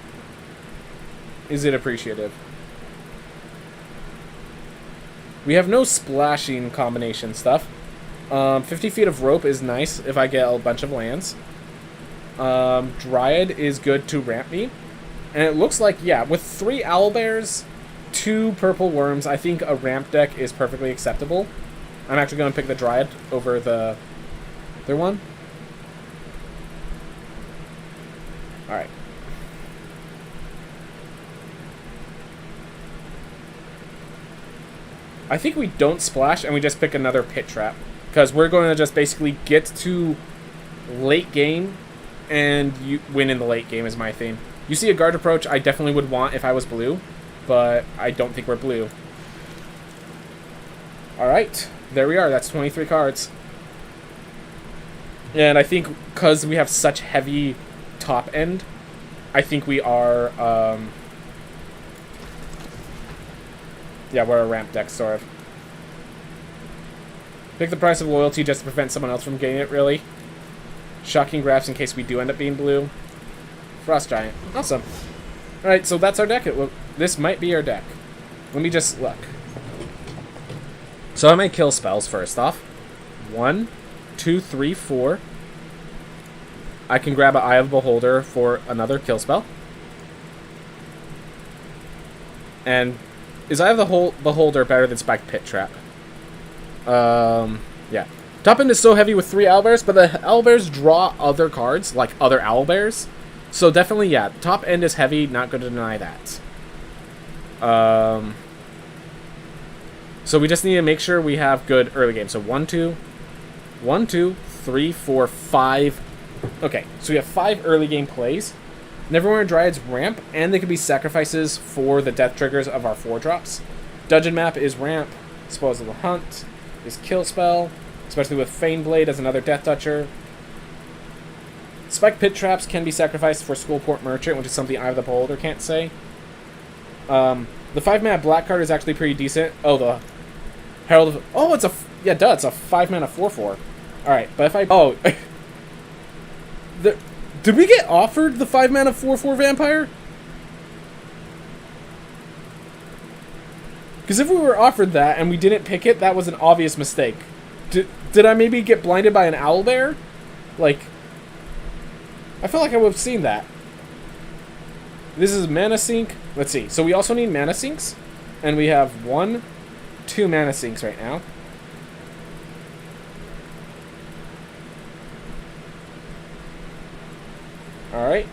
Is it appreciative? We have no splashing combination stuff. 50 feet of rope is nice if I get a bunch of lands. Dryad is good to ramp me. And it looks like, yeah, with 3 Owlbears, 2 Purple Worms, I think a ramp deck is perfectly acceptable. I'm actually going to pick the Dryad over the other one. Alright. I think we don't splash and we just pick another pit trap. Because we're going to just basically get to late game and you win in the late game is my theme. You see a guard approach I definitely would want if I was blue, but I don't think we're blue. Alright, there we are. That's 23 cards. And I think because we have such heavy top end, I think we are, yeah, we're a ramp deck, sort of. Pick the price of loyalty just to prevent someone else from getting it, really. Shocking graphs in case we do end up being blue. Frost Giant. Awesome. Alright, so that's our deck. This might be our deck. Let me just look. So how many kill spells first off? 1, 2, 3, 4. I can grab an Eye of the Beholder for another kill spell. And is Eye of the Beholder better than Spike Pit Trap? Yeah. Top end is so heavy with 3 owlbears, but the owlbears draw other cards, like other owlbears. So definitely, yeah, top end is heavy, not going to deny that. So we just need to make sure we have good early game. So 1, 2, 1, 2, 3, 4, 5. Okay, so we have 5 early game plays. Neverwinter Dryad's ramp, and they could be sacrifices for the death triggers of our 4-drops. Dungeon Map is ramp. Spoils of the Hunt is kill spell, especially with Fane Blade as another death toucher. Spike Pit Traps can be sacrificed for Skullport Merchant, which is something Eye of the Beholder can't say. The 5-mana black card is actually pretty decent. Oh, the Herald of... Oh, it's a... Yeah, duh, it's a 5-mana 4/4. Alright, but if I... Oh. Did we get offered the 5-mana 4/4 vampire? Because if we were offered that and we didn't pick it, that was an obvious mistake. Did I maybe get blinded by an owlbear? Like... I feel like I would have seen that. This is mana sink. Let's see. So we also need mana sinks. And we have 1, 2 mana sinks right now. Alright.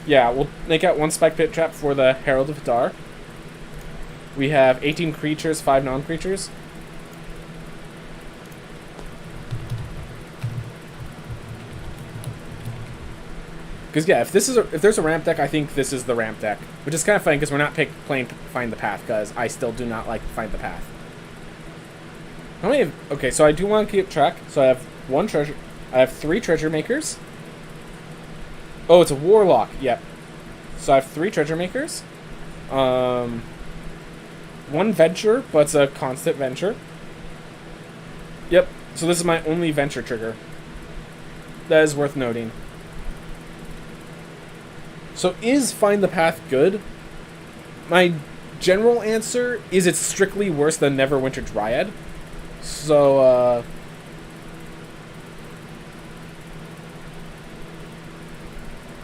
Yeah, we'll make out 1 Spike Pit Trap for the Herald of Hadar. We have 18 creatures, 5 non-creatures. Because yeah, if there's a ramp deck, I think this is the ramp deck, which is kind of funny because we're not playing Find the Path because I still do not like Find the Path. How many? Okay, so I do want to keep track. So I have 1 treasure. I have 3 treasure makers. Oh, it's a warlock. Yep. So I have 3 treasure makers. 1 venture, but it's a constant venture. Yep. So this is my only venture trigger. That is worth noting. So is Find the Path good? My general answer is it's strictly worse than Neverwinter Dryad. So,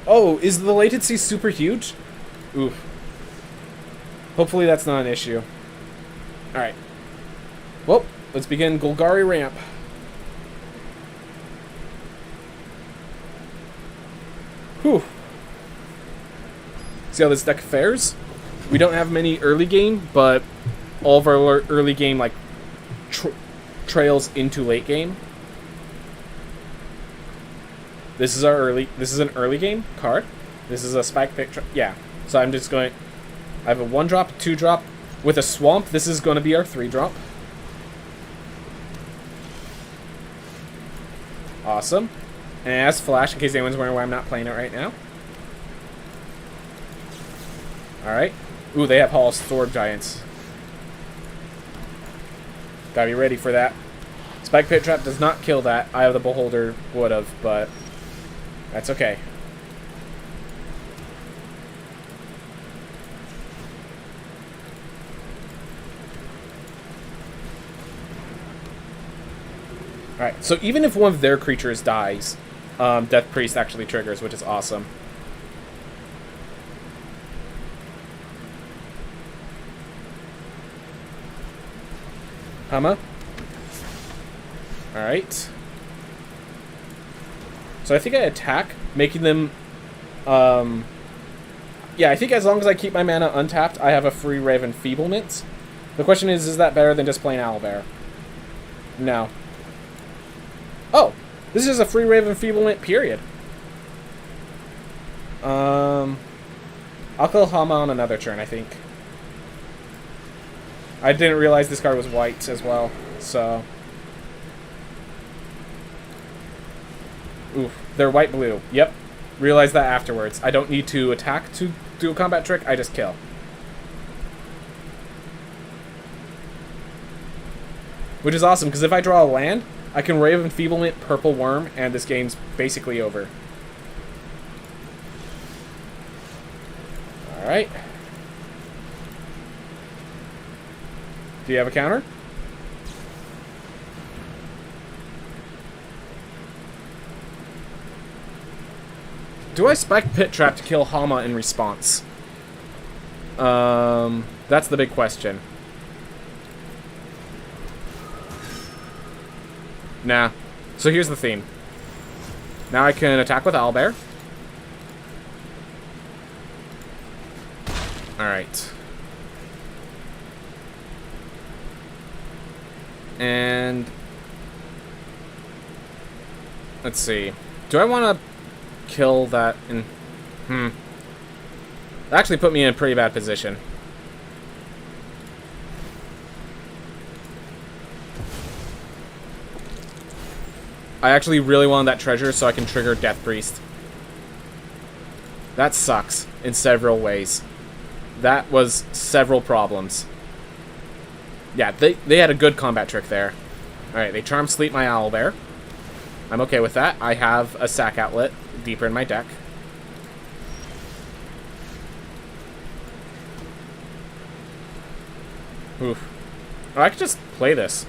oh, is the latency super huge? Oof. Hopefully that's not an issue. Alright. Well, let's begin Golgari Ramp. Whew. See how this deck fares? We don't have many early game, but all of our early game like trails into late game. This is an early game card. This is a Spike Pit Trap. Yeah. So I'm just going. I have a 1-drop, 2-drop with a swamp. This is going to be our 3-drop. Awesome. And as Flash, in case anyone's wondering why I'm not playing it right now. Alright. Ooh, they have Hall of Sword Giants. Gotta be ready for that. Spike Pit Trap does not kill that. Eye of the Beholder would have, but that's okay. Alright, so even if one of their creatures dies, Death Priest actually triggers, which is awesome. Hama. Alright. So I think I attack, making them... Yeah, I think as long as I keep my mana untapped, I have a free Raven Feeblement. The question is that better than just playing Owlbear? No. Oh, this is a free Rave Enfeeblement, period. I'll kill Hama on another turn, I think. I didn't realize this card was white as well, so... Oof, they're white-blue. Yep, realized that afterwards. I don't need to attack to do a combat trick, I just kill. Which is awesome, because if I draw a land, I can Rave Enfeeblement, Purple Worm, and this game's basically over. Alright. Do you have a counter? Do I Spike Pit Trap to kill Hama in response? That's the big question. Nah. So here's the theme. Now I can attack with Owlbear. Alright. And... let's see. Do I want to kill that in... That actually put me in a pretty bad position. I actually really wanted that treasure so I can trigger Death Priest. That sucks in several ways. That was several problems. Yeah, they had a good combat trick there. Alright, they Charm Sleep my Owlbear. I'm okay with that. I have a sack outlet deeper in my deck. Oof. Oh, I could just play this.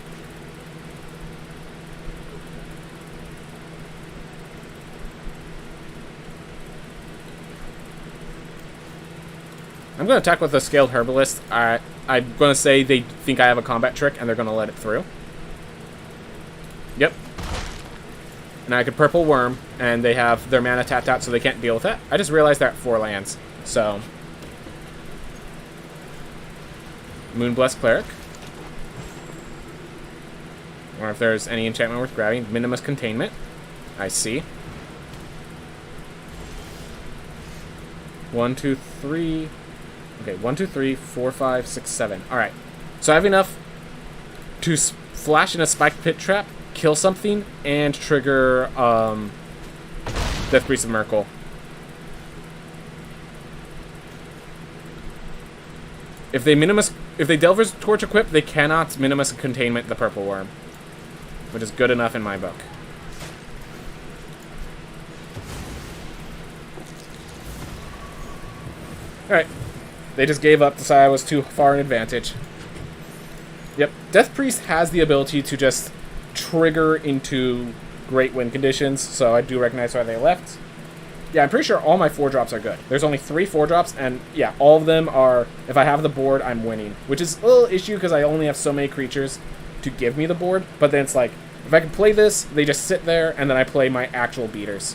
I'm going to attack with a Scaled Herbalist. I'm going to say they think I have a combat trick, and they're going to let it through. Yep. And I could Purple Worm, and they have their mana tapped out, so they can't deal with that. I just realized they're at 4 lands, so... Moonblessed Cleric. Or if there's any enchantment worth grabbing. Minimus Containment. I see. 1, 2, 3... Okay, 1, 2, 3, 4, 5, 6, 7. Alright. So I have enough to flash in a Spike Pit Trap, kill something, and trigger Death Priest of Merkle. If they Delver's Torch equip, they cannot Minimus Containment the Purple Worm, which is good enough in my book. Alright. They just gave up, decided I was too far in advantage. Yep, Death Priest has the ability to just trigger into great win conditions, so I do recognize why they left. Yeah, I'm pretty sure all my 4-drops are good. There's only 3 4-drops, and yeah, all of them are, if I have the board, I'm winning. Which is a little issue, because I only have so many creatures to give me the board, but then it's like, if I can play this, they just sit there, and then I play my actual beaters.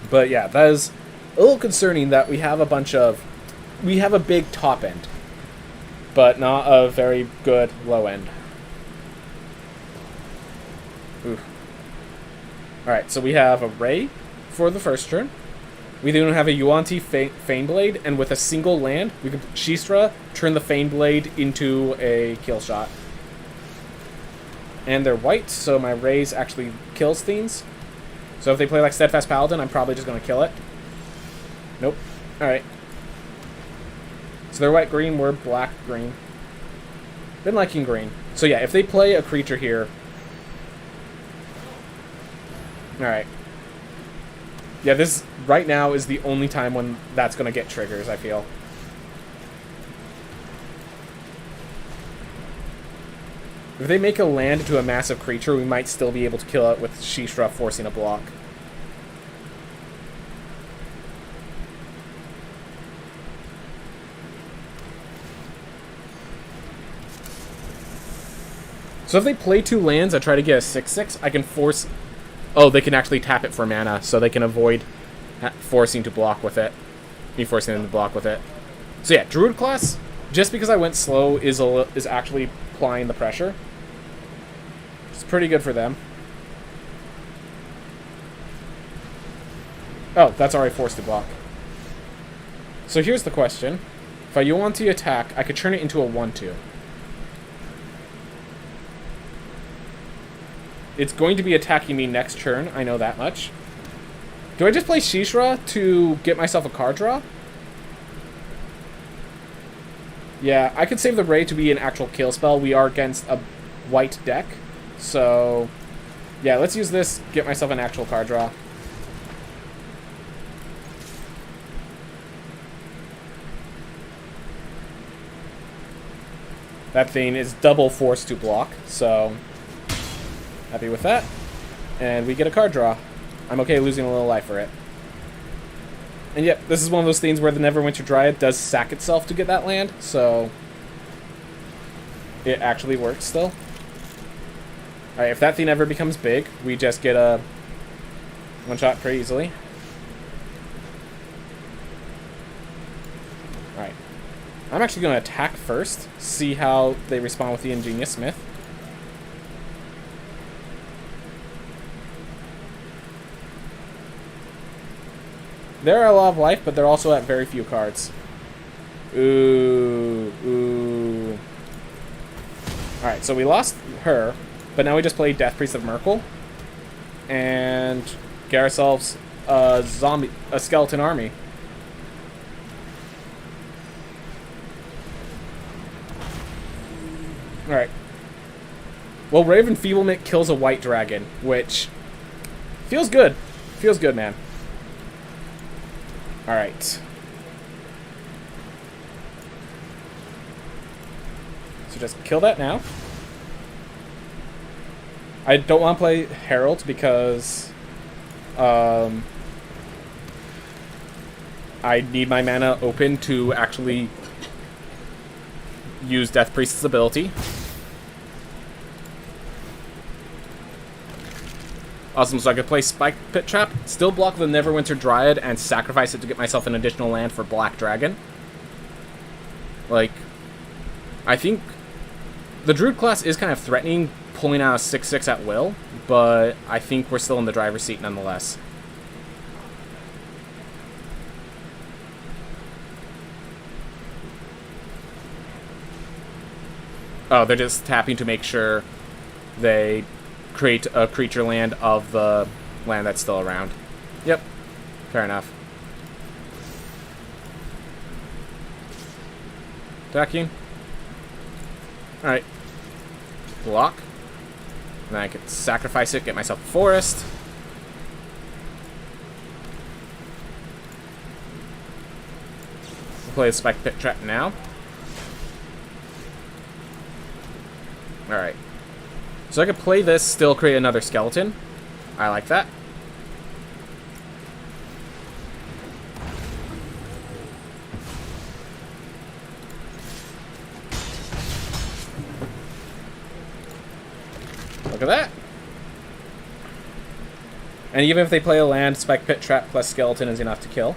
But yeah, that is a little concerning that we have a big top end, but not a very good low end. Oof. Alright, so we have a Ray for the first turn. We then have a Yuan-Ti Faneblade, and with a single land, we can Shistra, turn the Faneblade into a kill shot. And they're white, so my Rays actually kills things. So if they play like Steadfast Paladin, I'm probably just going to kill it. Nope. Alright. So they're white-green, we're black-green. Been liking green. So yeah, if they play a creature here... Alright. Yeah, this right now is the only time when that's going to get triggers, I feel. If they make a land into a massive creature, we might still be able to kill it with Shistra forcing a block. So if they play 2 lands, I try to get a 6/6, I can force... Oh, they can actually tap it for mana, so they can avoid forcing to block with it. Me forcing them to block with it. So yeah, Druid class, just because I went slow is actually applying the pressure. It's pretty good for them. Oh, that's already forced to block. So here's the question. If I want to attack, I could turn it into a 1-2. It's going to be attacking me next turn, I know that much. Do I just play Shishra to get myself a card draw? Yeah, I could save the Ray to be an actual kill spell. We are against a white deck. So, yeah, let's use this, get myself an actual card draw. That thing is double forced to block, so happy with that. And we get a card draw. I'm okay losing a little life for it. And yep, this is one of those things where the Neverwinter Dryad does sack itself to get that land, so it actually works still. Alright, if that thing ever becomes big, we just get a one-shot pretty easily. Alright. I'm actually going to attack first, see how they respond with the Ingenious Smith. They're at a lot of life, but they're also at very few cards. Ooh. Alright, so we lost her, but now we just play Death Priest of Merkle. And get ourselves a skeleton army. Alright. Well, Raven Feeblement kills a white dragon, which feels good. Feels good, man. Alright. So just kill that now. I don't want to play Herald because I need my mana open to actually use Death Priest's ability. Awesome, so I could play Spike Pit Trap, still block the Neverwinter Dryad, and sacrifice it to get myself an additional land for Black Dragon. Like, I think the Druid class is kind of threatening pulling out a 6/6 at will, but I think we're still in the driver's seat nonetheless. Oh, they're just tapping to make sure they create a creature land of the land that's still around. Yep, fair enough. Attacking. Alright. Block. And then I could sacrifice it, get myself a forest. We'll play a Spike Pit Trap now. Alright. So I could play this, still create another skeleton. I like that. Look at that. And even if they play a land, Spike Pit Trap plus skeleton is enough to kill.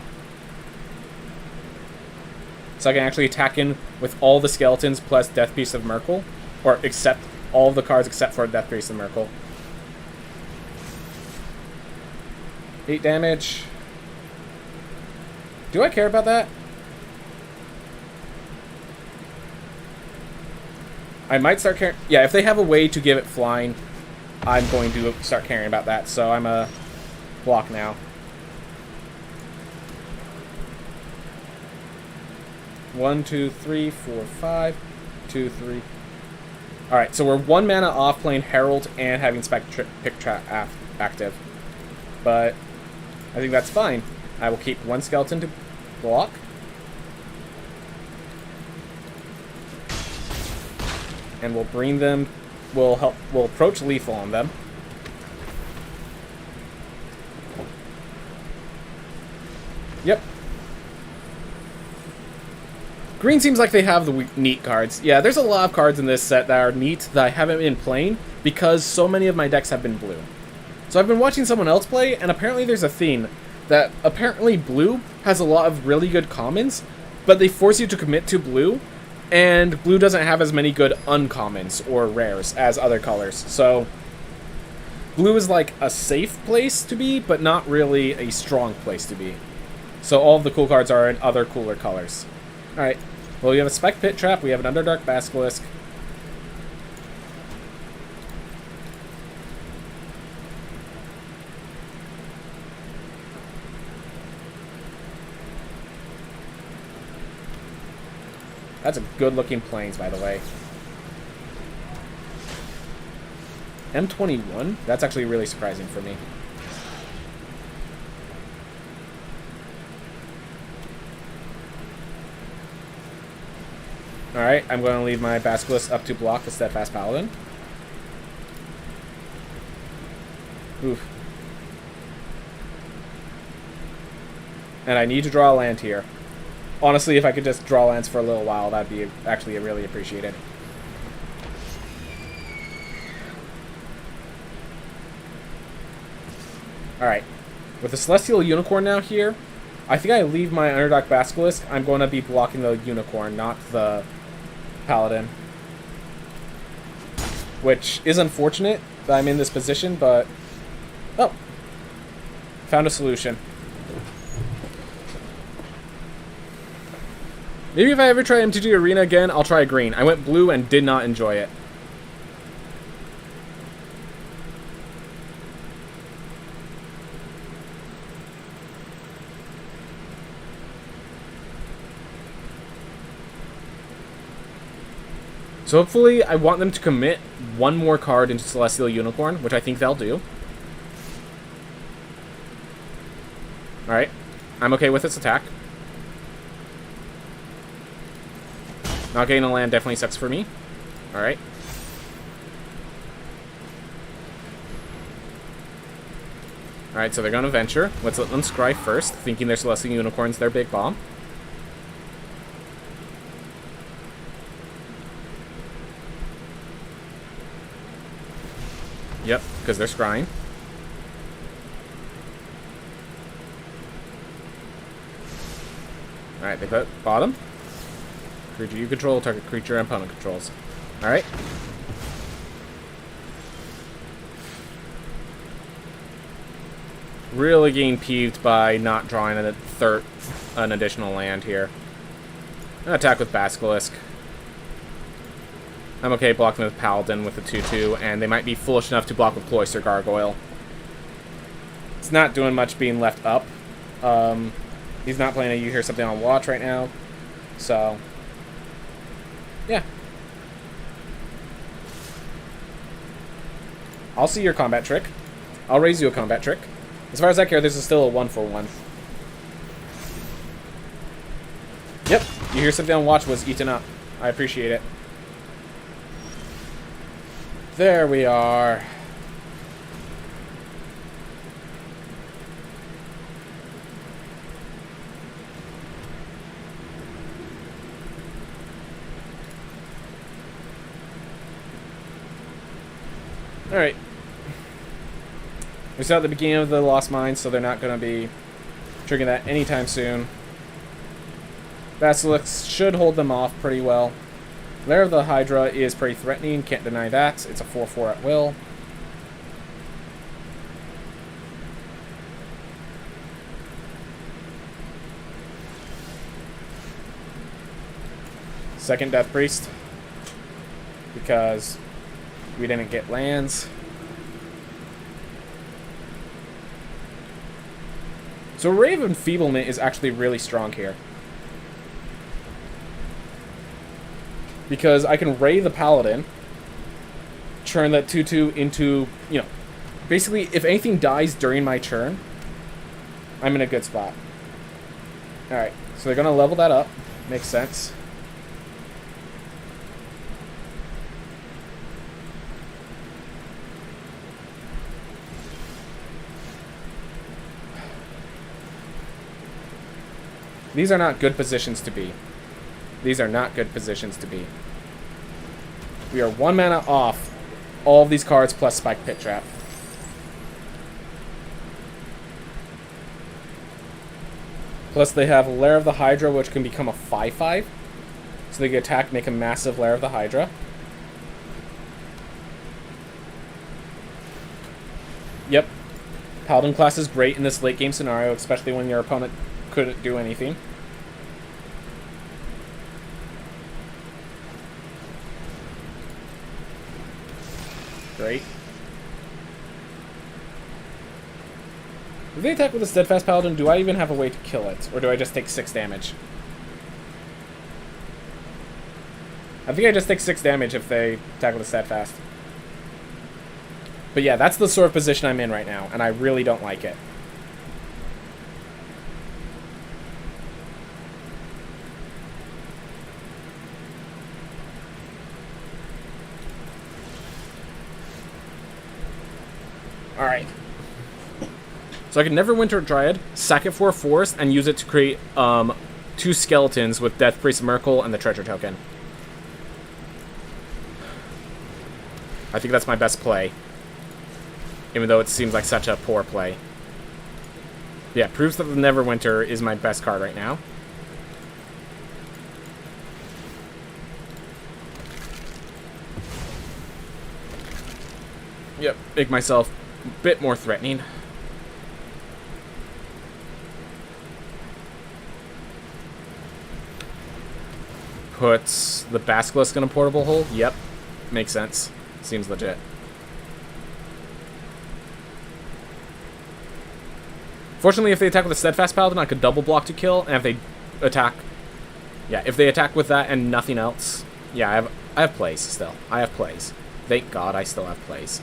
So I can actually attack in with all the skeletons plus Death Priest of Merkle. Or except all of the cards except for Death Priest of Merkle. 8 damage. Do I care about that? I might start caring. Yeah, if they have a way to give it flying, I'm going to start caring about that. So I'm a block now. One, two, three, four, 5. 2, 3. Alright, so we're 1 mana off playing Herald and having Spike Pit Trap active. But I think that's fine. I will keep 1 skeleton to block. And we'll bring them, we'll approach lethal on them. Yep. Green seems like they have the neat cards. Yeah, there's a lot of cards in this set that are neat that I haven't been playing because so many of my decks have been blue. So I've been watching someone else play, and apparently there's a theme that apparently blue has a lot of really good commons, but they force you to commit to blue And blue doesn't have as many good uncommons or rares as other colors. So blue is like a safe place to be, but not really a strong place to be. So all of the cool cards are in other cooler colors. Alright. Well, we have a Spike Pit Trap, we have an Underdark Basilisk. That's a good-looking Plains, by the way. M21? That's actually really surprising for me. Alright, I'm going to leave my Basilisk up to block the Steadfast Paladin. Oof. And I need to draw a land here. Honestly, if I could just draw lands for a little while, that'd be actually really appreciated. Alright. With the Celestial Unicorn now here, I think I leave my Underdark Basilisk. I'm going to be blocking the Unicorn, not the Paladin. Which is unfortunate that I'm in this position, but... Oh. Found a solution. Maybe if I ever try MTGA Arena again, I'll try green. I went blue and did not enjoy it. So hopefully I want them to commit one more card into Celestial Unicorn, which I think they'll do. Alright. I'm okay with its attack. Not getting a land definitely sucks for me. Alright. Alright, so they're going to venture. Let's let them scry first, thinking their Celestial Unicorn's their big bomb. Yep, because they're scrying. Alright, they put bottom. Creature you control, target creature and opponent controls. Alright. Really getting peeved by not drawing an additional land here. I'm gonna attack with Basilisk. I'm okay blocking with Paladin with the 2-2, and they might be foolish enough to block with Cloister Gargoyle. It's not doing much being left up. He's not playing a You Hear Something on Watch right now, so yeah. I'll see your combat trick. I'll raise you a combat trick. As far as I care, this is still a 1-for-1. Yep, You Hear Something on Watch was eaten up. I appreciate it. There we are. Alright. We're still at the beginning of the Lost Mines, so they're not going to be triggering that anytime soon. Basilisk should hold them off pretty well. Lair of the Hydra is pretty threatening, can't deny that. It's a 4-4 at will. Second Death Priest, because we didn't get lands. So Ray of Enfeeblement is actually really strong here. Because I can Ray the Paladin, turn that 2-2 into, you know, basically if anything dies during my turn, I'm in a good spot. Alright, so they're going to level that up. Makes sense. These are not good positions to be. These are not good positions to be. We are 1 mana off all of these cards plus Spike Pit Trap. Plus they have Lair of the Hydra, which can become a 5-5. So they can attack, make a massive Lair of the Hydra. Yep. Paladin class is great in this late game scenario, especially when your opponent couldn't do anything. Great. If they attack with a Steadfast Paladin, do I even have a way to kill it? Or do I just take 6 damage? I think I just take 6 damage if they attack with a Steadfast. But yeah, that's the sort of position I'm in right now, and I really don't like it. Alright. So I can Neverwinter Dryad, sack it for a forest, and use it to create 2 skeletons with Death Priest Merkle and the treasure token. I think that's my best play. Even though it seems like such a poor play. Yeah, proves that the Neverwinter is my best card right now. Yep, make myself a bit more threatening. Puts the Basilisk in a portable hole? Yep, makes sense. Seems legit. Fortunately, if they attack with a Steadfast Paladin, I could double block to kill, and if they attack... Yeah, if they attack with that and nothing else... Yeah, I have plays still. I have plays. Thank God I still have plays.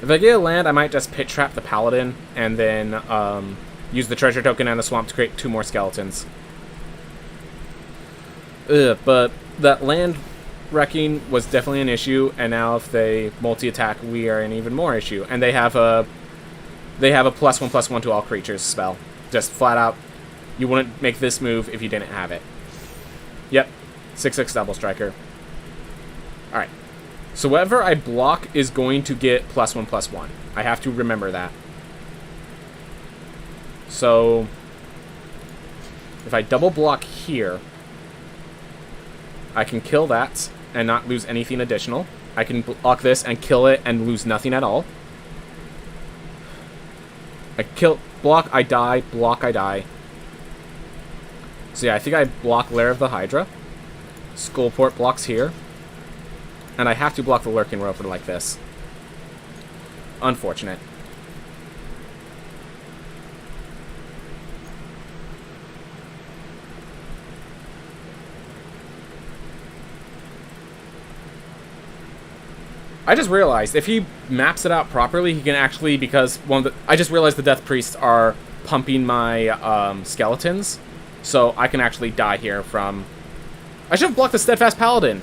If I get a land, I might just Pit Trap the Paladin, and then use the treasure token and the swamp to create 2 more skeletons. But that land wrecking was definitely an issue, and now if they multi-attack, we are an even more issue. And they have a +1/+1 to all creatures spell. Just flat out, you wouldn't make this move if you didn't have it. Yep, 6/6 double striker. Alright, so whatever I block is going to get +1/+1. I have to remember that. So, if I double block here, I can kill that and not lose anything additional. I can block this and kill it and lose nothing at all. I kill, block, I die, block, I die. So yeah, I think I block Lair of the Hydra. Skullport blocks here. And I have to block the Lurking Roper like this. Unfortunate. I just realized, if he maps it out properly, he can actually, because I just realized the Death Priests are pumping my skeletons, so I can actually die here from... I should have blocked the Steadfast Paladin!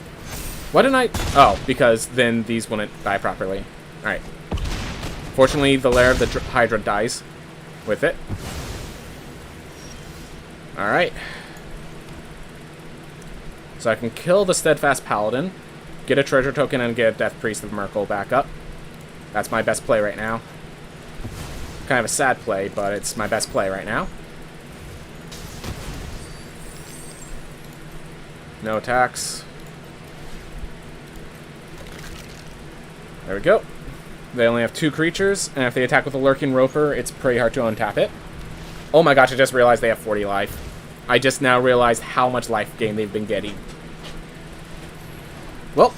Why didn't I... Oh, because then these wouldn't die properly. Alright. Fortunately, the Lair of the Hydra dies with it. Alright. So I can kill the Steadfast Paladin, get a treasure token, and get a Death Priest of Merkle back up. That's my best play right now. Kind of a sad play, but it's my best play right now. No attacks. There we go. They only have 2 creatures, and if they attack with a Lurking Roper, it's pretty hard to untap it. Oh my gosh, I just realized they have 40 life. I just now realized how much life gain they've been getting. Well,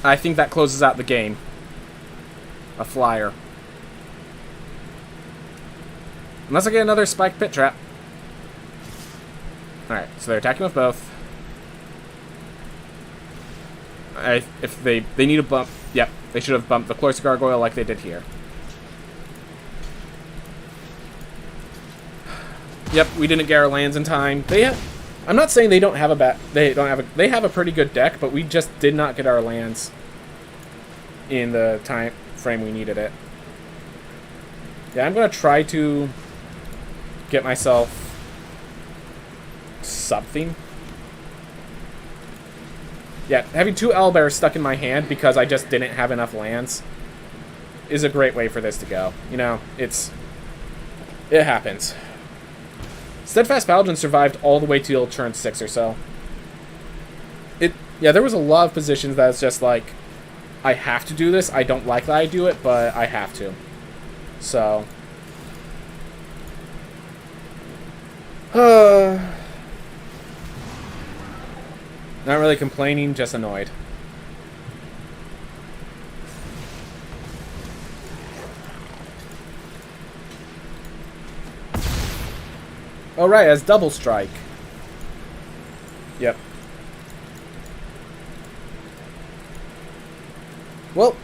I think that closes out the game. A flyer. Unless I get another Spike Pit Trap. Alright, so they're attacking with both. If they need a bump... Yep, they should have bumped the Cloister Gargoyle like they did here. Yep, we didn't get our lands in time. I'm not saying they don't have they have a pretty good deck, but we just did not get our lands in the time frame we needed it. Yeah, I'm gonna try to get myself something. Yeah, having 2 Owlbears stuck in my hand because I just didn't have enough lands is a great way for this to go. You know, it happens. Steadfast Paladin survived all the way till turn 6 or so. Yeah, there was a lot of positions that it's just like, I have to do this. I don't like that I do it, but I have to. So. Not really complaining, just annoyed. Oh, right, as double strike. Yep. Well.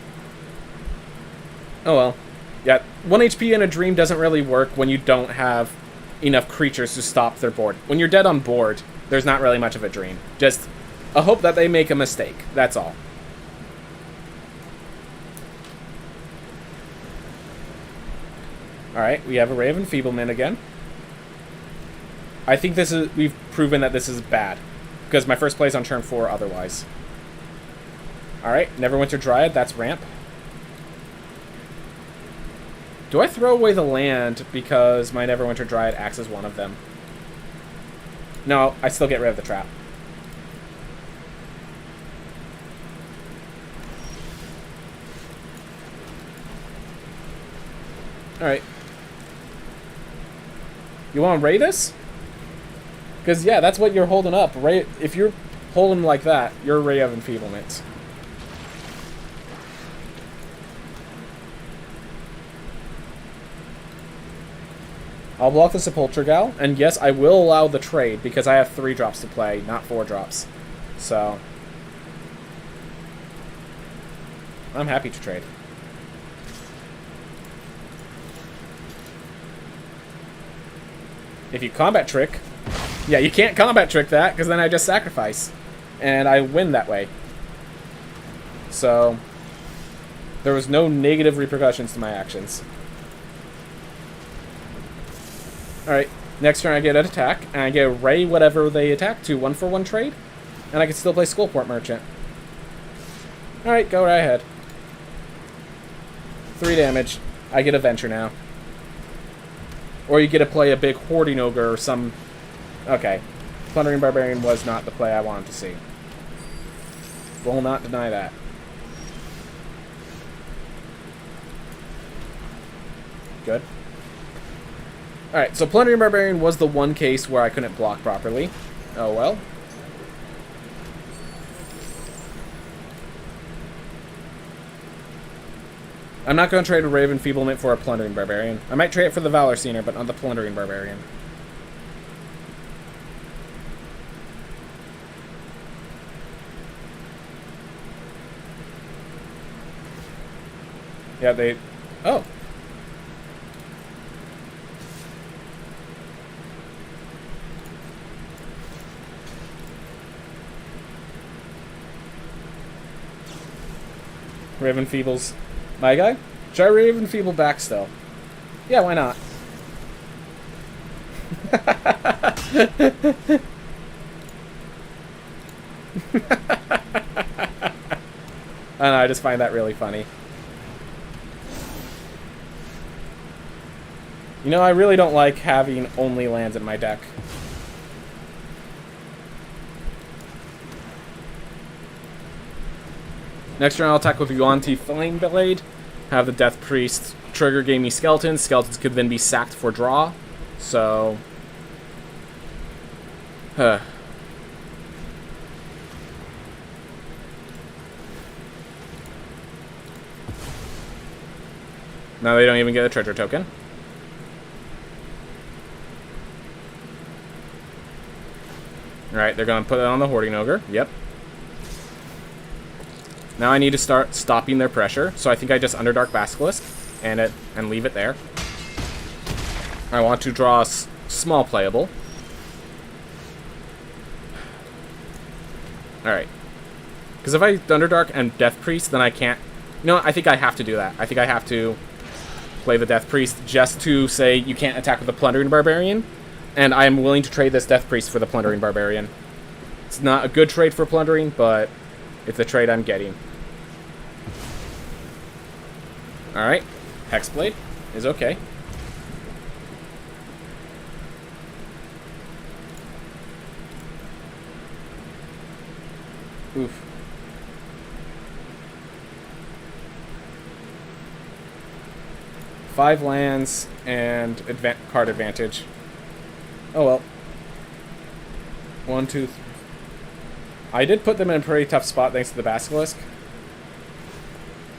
Oh well. Yeah, 1 HP in a dream doesn't really work when you don't have enough creatures to stop their board. When you're dead on board, there's not really much of a dream. Just a hope that they make a mistake. That's all. Alright, we have a Ray of Enfeeblement again. I think this is... We've proven that this is bad. Because my first play is on turn 4 otherwise. Alright, Neverwinter Dryad, that's ramp. Do I throw away the land because my Neverwinter Dryad acts as one of them? No, I still get rid of the trap. Alright. You want to Ray this? Because, yeah, that's what you're holding up. Ray, if you're holding like that, you're Ray of Enfeeblement. I'll block the Sepulchre Gal, and yes, I will allow the trade, because I have 3 drops to play, not 4 drops. So, I'm happy to trade. If you combat trick, yeah, you can't combat trick that, because then I just sacrifice, and I win that way. So, there was no negative repercussions to my actions. Alright, next turn I get an attack, and I get Ray whatever they attack to 1-for-1 trade, and I can still play Skullport Merchant. Alright, go right ahead. 3 damage. I get a Venture now. Or you get to play a big Hoarding Ogre or some... Okay. Plundering Barbarian was not the play I wanted to see. Will not deny that. Good. Alright, so Plundering Barbarian was the one case where I couldn't block properly. Oh well. I'm not going to trade a Ray of Enfeeblement for a Plundering Barbarian. I might trade it for the Valor Senior, but not the Plundering Barbarian. Yeah, they... Oh. Raven Feebles. My guy? Try Raven Feeble back still. Yeah, why not? I don't know, I just find that really funny. You know, I really don't like having only lands in my deck. Next turn I'll attack with Yuan-Ti Flameblade. Have the Death Priest trigger game me Skeletons. Skeletons could then be sacked for draw. So... Now they don't even get a treasure token. Alright, they're going to put it on the Hoarding Ogre. Yep. Now I need to start stopping their pressure, so I think I just Underdark Basilisk and leave it there. I want to draw a small playable. Alright. Because if I Underdark and Death Priest, then I can't... You know what? I think I have to do that. I think I have to play the Death Priest just to say you can't attack with the Plundering Barbarian, and I am willing to trade this Death Priest for the Plundering Barbarian. It's not a good trade for Plundering, but it's the trade I'm getting. Alright. Hexblade is okay. Oof. Five lands and card advantage. Oh well. 1, 2, 3. I did put them in a pretty tough spot thanks to the Basilisk.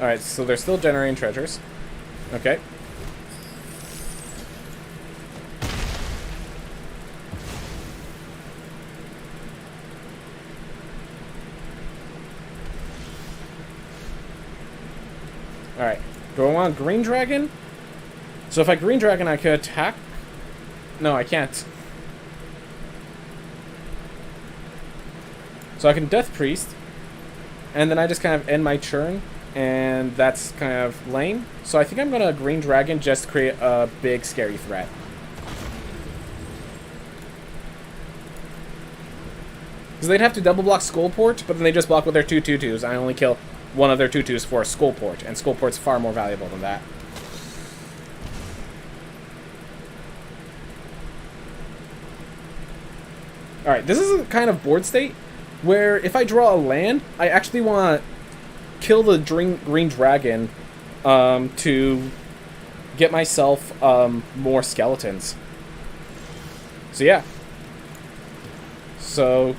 Alright, so they're still generating treasures. Okay. Alright. Do I want Green Dragon? So if I Green Dragon, I could attack? No, I can't. So I can Death Priest, and then I just kind of end my turn, and that's kind of lame. So I think I'm going to Green Dragon just to create a big, scary threat. Because they'd have to double block Skullport, but then they just block with their 2/2/2s. I only kill one of their 2/2s for a Skullport, and Skullport's far more valuable than that. Alright, this is a kind of board state where if I draw a land, I actually want to kill the Green Dragon to get myself more skeletons. So yeah. So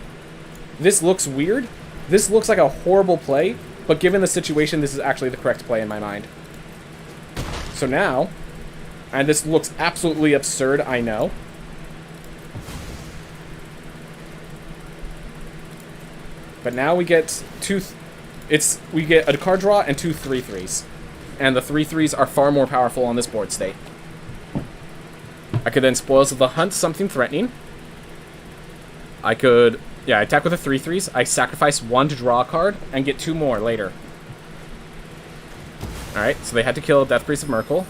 this looks weird. This looks like a horrible play, but given the situation, this is actually the correct play in my mind. So now, and this looks absolutely absurd, I know. But now we get we get a card draw and 2 3/3s. And the 3/3s are far more powerful on this board state. I could then Spoils of the Hunt something threatening. I could, yeah, attack with the 3/3s. I sacrifice 1 to draw a card and get 2 more later. Alright, so they had to kill Death Priest of Merkle.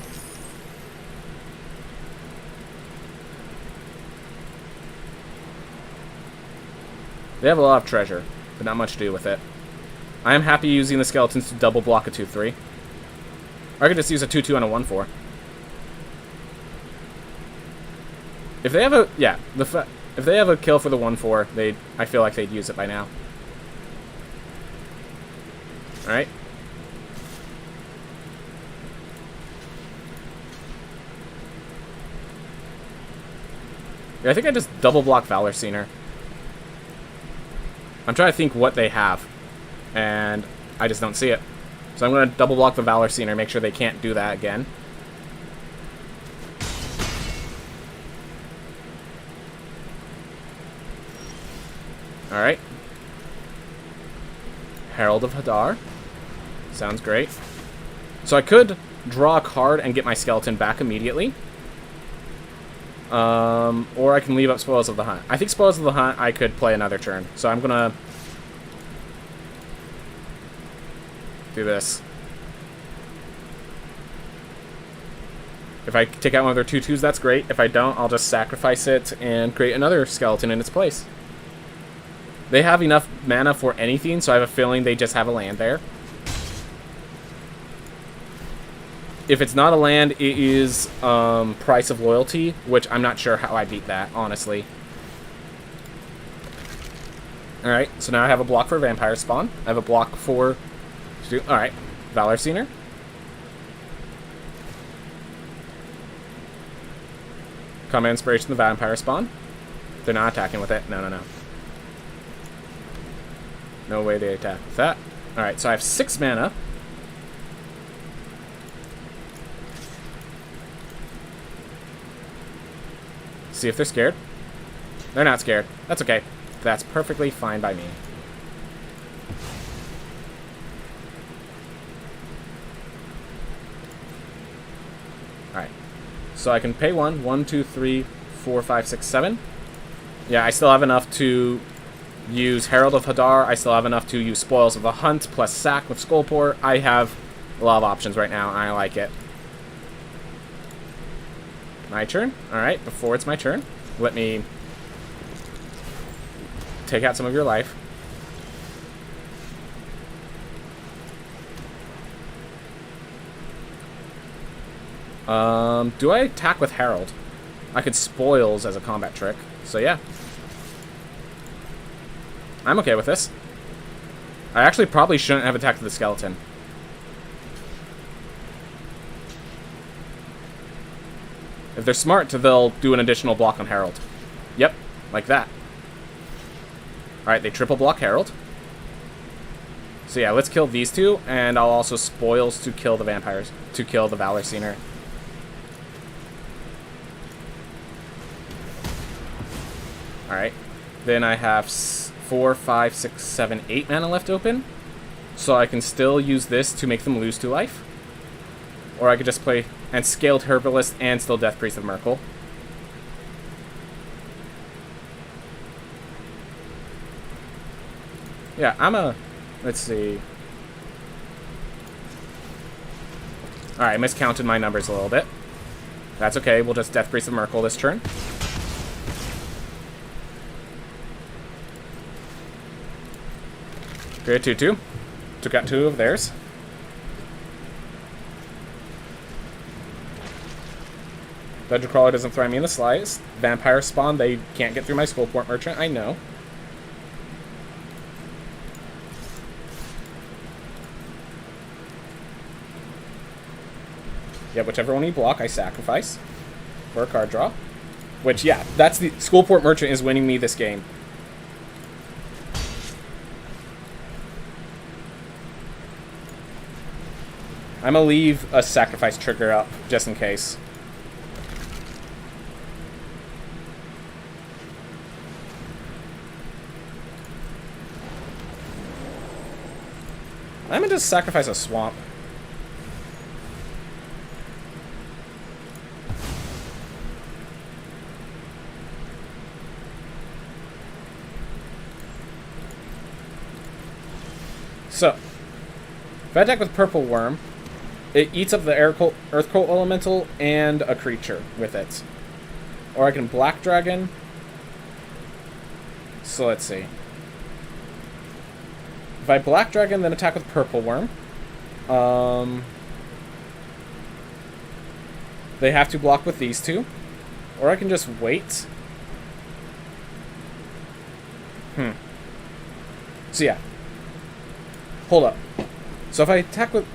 They have a lot of treasure, but not much to do with it. I am happy using the skeletons to double block a 2/3. Or I could just use a 2/2 and a 1/4. If they have a, yeah, if they have a kill for the 1/4, I feel like they'd use it by now. Alright. Yeah, I think I just double block Valor Scener. I'm trying to think what they have, and I just don't see it. So I'm going to double block the Valor Scener, make sure they can't do that again. Alright. Herald of Hadar. Sounds great. So I could draw a card and get my skeleton back immediately. Or I can leave up Spoils of the Hunt. I think Spoils of the Hunt I could play another turn. So I'm gonna do this. If I take out one of their 2/2s, that's great. If I don't, I'll just sacrifice it and create another skeleton in its place. They have enough mana for anything, so I have a feeling they just have a land there. If it's not a land, it is Price of Loyalty, which I'm not sure how I beat that, honestly. Alright, so now I have a block for Vampire Spawn. I have a block for... Alright, Valor Scener. Common Inspiration, the Vampire Spawn. They're not attacking with it. No, no, no. No way they attack with that. Alright, so I have 6 mana. See if they're scared. They're not scared. That's okay. That's perfectly fine by me. Alright. So I can pay 1. 1, 2, 3, 4, 5, 6, 7. Yeah, I still have enough to use Herald of Hadar. I still have enough to use Spoils of the Hunt plus Sack with Skullport. I have a lot of options right now, and I like it. My turn? Alright, before it's my turn, let me take out some of your life. Do I attack with Herald? I could Spoils as a combat trick, so yeah. I'm okay with this. I actually probably shouldn't have attacked the skeleton. If they're smart, they'll do an additional block on Herald. Yep, like that. Alright, they triple block Herald. So yeah, let's kill these two, and I'll also spoils to kill the vampires, to kill the Valor Scener. Alright, then I have 4, 5, 6, 7, 8 mana left open. So I can still use this to make them lose 2 life. Or I could just play and Scaled Herbalist and still Death Priest of Merkle. Yeah, let's see. Alright, I miscounted my numbers a little bit. That's okay, we'll just Death Priest of Merkle this turn. Create 2/2. Took out 2 of theirs. Dungeon Crawler doesn't throw me in the slightest. Vampire Spawn, they can't get through my Skullport Merchant, I know. Yeah, whichever one you block, I sacrifice for a card draw. Which, yeah, that's the Skullport Merchant is winning me this game. I'm gonna leave a sacrifice trigger up just in case. I'm gonna just sacrifice a swamp. So, if I attack with Purple Worm, it eats up the Earth Cult Elemental and a creature with it. Or I can Black Dragon. So let's see. If I Black Dragon, then attack with Purple Worm. They have to block with these two. Or I can just wait. So yeah. Hold up. So if I attack with...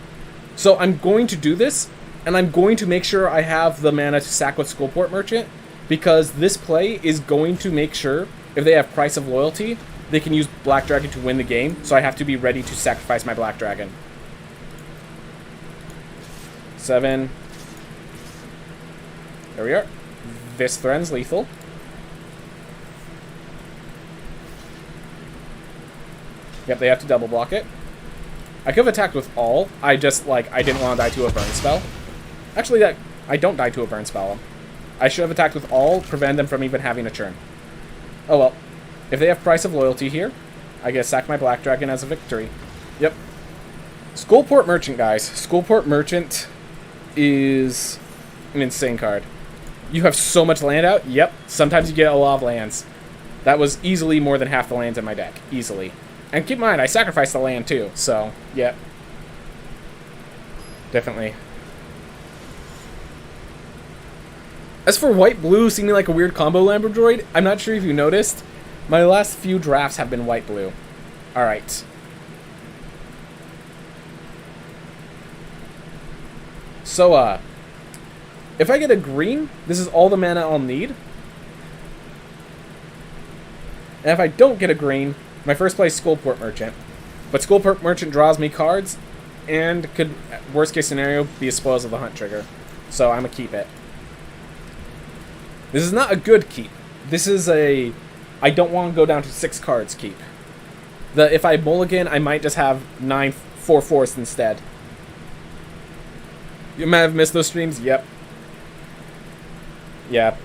So I'm going to do this, and I'm going to make sure I have the mana to sack with Skullport Merchant, because this play is going to make sure, if they have Price of Loyalty, they can use Black Dragon to win the game, so I have to be ready to sacrifice my Black Dragon. 7. There we are. This Thren's lethal. Yep, they have to double block it. I could have attacked with all. I just, I didn't want to die to a burn spell. Actually, I don't die to a burn spell. I should have attacked with all, prevent them from even having a churn. Oh well. If they have Price of Loyalty here, I get to sack my Black Dragon as a victory. Yep. Skullport Merchant, guys. Skullport Merchant is an insane card. You have so much land out. Yep. Sometimes you get a lot of lands. That was easily more than half the lands in my deck. Easily. And keep in mind, I sacrificed the land too, so, yeah. Definitely. As for white-blue seeming like a weird combo Lamberdroid, I'm not sure if you noticed, my last few drafts have been white-blue. Alright. So, if I get a green, this is all the mana I'll need. And if I don't get a green, my first play is Skullport Merchant. But Skullport Merchant draws me cards, and could, worst case scenario, be a Spoils of the Hunt trigger. So I'm gonna keep it. This is not a good keep. This is a, I don't want to go down to 6 cards keep. If I mulligan, I might just have 9 4/4 instead. You might have missed those streams, yep. Yeah.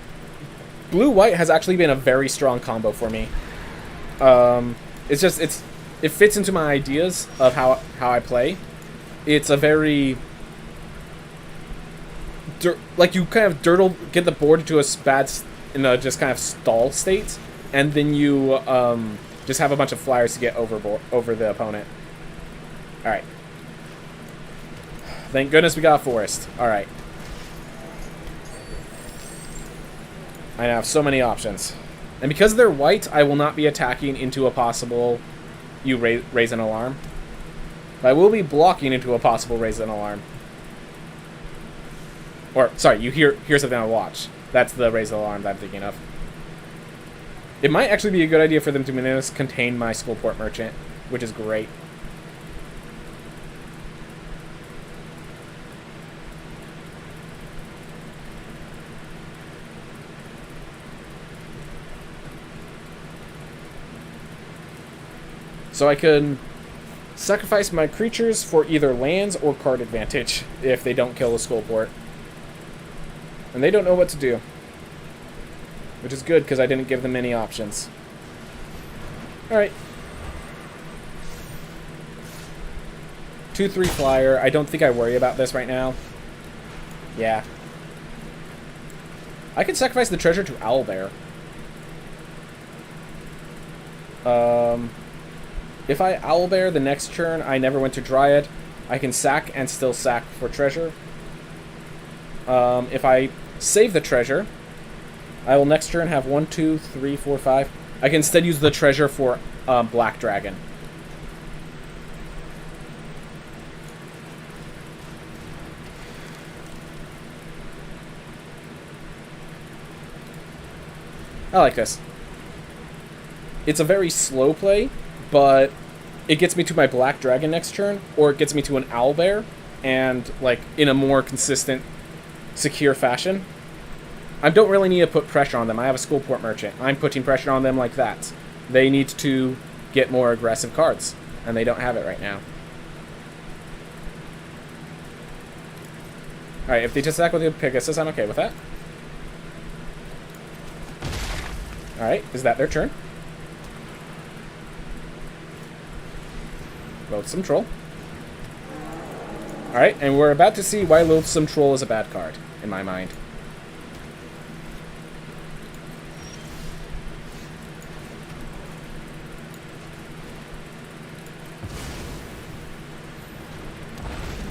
Blue-white has actually been a very strong combo for me. It's just, it fits into my ideas of how I play. It's a very, like, you kind of get the board into a in a just kind of stall state, and then you just have a bunch of flyers to get over the opponent. Alright. Thank goodness we got a forest. Alright. I have so many options. And because they're white, I will not be attacking into a possible you raise an alarm. But I will be blocking into a possible raise an alarm. Or, sorry, you hear something on watch. That's the raise the alarm that I'm thinking of. It might actually be a good idea for them to contain my Skullport Merchant, which is great. So I can sacrifice my creatures for either lands or card advantage if they don't kill the Skullport. And they don't know what to do. Which is good, because I didn't give them any options. Alright. 2/3 flyer. I don't think I worry about this right now. Yeah. I can sacrifice the treasure to Owlbear. If I Owlbear the next turn, I never went to Dryad, I can sack and still sack for treasure. If I save the treasure, I will next turn have 1, 2, 3, 4, 5. I can instead use the treasure for Black Dragon. I like this. It's a very slow play, but it gets me to my Black Dragon next turn, or it gets me to an Owlbear, and, like, in a more consistent, secure fashion. I don't really need to put pressure on them. I have a Skullport Merchant. I'm putting pressure on them like that. They need to get more aggressive cards, and they don't have it right now. Alright, if they just attack with the Pegasus, I'm okay with that. Alright, is that their turn? Loathsome Troll. Alright, and we're about to see why Loathsome Troll is a bad card, in my mind.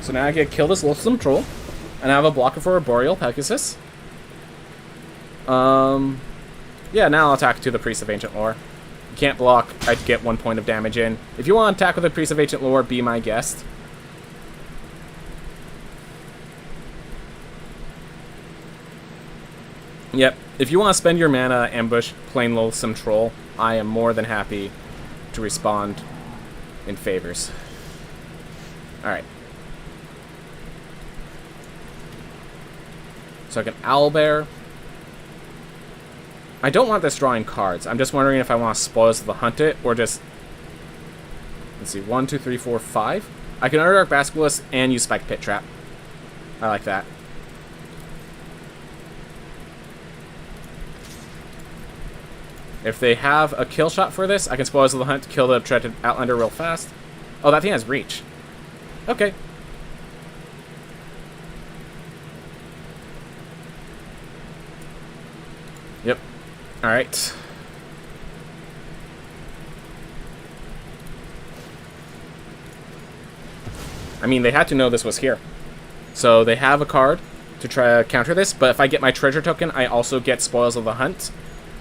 So now I get to kill this Loathsome Troll, and I have a blocker for a Boreal Pegasus. Yeah, now I'll attack to the Priest of Ancient Lore. You can't block, I'd get 1 point of damage in. If you want to attack with the Priest of Ancient Lore, be my guest. Yep, if you want to spend your mana ambush playing Loathsome Troll, I am more than happy to respond in favors. Alright. So I can Owlbear. I don't want this drawing cards. I'm just wondering if I want to Spoils of the Hunt it, or just... Let's see, 1, 2, 3, 4, 5. I can Underdark Basilisk and use Spike Pit Trap. I like that. If they have a kill shot for this, I can Spoils of the Hunt, kill the Treaded Outlander real fast. Oh, that thing has reach. Okay. Yep. Alright. I mean, they had to know this was here. So they have a card to try to counter this, but if I get my treasure token, I also get Spoils of the Hunt,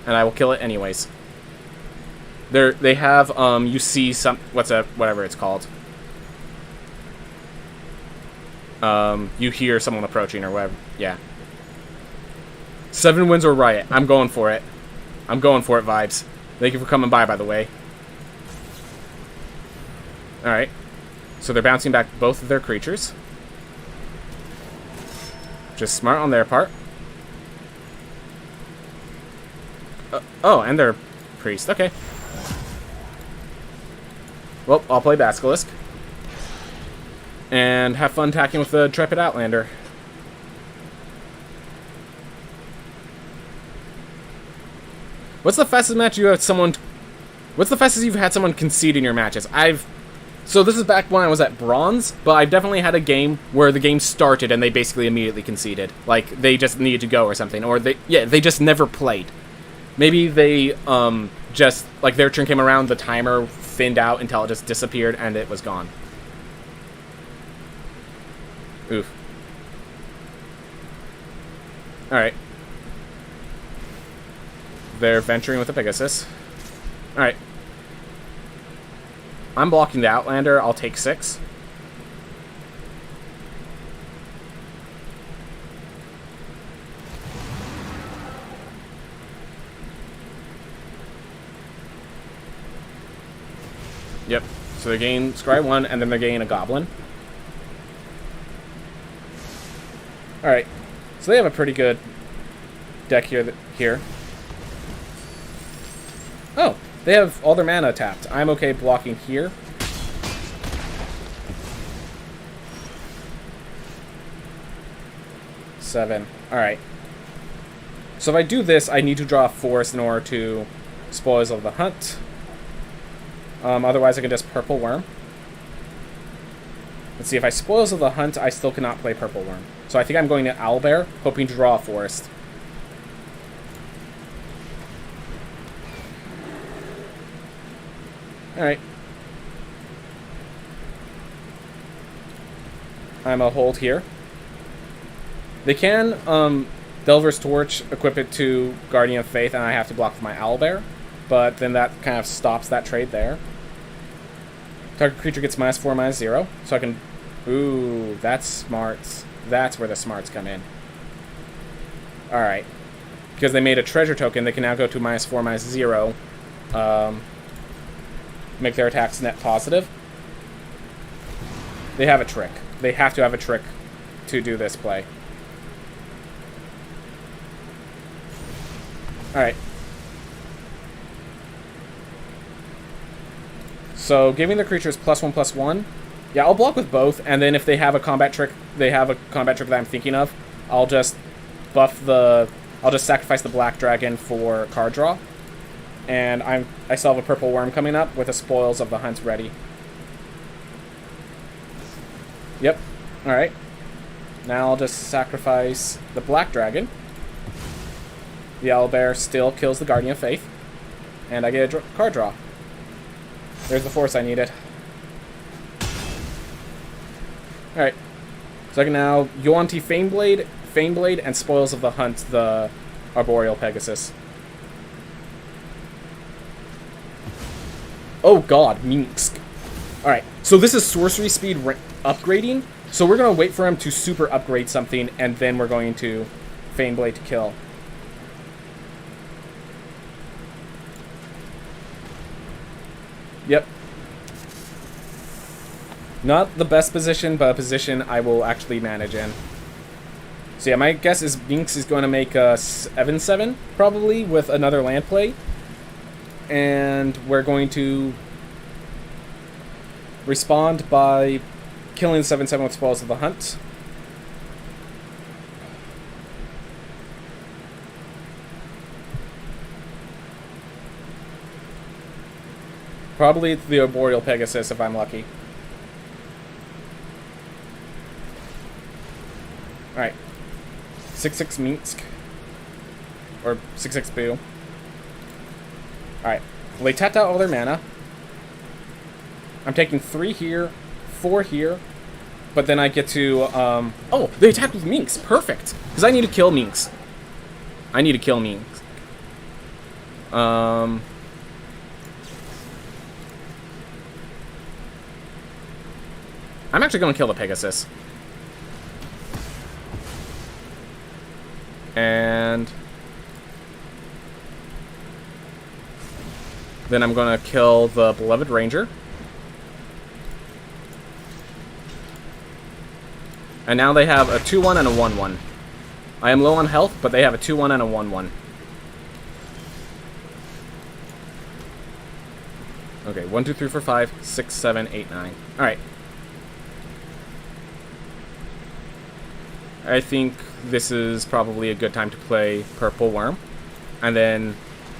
and I will kill it anyways. They have, you see some, whatever it's called. You hear someone approaching or whatever, yeah. 7 Winds or Riot, I'm going for it. I'm going for it, vibes. Thank you for coming by the way. Alright. So they're bouncing back both of their creatures. Just smart on their part. Oh, and their priest. Okay. Well, I'll play Basilisk. And have fun attacking with the Intrepid Outlander. What's the fastest match you have someone... What's the fastest you've had someone concede in your matches? So this is back when I was at Bronze, but I've definitely had a game where the game started and they basically immediately conceded. Like, they just needed to go or something. Or they just never played. Maybe they, just, like, their turn came around, the timer thinned out until it just disappeared and it was gone. Oof. Alright. They're venturing with a Pegasus. Alright. I'm blocking the Outlander. I'll take 6. Yep. So they gain Scry 1, and then they gain a Goblin. Alright. So they have a pretty good deck here. Oh, they have all their mana tapped. I'm okay blocking here. Seven. Alright. So if I do this, I need to draw a forest in order to Spoils of the Hunt. Otherwise, I can just Purple Worm. Let's see, if I Spoils of the Hunt, I still cannot play Purple Worm. So I think I'm going to Owlbear, hoping to draw a forest. Alright. I'm a hold here. They can, Delver's Torch, equip it to Guardian of Faith, and I have to block with my Owlbear. But then that kind of stops that trade there. Target creature gets -4, -0. So I can... Ooh, that's smart. That's where the smarts come in. Alright. Because they made a treasure token, they can now go to -4, -0. Make their attacks net positive. They have a trick. They have to have a trick to do this play. Alright. So, giving the creatures +1/+1. Yeah, I'll block with both, and then if they have a combat trick, that I'm thinking of, I'll just buff the... I'll just sacrifice the Black Dragon for card draw. And I still have a Purple Worm coming up with the Spoils of the Hunt ready. Yep. Alright. Now I'll just sacrifice the Black Dragon. The Owlbear still kills the Guardian of Faith. And I get a card draw. There's the force I needed. Alright. So I can now Yuan-Ti Faneblade, and Spoils of the Hunt, the Arboreal Pegasus. Oh god, Minsk. Alright, so this is sorcery speed upgrading. So we're going to wait for him to super upgrade something, and then we're going to Faneblade to kill. Yep. Not the best position, but a position I will actually manage in. So yeah, my guess is Binks is going to make a 7/7, probably, with another land play. And we're going to respond by killing 7/7 with Spoils of the Hunt. Probably the Arboreal Pegasus if I'm lucky. Alright. 6/6 Minsk. Or 6/6 Boo. Alright. Well, they tapped out all their mana. I'm taking 3 here, 4 here. But then I get to, oh, they attacked with Minks. Perfect. Because I need to kill Minks. I need to kill Minks. I'm actually going to kill the Pegasus. And then I'm going to kill the Beloved Ranger. And now they have a 2/1 and a 1/1. I am low on health, but they have a 2/1 and a 1/1. Okay, 1, 2, 3, 4, 5, 6, 7, 8, 9. Alright. I think this is probably a good time to play Purple Worm. And then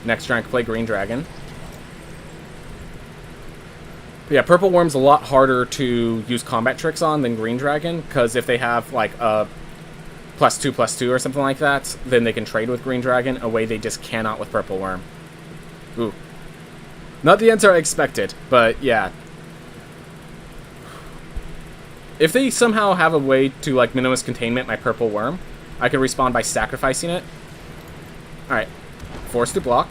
next turn I can play Green Dragon. But yeah, Purple Worm's a lot harder to use combat tricks on than Green Dragon, because if they have like a +2/+2 or something like that, then they can trade with Green Dragon, a way they just cannot with Purple Worm. Ooh. Not the answer I expected, but yeah. If they somehow have a way to, like, Minimus Containment my Purple Worm, I can respond by sacrificing it. Alright. Force to block.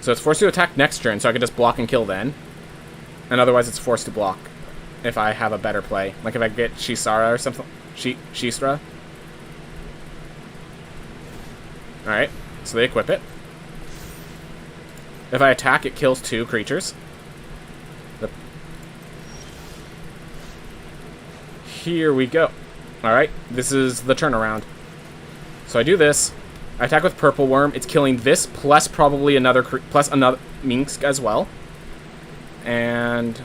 So it's forced to attack next turn, so I can just block and kill then. And otherwise it's forced to block if I have a better play. Like if I get Shisara or something. Shistra. Alright, so they equip it. If I attack, it kills 2 creatures. Here we go. Alright, this is the turnaround. So I do this. I attack with Purple Worm. It's killing this, plus probably another Minsk as well. And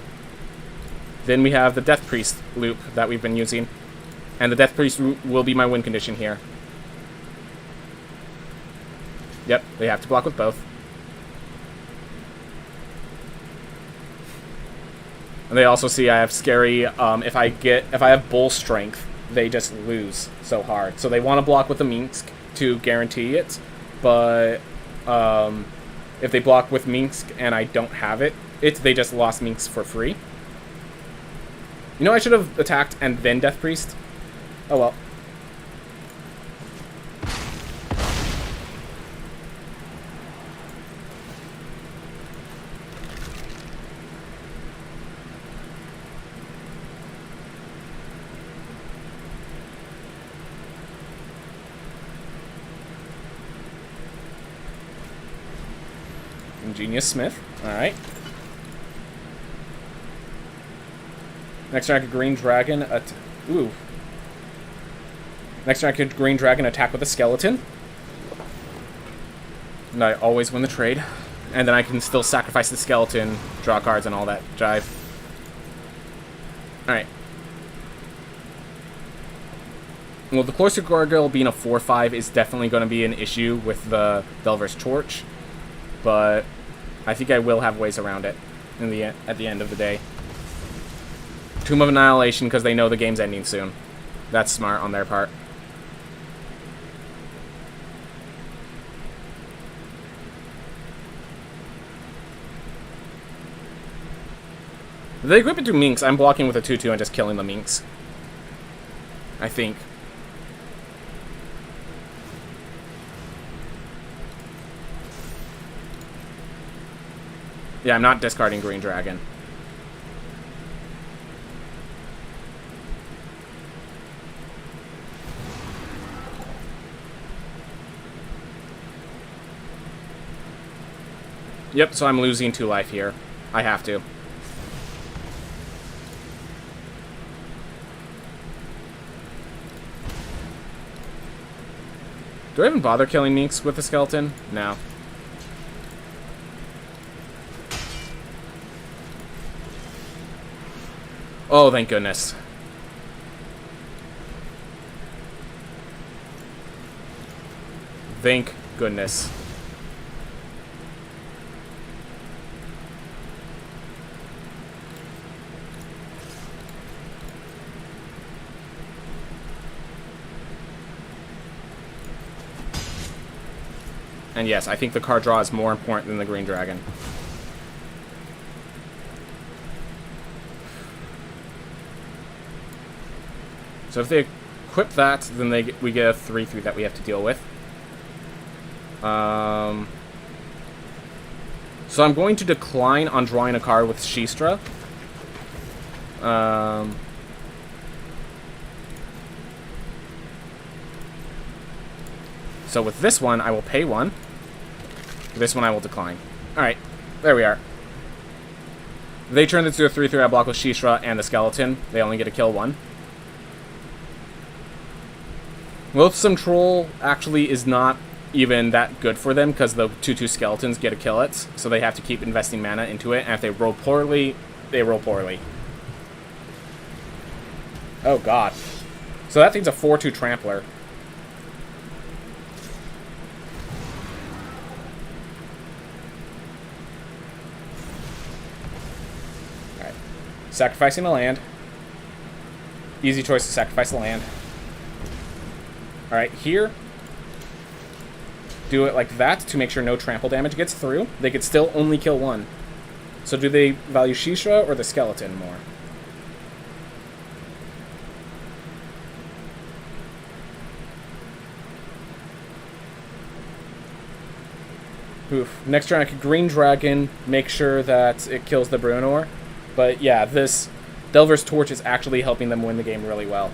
then we have the Death Priest loop that we've been using. And the Death Priest will be my win condition here. Yep, they have to block with both. And they also see I have scary, if I have Bull Strength, they just lose so hard. So they want to block with the Minsk to guarantee it, but if they block with Minsk and I don't have it, they just lost Minsk for free. You know, I should have attacked and then Death Priest. Oh well. Ingenious Smith. Alright. Next turn I could Green Dragon. Ooh. Next turn I could Green Dragon attack with a skeleton. And I always win the trade. And then I can still sacrifice the skeleton, draw cards, and all that jive. Alright. Well, the Cloister Gargoyle being a 4/5 is definitely going to be an issue with the Delver's Torch. But I think I will have ways around it at the end of the day. Tomb of Annihilation because they know the game's ending soon. That's smart on their part. If they equip it to Minx, I'm blocking with a 2/2 and just killing the Minx. I think. Yeah, I'm not discarding Green Dragon. Yep, so I'm losing 2 life here. I have to. Do I even bother killing Minx with the skeleton? No. Oh, thank goodness. Thank goodness. And yes, I think the card draw is more important than the Green Dragon. So if they equip that, then we get a 3/3 that we have to deal with. So I'm going to decline on drawing a card with Shistra. So with this one, I will pay 1. This one I will decline. Alright, there we are. They turn this to a 3/3, I block with Shistra and the skeleton. They only get to kill 1. Loathsome Troll actually is not even that good for them because the 2/2 skeletons get to kill it, so they have to keep investing mana into it, and if they roll poorly, they roll poorly. Oh god. So that thing's a 4/2 Trampler. Alright. Sacrificing a land. Easy choice to sacrifice the land. Alright, here, do it like that to make sure no trample damage gets through. They could still only kill 1. So do they value Shistra or the skeleton more? Oof. Next turn I could Green Dragon, make sure that it kills the Bruenor. But yeah, this Delver's Torch is actually helping them win the game really well.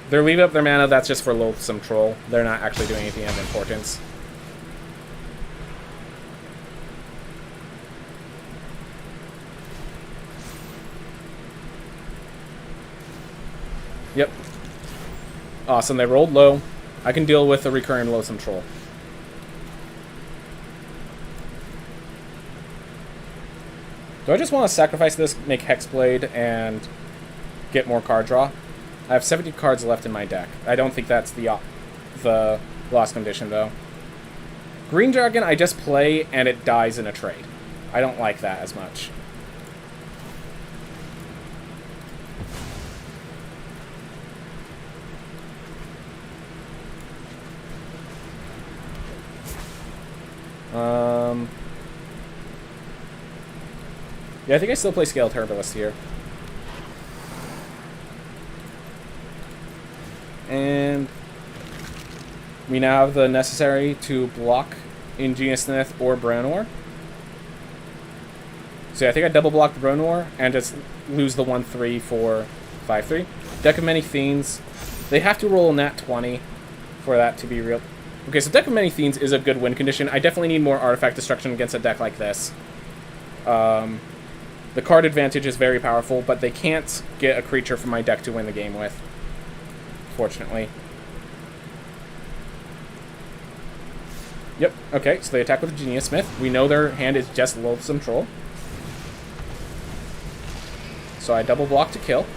They're leaving up their mana, that's just for Loathsome Troll. They're not actually doing anything of importance. Yep. Awesome, they rolled low. I can deal with a recurring Loathsome Troll. Do I just want to sacrifice this, make Hexblade, and get more card draw? I have 70 cards left in my deck. I don't think that's the lost condition, though. Green Dragon, I just play, and it dies in a trade. I don't like that as much. Yeah, I think I still play Scaled Herbalist here. And we now have the necessary to block Ingenious Smith or Bruenor. So yeah, I think I double block the Bruenor and just lose the 1-3 for 5-3. Deck of Many Fiends. They have to roll a nat 20 for that to be real. Okay, so Deck of Many Fiends is a good win condition. I definitely need more Artifact Destruction against a deck like this. The card advantage is very powerful, but they can't get a creature from my deck to win the game with. Fortunately. Yep, okay, so they attack with Genius Smith. We know their hand is just Loathsome Troll. So I double block to kill.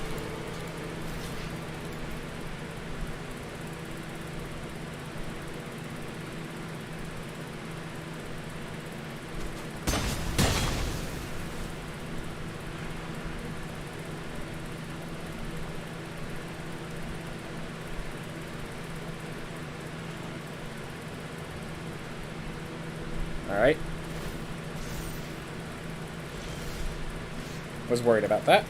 Alright. Was worried about that.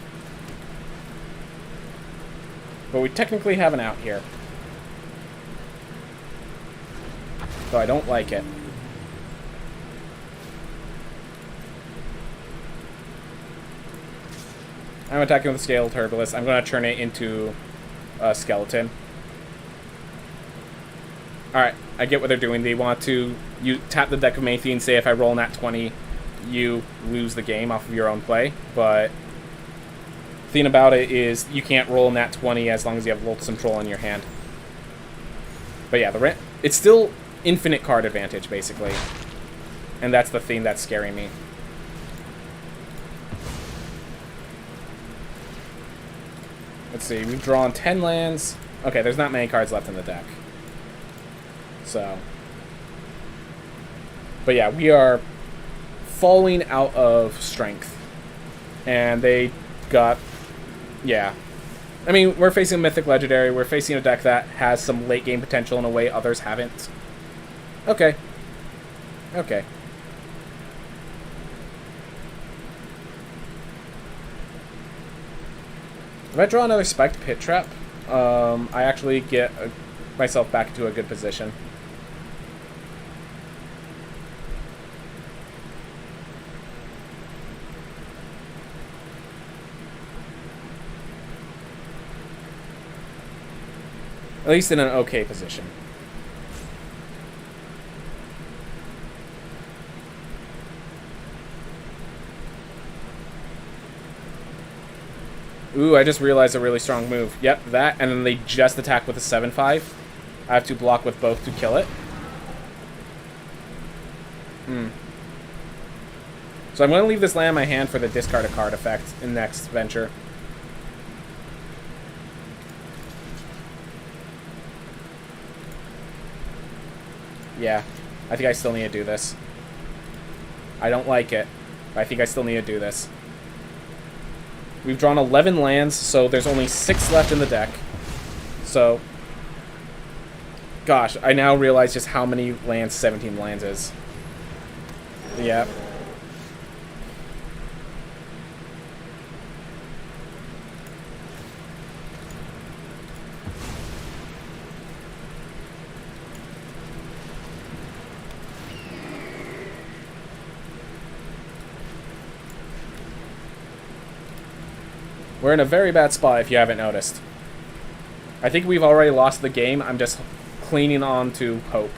But we technically have an out here. So I don't like it. I'm attacking with a Scaled Herbalist. I'm going to turn it into a Skeleton. Alright, I get what they're doing. They want to tap the Deck of Many Fiends, say if I roll nat 20, you lose the game off of your own play. But the thing about it is you can't roll nat 20 as long as you have Loathsome Troll in your hand. But yeah, it's still infinite card advantage, basically. And that's the thing that's scaring me. Let's see, we've drawn 10 lands. Okay, there's not many cards left in the deck. So, but yeah, we are falling out of strength. And they got, yeah. I mean, we're facing a Mythic Legendary. We're facing a deck that has some late game potential in a way others haven't. Okay. Okay. If I draw another Spiked Pit Trap, I actually get myself back into a good position. At least in an okay position. Ooh, I just realized a really strong move. Yep, that, and then they just attack with a 7/5. I have to block with both to kill it. So I'm going to leave this land in my hand for the discard a card effect in next venture. Yeah, I think I still need to do this. I don't like it, but I think I still need to do this. We've drawn 11 lands, so there's only 6 left in the deck. So, gosh, I now realize just how many lands 17 lands is. Yeah. We're in a very bad spot if you haven't noticed. I think we've already lost the game. I'm just clinging on to hope.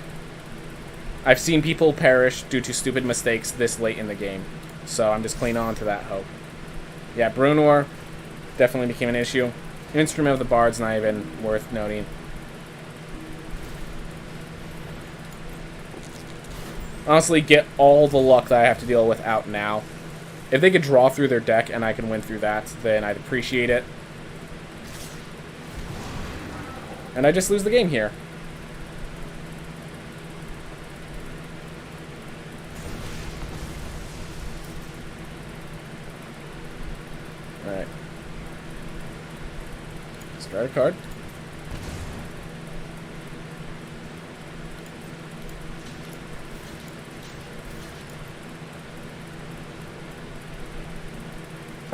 I've seen people perish due to stupid mistakes this late in the game. So I'm just clinging on to that hope. Yeah, Bruenor definitely became an issue. Instrument of the Bard's not even worth noting. Honestly, get all the luck that I have to deal with out now. If they could draw through their deck and I can win through that, then I'd appreciate it. And I just lose the game here. Alright. Discard a card.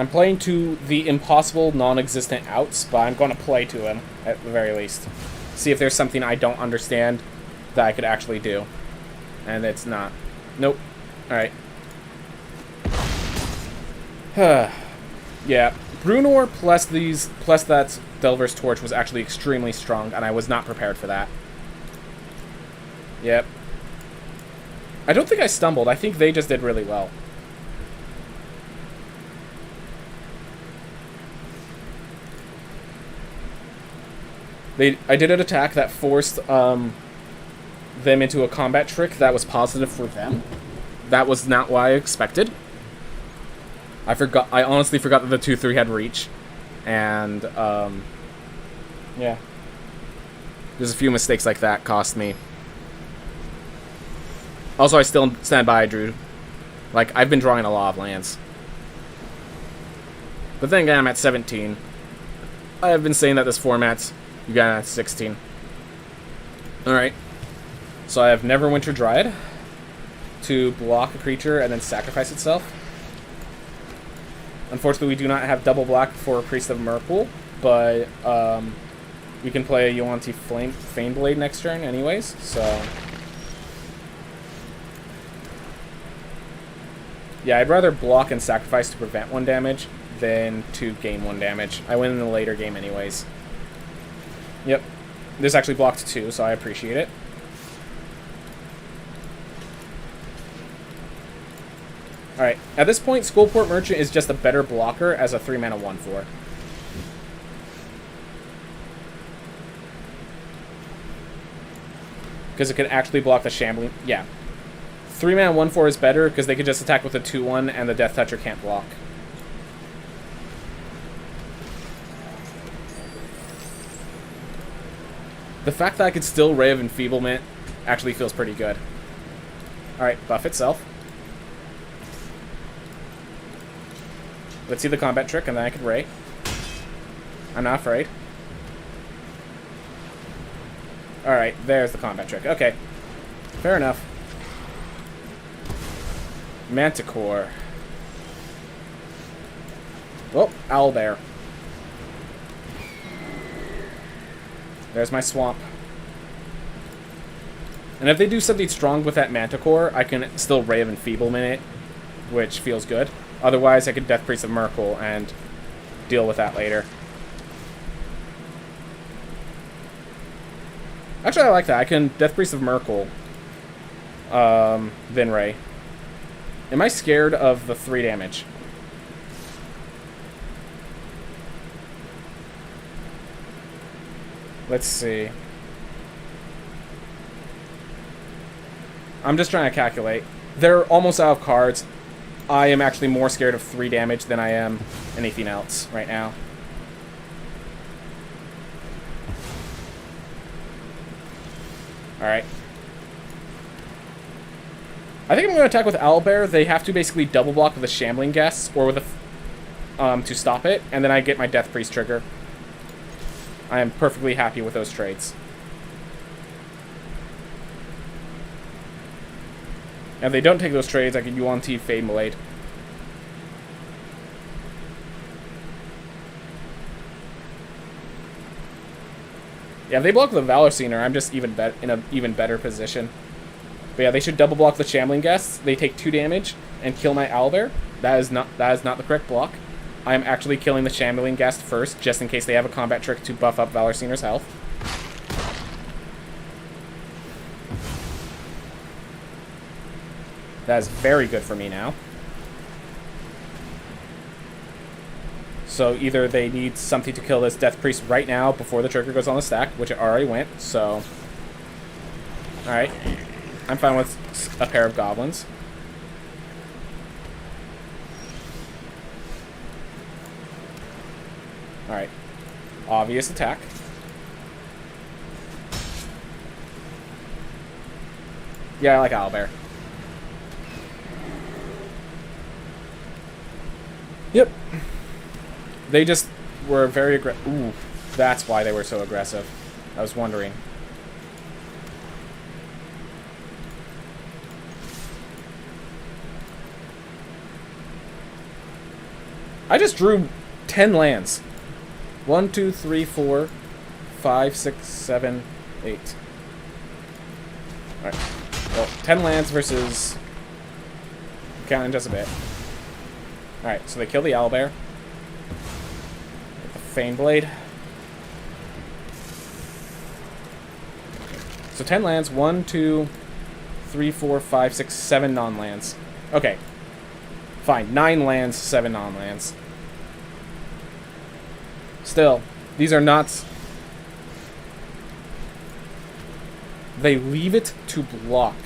I'm playing to the impossible, non-existent outs, but I'm going to play to them, at the very least. See if there's something I don't understand that I could actually do. And it's not. Nope. Alright. Yeah. Bruenor plus that Delver's Torch was actually extremely strong, and I was not prepared for that. Yep. I don't think I stumbled. I think they just did really well. I did an attack that forced them into a combat trick that was positive for them. That was not what I expected. I honestly forgot that the 2/3 had reach. And, yeah. There's a few mistakes like that cost me. Also, I still stand by, Drew. Like, I've been drawing a lot of lands. But then again, I'm at 17. I have been saying that this format's... You got it at 16. Alright. So I have Neverwinter Dryad to block a creature and then sacrifice itself. Unfortunately, we do not have double black for Priest of Merpool, but we can play a Yuan-Ti Faneblade next turn anyways, so... Yeah, I'd rather block and sacrifice to prevent 1 damage than to gain 1 damage. I win in the later game anyways. Yep. This actually blocked 2, so I appreciate it. Alright, at this point, Skullport Merchant is just a better blocker as a 3-mana 1/4. Because it can actually block the Shambling... Yeah. 3-mana 1/4 is better because they could just attack with a 2/1 and the Death Toucher can't block. The fact that I could still Ray of Enfeeblement actually feels pretty good. Alright, buff itself. Let's see the combat trick, and then I can Ray. I'm not afraid. Alright, there's the combat trick. Okay. Fair enough. Manticore. Oh, Owlbear. There's my swamp. And if they do something strong with that Manticore, I can still Ray of Enfeeblement it, which feels good. Otherwise, I could Death Priest of Merkle and deal with that later. Actually, I like that. I can Death Priest of Merkle, then Ray. Am I scared of the 3 damage? Let's see. I'm just trying to calculate. They're almost out of cards. I am actually more scared of 3 damage than I am anything else right now. Alright. I think I'm going to attack with Owlbear. They have to basically double block with a Shambling Guest or with a to stop it, and then I get my Death Priest trigger. I am perfectly happy with those trades. And if they don't take those trades, I can Yuan-Ti Faneblade. Yeah, if they block the Valor Scener, I'm just in an even better position. But yeah, they should double block the Shambling Guests. They take 2 damage and kill my Owlbear. That is not the correct block. I'm actually killing the Shambling Guest first, just in case they have a combat trick to buff up Valor Senior's health. That is very good for me now. So either they need something to kill this Death Priest right now before the trigger goes on the stack, which it already went, so... Alright. I'm fine with a pair of goblins. Alright. Obvious attack. Yeah, I like owlbear. Yep. They just were very aggressive. Ooh, that's why they were so aggressive. I was wondering. I just drew 10 lands. 1, 2, 3, 4, 5, 6, 7, 8. Alright. Well, 10 lands versus... counting just a bit. Alright, so they kill the owlbear. Fane Blade. So 10 lands, 1, 2, 3, 4, 5, 6, 7 non-lands. Okay. Fine, 9 lands, 7 non-lands. Still, these are not... They leave it to block.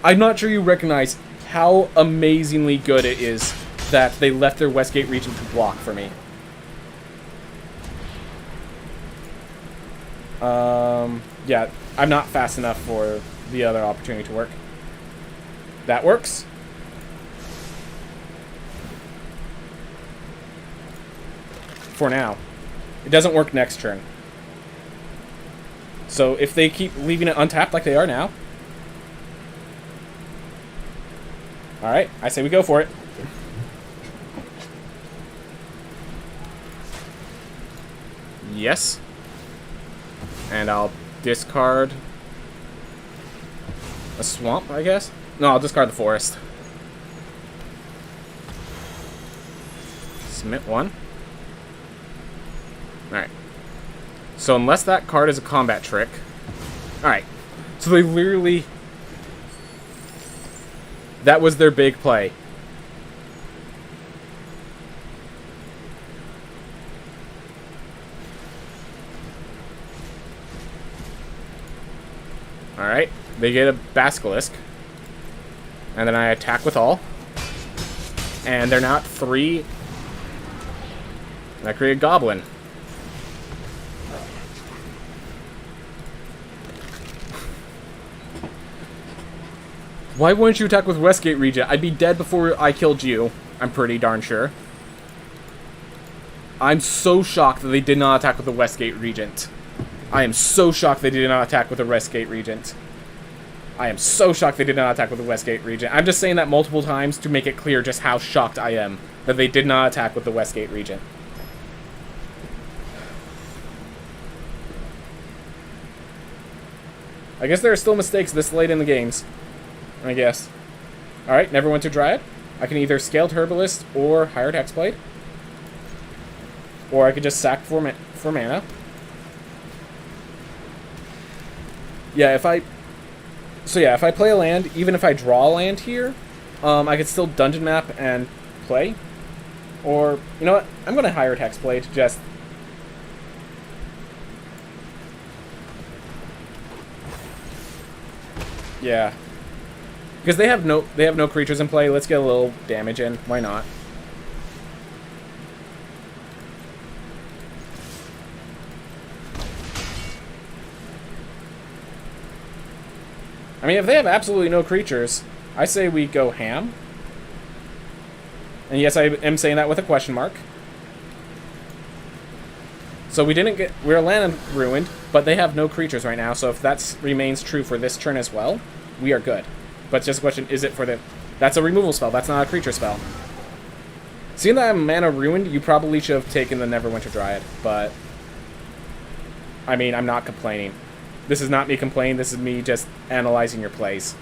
I'm not sure you recognize how amazingly good it is that they left their Westgate region to block for me. Yeah, I'm not fast enough for the other opportunity to work. That works. For now. It doesn't work next turn. So if they keep leaving it untapped like they are now... Alright, I say we go for it. Yes. And I'll discard a swamp, I guess? No, I'll discard the forest. Submit 1. Alright. So unless that card is a combat trick... Alright. So they literally... That was their big play. Alright, they get a Basilisk. And then I attack with all. And they're now at 3. And I create a Goblin. Why wouldn't you attack with Westgate Regent? I'd be dead before I killed you. I'm pretty darn sure. I'm so shocked that they did not attack with the Westgate Regent. I am so shocked they did not attack with the Westgate Regent. I am so shocked they did not attack with the Westgate Regent. I'm just saying that multiple times to make it clear just how shocked I am that they did not attack with the Westgate Regent. I guess there are still mistakes this late in the games. I guess. Alright, Neverwinter Dryad. I can either Scaled Herbalist or Hired Hexblade. Or I could just sack for mana. Yeah, if I play a land, even if I draw a land here, I could still dungeon map and play. Or, you know what? I'm going to Hired Hexblade, just... Yeah. Because they have no creatures in play. Let's get a little damage in. Why not? I mean, if they have absolutely no creatures, I say we go ham. And yes, I am saying that with a question mark. So we're land ruined, but they have no creatures right now, so if that remains true for this turn as well, we are good. But it's just a question, is it for the... That's a removal spell, that's not a creature spell. Seeing that I'm mana ruined, you probably should have taken the Neverwinter Dryad, but... I mean, I'm not complaining. This is not me complaining, this is me just analyzing your plays.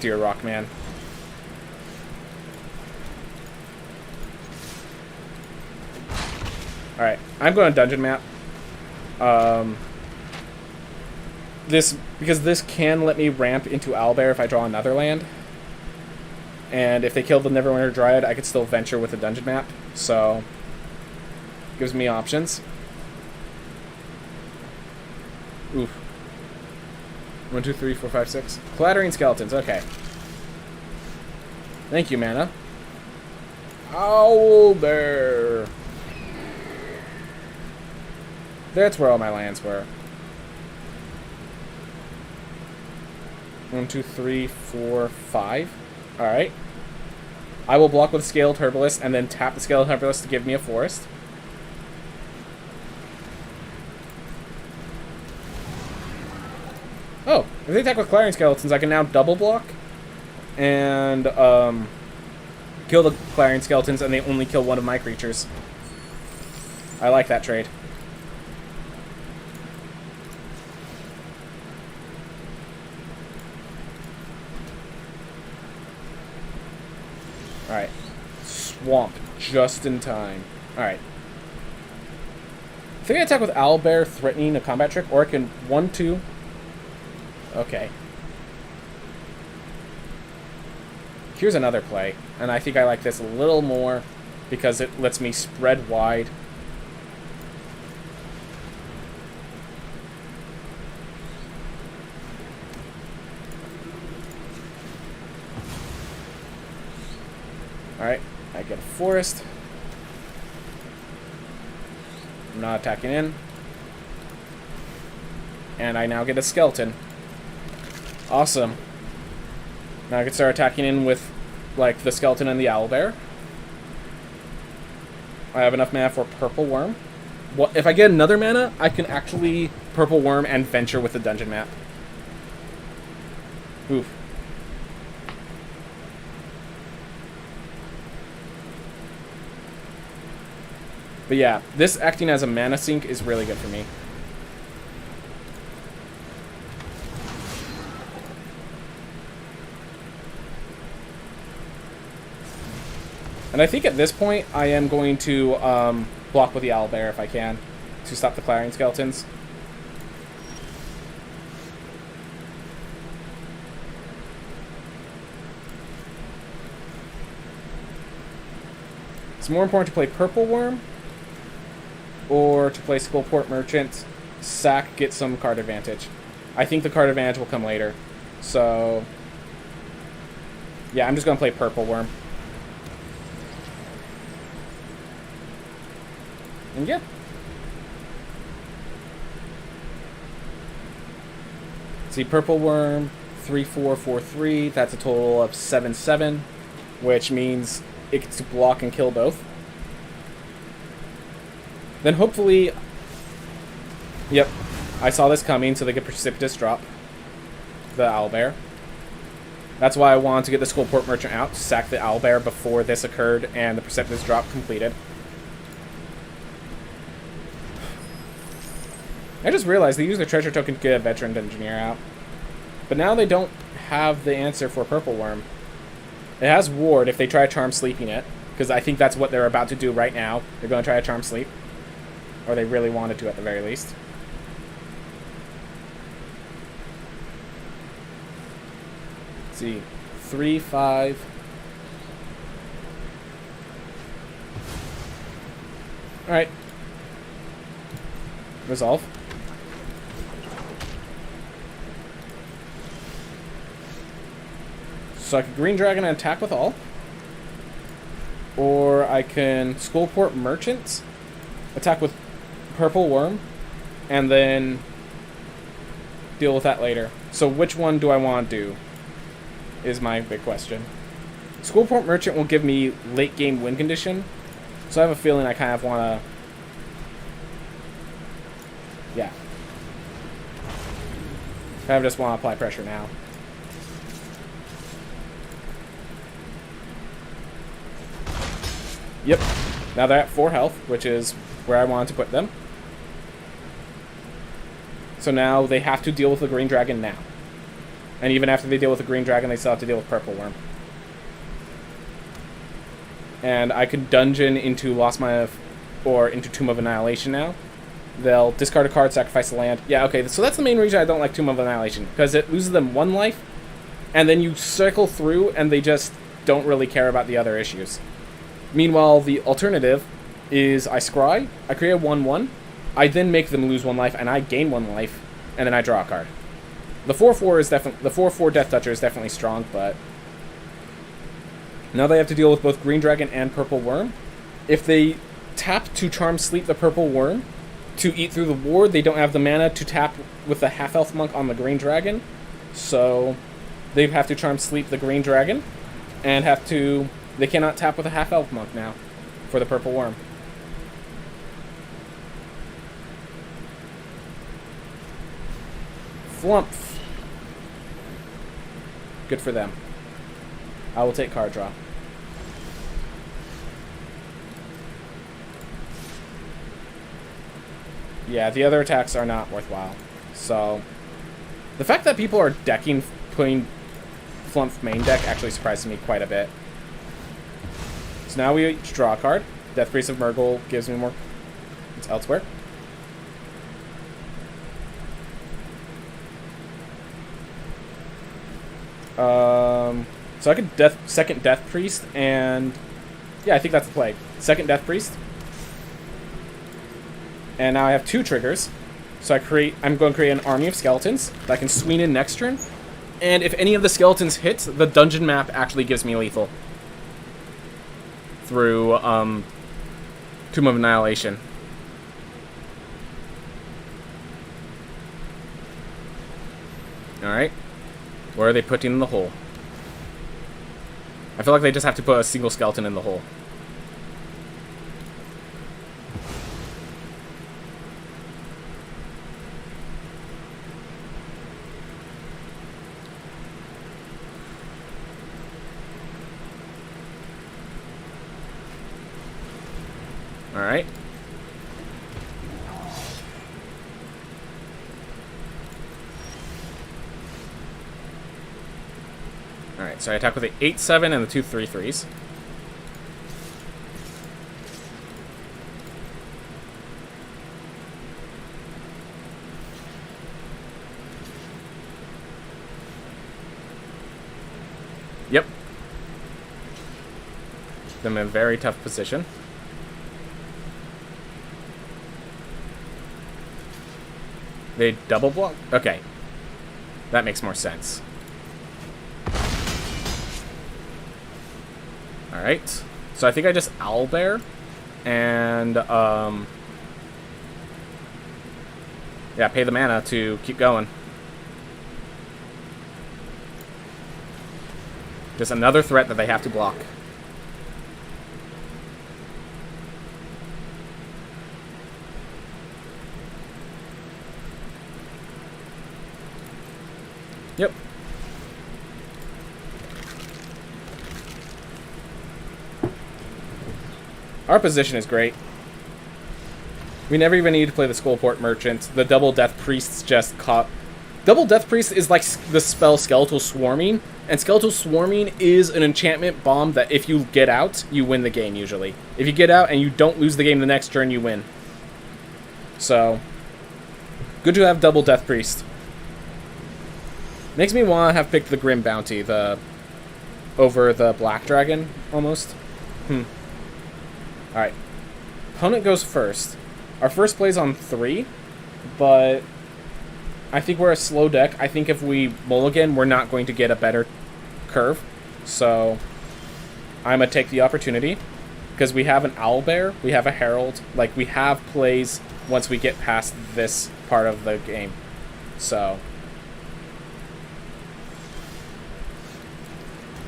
Dear Rockman. Alright, I'm going to dungeon map. Because this can let me ramp into Owlbear if I draw another land. And if they kill the Neverwinter Dryad, I could still venture with a dungeon map. So, gives me options. Oof. 1, 2, 3, 4, 5, 6. Clattering Skeletons, okay. Thank you, mana. Owlbear. That's where all my lands were. 1, 2, 3, 4, 5. Alright. I will block with Scaled Herbalist and then tap the Scaled Herbalist to give me a forest. Oh, if they attack with Clattering Skeletons, I can now double block and kill the Clattering Skeletons, and they only kill one of my creatures. I like that trade. Alright. Swamp just in time. Alright. I think I attack with Owlbear, threatening a combat trick, or I can 1, 2. Okay. Here's another play, and I think I like this a little more because it lets me spread wide. Alright, I get a forest. I'm not attacking in. And I now get a skeleton. Awesome. Now I can start attacking in with, like, the skeleton and the owlbear. I have enough mana for Purple Worm. Well, if I get another mana, I can actually Purple Worm and venture with the dungeon map. Oof. But yeah, this acting as a mana sink is really good for me. And I think at this point, I am going to block with the owlbear if I can, to stop the clattering skeletons. It's more important to play Purple Worm or to play Skullport Merchant, sack, get some card advantage. I think the card advantage will come later. So, yeah, I'm just going to play Purple Worm. And yeah. See, Purple Worm, 3/4/4/3. That's a total of 7/7, which means it gets to block and kill both. Then hopefully, yep, I saw this coming, so they get Precipitous drop the owlbear. That's why I wanted to get the Skullport Merchant out, to sack the owlbear before this occurred and the Precipitous drop completed. I just realized they use their treasure token to get a Veteran Engineer out. But now they don't have the answer for Purple Worm. It has Ward if they try to Charm Sleeping it, because I think that's what they're about to do right now. They're going to try to Charm Sleep. Or they really wanted to at the very least. Let's see. 3, 5. Alright. Resolve. So I can Green Dragon and attack with all. Or I can Skullport Merchant, attack with Purple Worm, and then deal with that later. So which one do I want to do? Is my big question. Skullport Merchant will give me late game win condition, so I have a feeling I kind of want to... Yeah. I kind of just want to apply pressure now. Yep. Now they're at 4 health, which is where I wanted to put them. So now they have to deal with the Green Dragon now. And even after they deal with the Green Dragon, they still have to deal with Purple Worm. And I could dungeon into Lost Mana or into Tomb of Annihilation now. They'll discard a card, sacrifice a land. Yeah, okay, so that's the main reason I don't like Tomb of Annihilation, because it loses them 1 life, and then you cycle through, and they just don't really care about the other issues. Meanwhile, the alternative is I scry, I create a 1/1, I then make them lose 1 life, and I gain 1 life, and then I draw a card. The 4/4 is definitely the 4/4 Death Toucher is definitely strong, but now they have to deal with both Green Dragon and Purple Worm. If they tap to Charm Sleep the Purple Worm to eat through the ward, they don't have the mana to tap with the Half-Elf Monk on the Green Dragon, so they have to Charm Sleep the Green Dragon, and they cannot tap with a Half-Elf Monk now for the Purple Worm. Flump. Good for them. I will take card draw. Yeah, the other attacks are not worthwhile. So, the fact that people are putting Flump main deck actually surprises me quite a bit. So now we each draw a card. Death Priest of Murgle gives me more. It's elsewhere. So I could second Death Priest, and yeah, I think that's the play. Second Death Priest, and now I have 2 triggers. So I'm going to create an army of skeletons that I can swing in next turn, and if any of the skeletons hit, the dungeon map actually gives me lethal through Tomb of Annihilation. All right, where are they putting in the hole? I feel like they just have to put a single skeleton in the hole. Alright. Alright, so I attack with the 8/7 and the 2 3/3s. Yep. I'm in a very tough position. They double block? Okay. That makes more sense. Alright. So I think I just Owlbear. And, yeah, pay the mana to keep going. Just another threat that they have to block. Yep. Our position is great. We never even need to play the Skullport Merchant. The Double Death Priests just caught... Double Death Priest is like the spell Skeletal Swarming, and Skeletal Swarming is an enchantment bomb that if you get out, you win the game usually. If you get out and you don't lose the game the next turn, you win. So, good to have Double Death Priest. Makes me want to have picked the Grim Bounty, over the Black Dragon, almost. Alright. Opponent goes first. Our first play's on 3, but I think we're a slow deck. I think if we mulligan, we're not going to get a better curve. So, I'm going to take the opportunity, because we have an Owlbear, we have a Herald, like, we have plays once we get past this part of the game. So...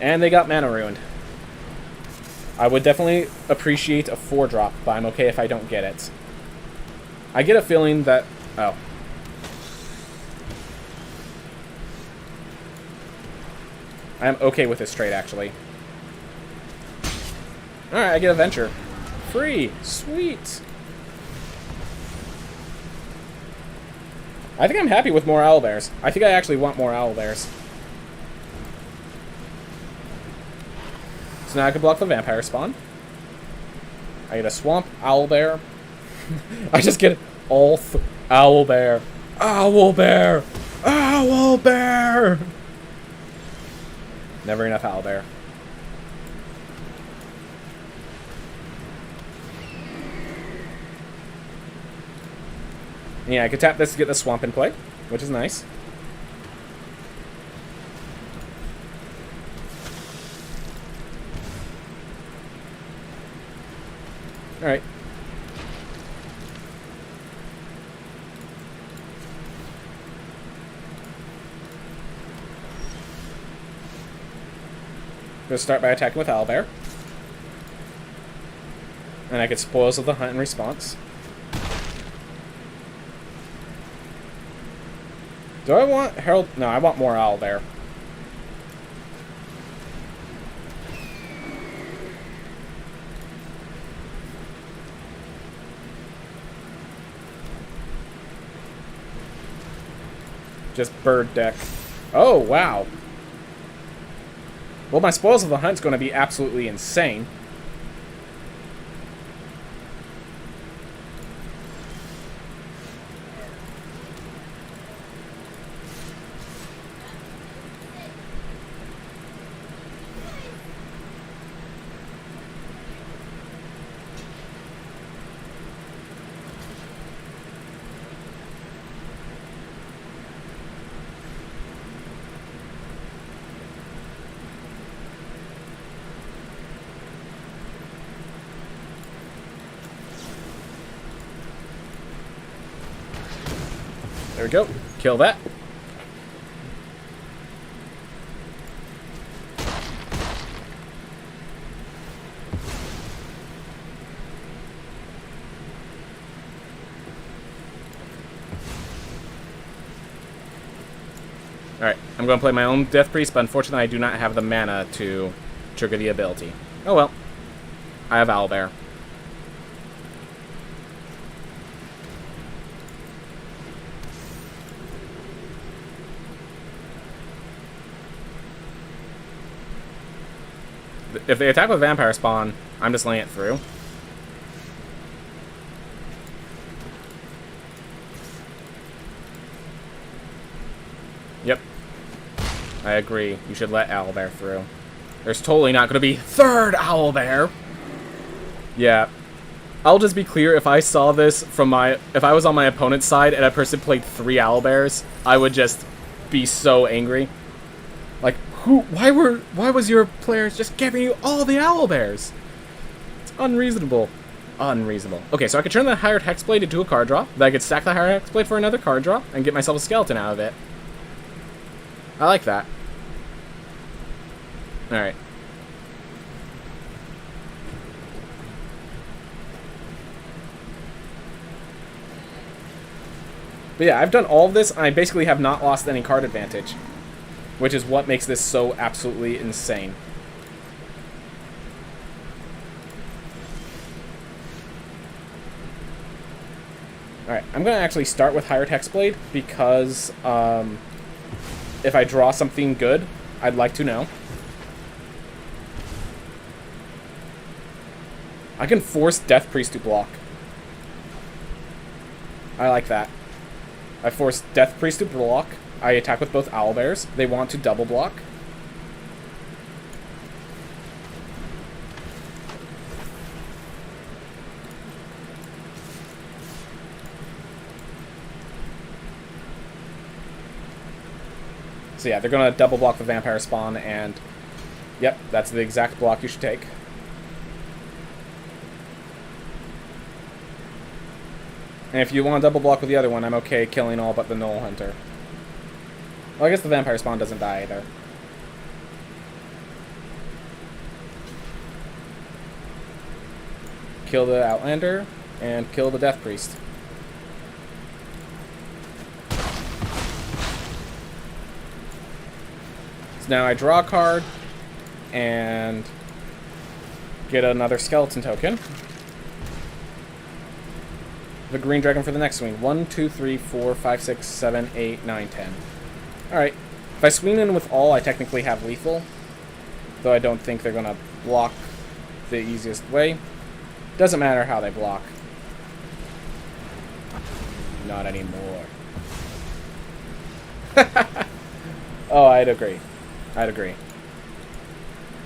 And they got mana ruined. I would definitely appreciate a 4-drop, but I'm okay if I don't get it. I get a feeling that... Oh. I'm okay with this trade, actually. Alright, I get a Venture. Free! Sweet! I think I'm happy with more Owlbears. I think I actually want more Owlbears. So now I can block the Vampire Spawn. I get a swamp, owlbear. I just get all owlbear. Owlbear! Owlbear! Never enough owlbear. Yeah, I could tap this to get the swamp in play, which is nice. Alright. Gonna start by attacking with owlbear. And I get Spoils of the Hunt in response. Do I want Herald? No, I want more owlbear. Just bird deck. Oh, wow. Well, my Spoils of the Hunt's going to be absolutely insane. There we go. Kill that. Alright, I'm going to play my own Death Priest, but unfortunately I do not have the mana to trigger the ability. Oh well. I have owlbear. If they attack with Vampire Spawn, I'm just laying it through. Yep. I agree. You should let owlbear through. There's totally not going to be third owlbear. Yeah. I'll just be clear, if I saw this from if I was on my opponent's side and a person played 3 owlbears, I would just be so angry. Like, why was your players just giving you all the owlbears? It's unreasonable. Unreasonable. Okay, so I could turn the Hired Hexblade into a card draw. Then I could stack the Hired Hexblade for another card draw and get myself a skeleton out of it. I like that. Alright. But yeah, I've done all of this, and I basically have not lost any card advantage. Which is what makes this so absolutely insane. Alright, I'm going to actually start with Hired Hexblade, because if I draw something good, I'd like to know. I can force Death Priest to block. I like that. I force Death Priest to block. I attack with both owlbears. They want to double block. So yeah, they're going to double block the Vampire Spawn, and yep, that's the exact block you should take. And if you want to double block with the other one, I'm okay killing all but the Knoll Hunter. Well, I guess the Vampire Spawn doesn't die either. Kill the Outlander, and kill the Death Priest. So now I draw a card, and get another skeleton token. The green dragon for the next swing. 1, 2, 3, 4, 5, 6, 7, 8, 9, 10. Alright. If I swing in with all, I technically have lethal. Though I don't think they're going to block the easiest way. Doesn't matter how they block. Not anymore. Oh, I'd agree. I'd agree.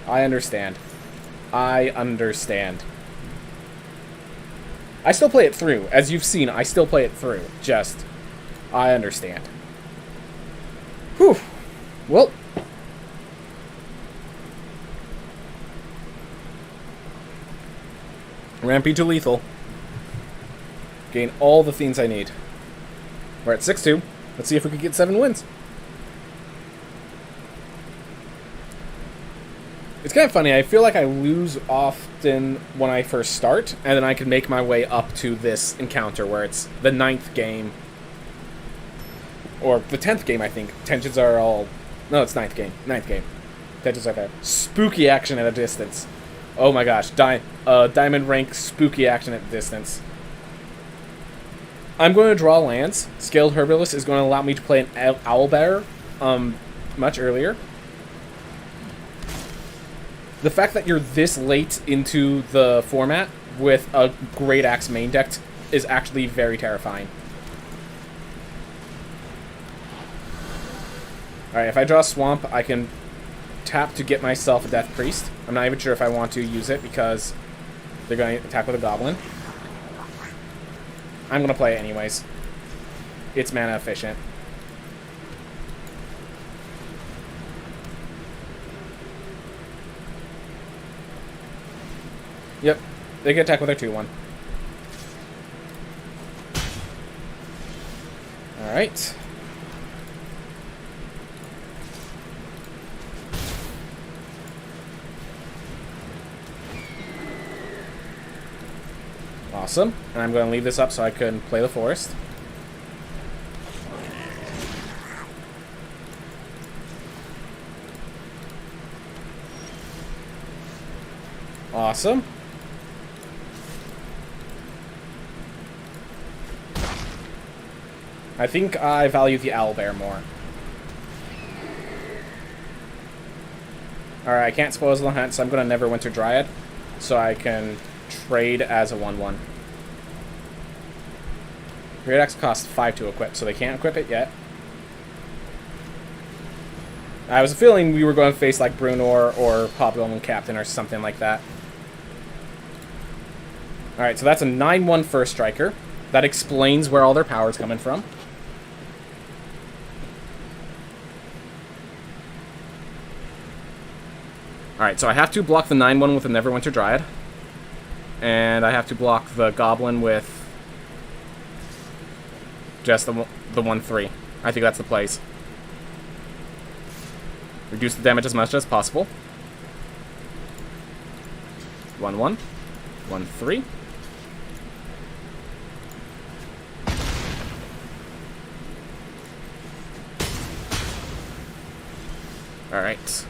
I understand. I understand. I still play it through. As you've seen, I still play it through. Just, I understand. Whew. Well. Rampage to lethal. Gain all the things I need. We're at 6-2. Let's see if we can get 7 wins. It's kind of funny. I feel like I lose often when I first start, and then I can make my way up to this encounter where it's the 9th game. Or the 10th game, I think. Tensions are all... No, it's 9th game. 9th game. Tensions are there. Spooky action at a distance. Oh my gosh. Diamond rank spooky action at a distance. I'm going to draw lands. Scaled Herbalist is going to allow me to play an Owlbear much earlier. The fact that you're this late into the format with a Great Axe main deck is actually very terrifying. Alright, if I draw Swamp, I can tap to get myself a Death Priest. I'm not even sure if I want to use it because they're going to attack with a Goblin. I'm going to play it anyways. It's mana efficient. Yep, they can attack with their 2-1. Alright. Awesome. And I'm going to leave this up so I can play the forest. Awesome. I think I value the Owlbear more. Alright, I can't spoil the hunt, so I'm going to Neverwinter Dryad, so I can trade as a 1-1. Great Axe costs 5 to equip, so they can't equip it yet. I was feeling we were going to face like Brunor or Hobgoblin Captain or something like that. Alright, so that's a 9-1 first striker. That explains where all their power is coming from. Alright, so I have to block the 9-1 with a Neverwinter Dryad. And I have to block the Goblin with just the 1-3. I think that's the plays. Reduce the damage as much as possible. 1-1. 1-3. Alright.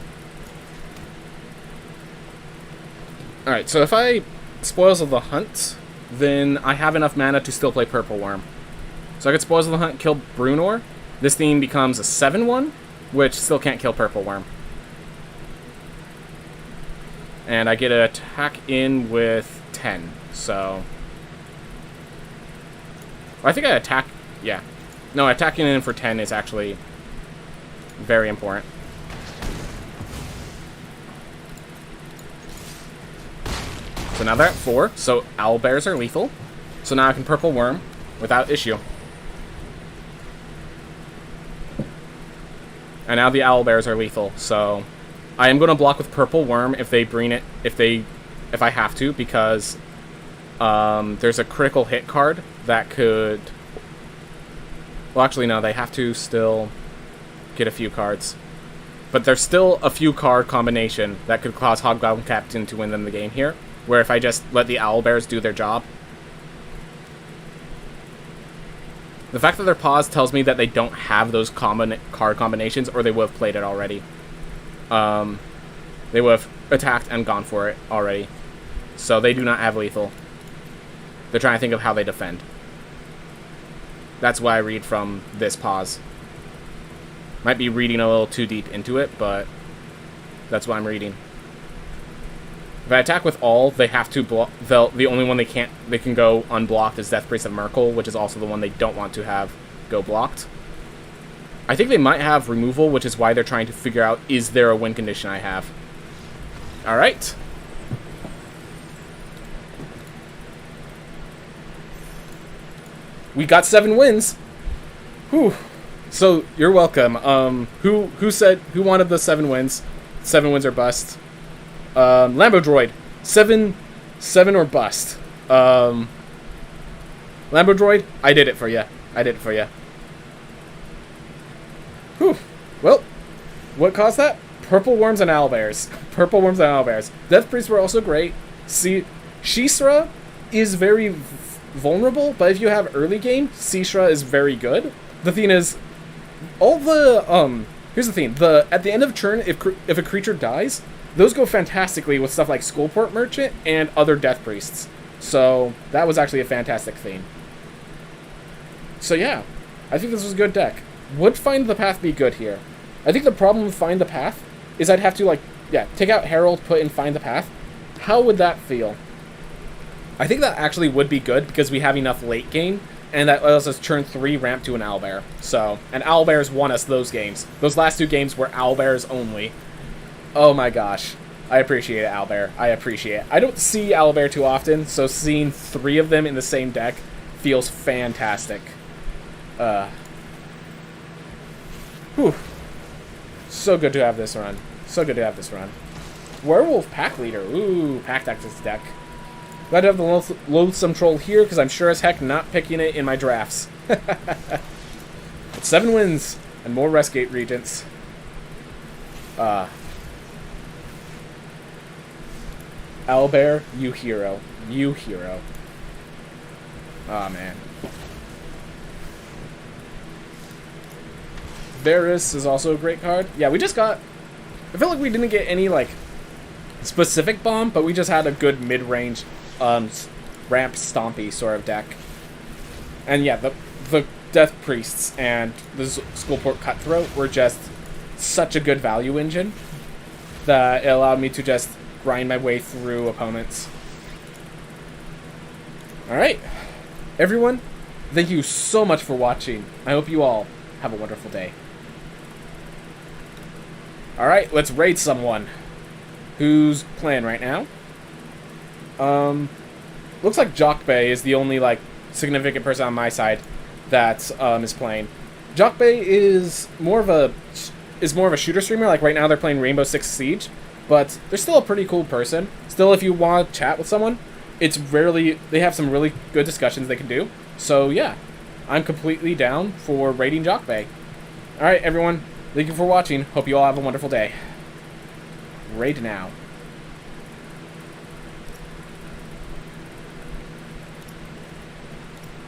Alright, so if I Spoils of the Hunt, then I have enough mana to still play Purple Worm. So I could Spoils of the Hunt, kill Brunor. This thing becomes a 7-1, which still can't kill Purple Worm. And I get an attack in with 10, so... I think I attack... Yeah. No, attacking in for 10 is actually very important. So now they're at 4, so Owlbears are lethal. So now I can Purple Worm without issue. And now the Owlbears are lethal, so I am going to block with Purple Worm if they bring it, if I have to, because there's a critical hit card that could... Well, actually, no, they have to still get a few cards. But there's still a few card combination that could cause Hobgoblin Captain to win them the game here, where if I just let the Owlbears do their job. The fact that they're paused tells me that they don't have those card combinations, or they would have played it already. They would have attacked and gone for it already. So they do not have lethal. They're trying to think of how they defend. That's why I read from this pause. Might be reading a little too deep into it, but that's what I'm reading. If I attack with all, they have to block. The only one they can go unblocked is Death Priest of Merkel, which is also the one they don't want to have go blocked. I think they might have removal, which is why they're trying to figure out, is there a win condition I have? Alright. We got 7 wins. Whew. So, you're welcome. Who wanted the 7 wins? 7 wins or bust. Lambo Droid. 7 or bust. Lambo Droid, I did it for you. Whew. Well, what caused that? Purple Worms and Owlbears. Death Priests were also great. Shisra is very vulnerable, but if you have early game, Sishra is very good. The thing is, here's the thing. At the end of turn, if a creature dies, those go fantastically with stuff like Skullport Merchant and other Death Priests. So, that was actually a fantastic theme. So yeah, I think this was a good deck. Would Find the Path be good here? I think the problem with Find the Path is I'd have to, take out Herald, put in Find the Path. How would that feel? I think that actually would be good because we have enough late game, and that allows us turn 3 ramp to an Owlbear. So, and Owlbears won us those games. Those last 2 games were Owlbears only. Oh my gosh. I appreciate it, Owlbear. I appreciate it. I don't see Owlbear too often, so seeing 3 of them in the same deck feels fantastic. Whew. So good to have this run. Werewolf Pack Leader. Ooh, Pack Tactics deck. Glad to have the Loathsome Troll here, because I'm sure as heck not picking it in my drafts. But 7 wins, and more Restgate Regents. Owlbear, you hero. Aw, man. Varus is also a great card. Yeah, we just got... I feel like we didn't get any, specific bomb, but we just had a good mid-range, ramp stompy sort of deck. And yeah, the Death Priests and the Skullport Cutthroat were just such a good value engine that it allowed me to just grind my way through opponents. Alright. Everyone, thank you so much for watching. I hope you all have a wonderful day. Alright, let's raid someone. Who's playing right now? Looks like Jockbay is the only, significant person on my side that, is playing. Jockbay is more of a shooter streamer. Like, right now they're playing Rainbow Six Siege, but they're still a pretty cool person. Still, if you want to chat with someone, they have some really good discussions they can do. So, yeah, I'm completely down for raiding Jockbay. Alright, everyone. Thank you for watching. Hope you all have a wonderful day. Raid now.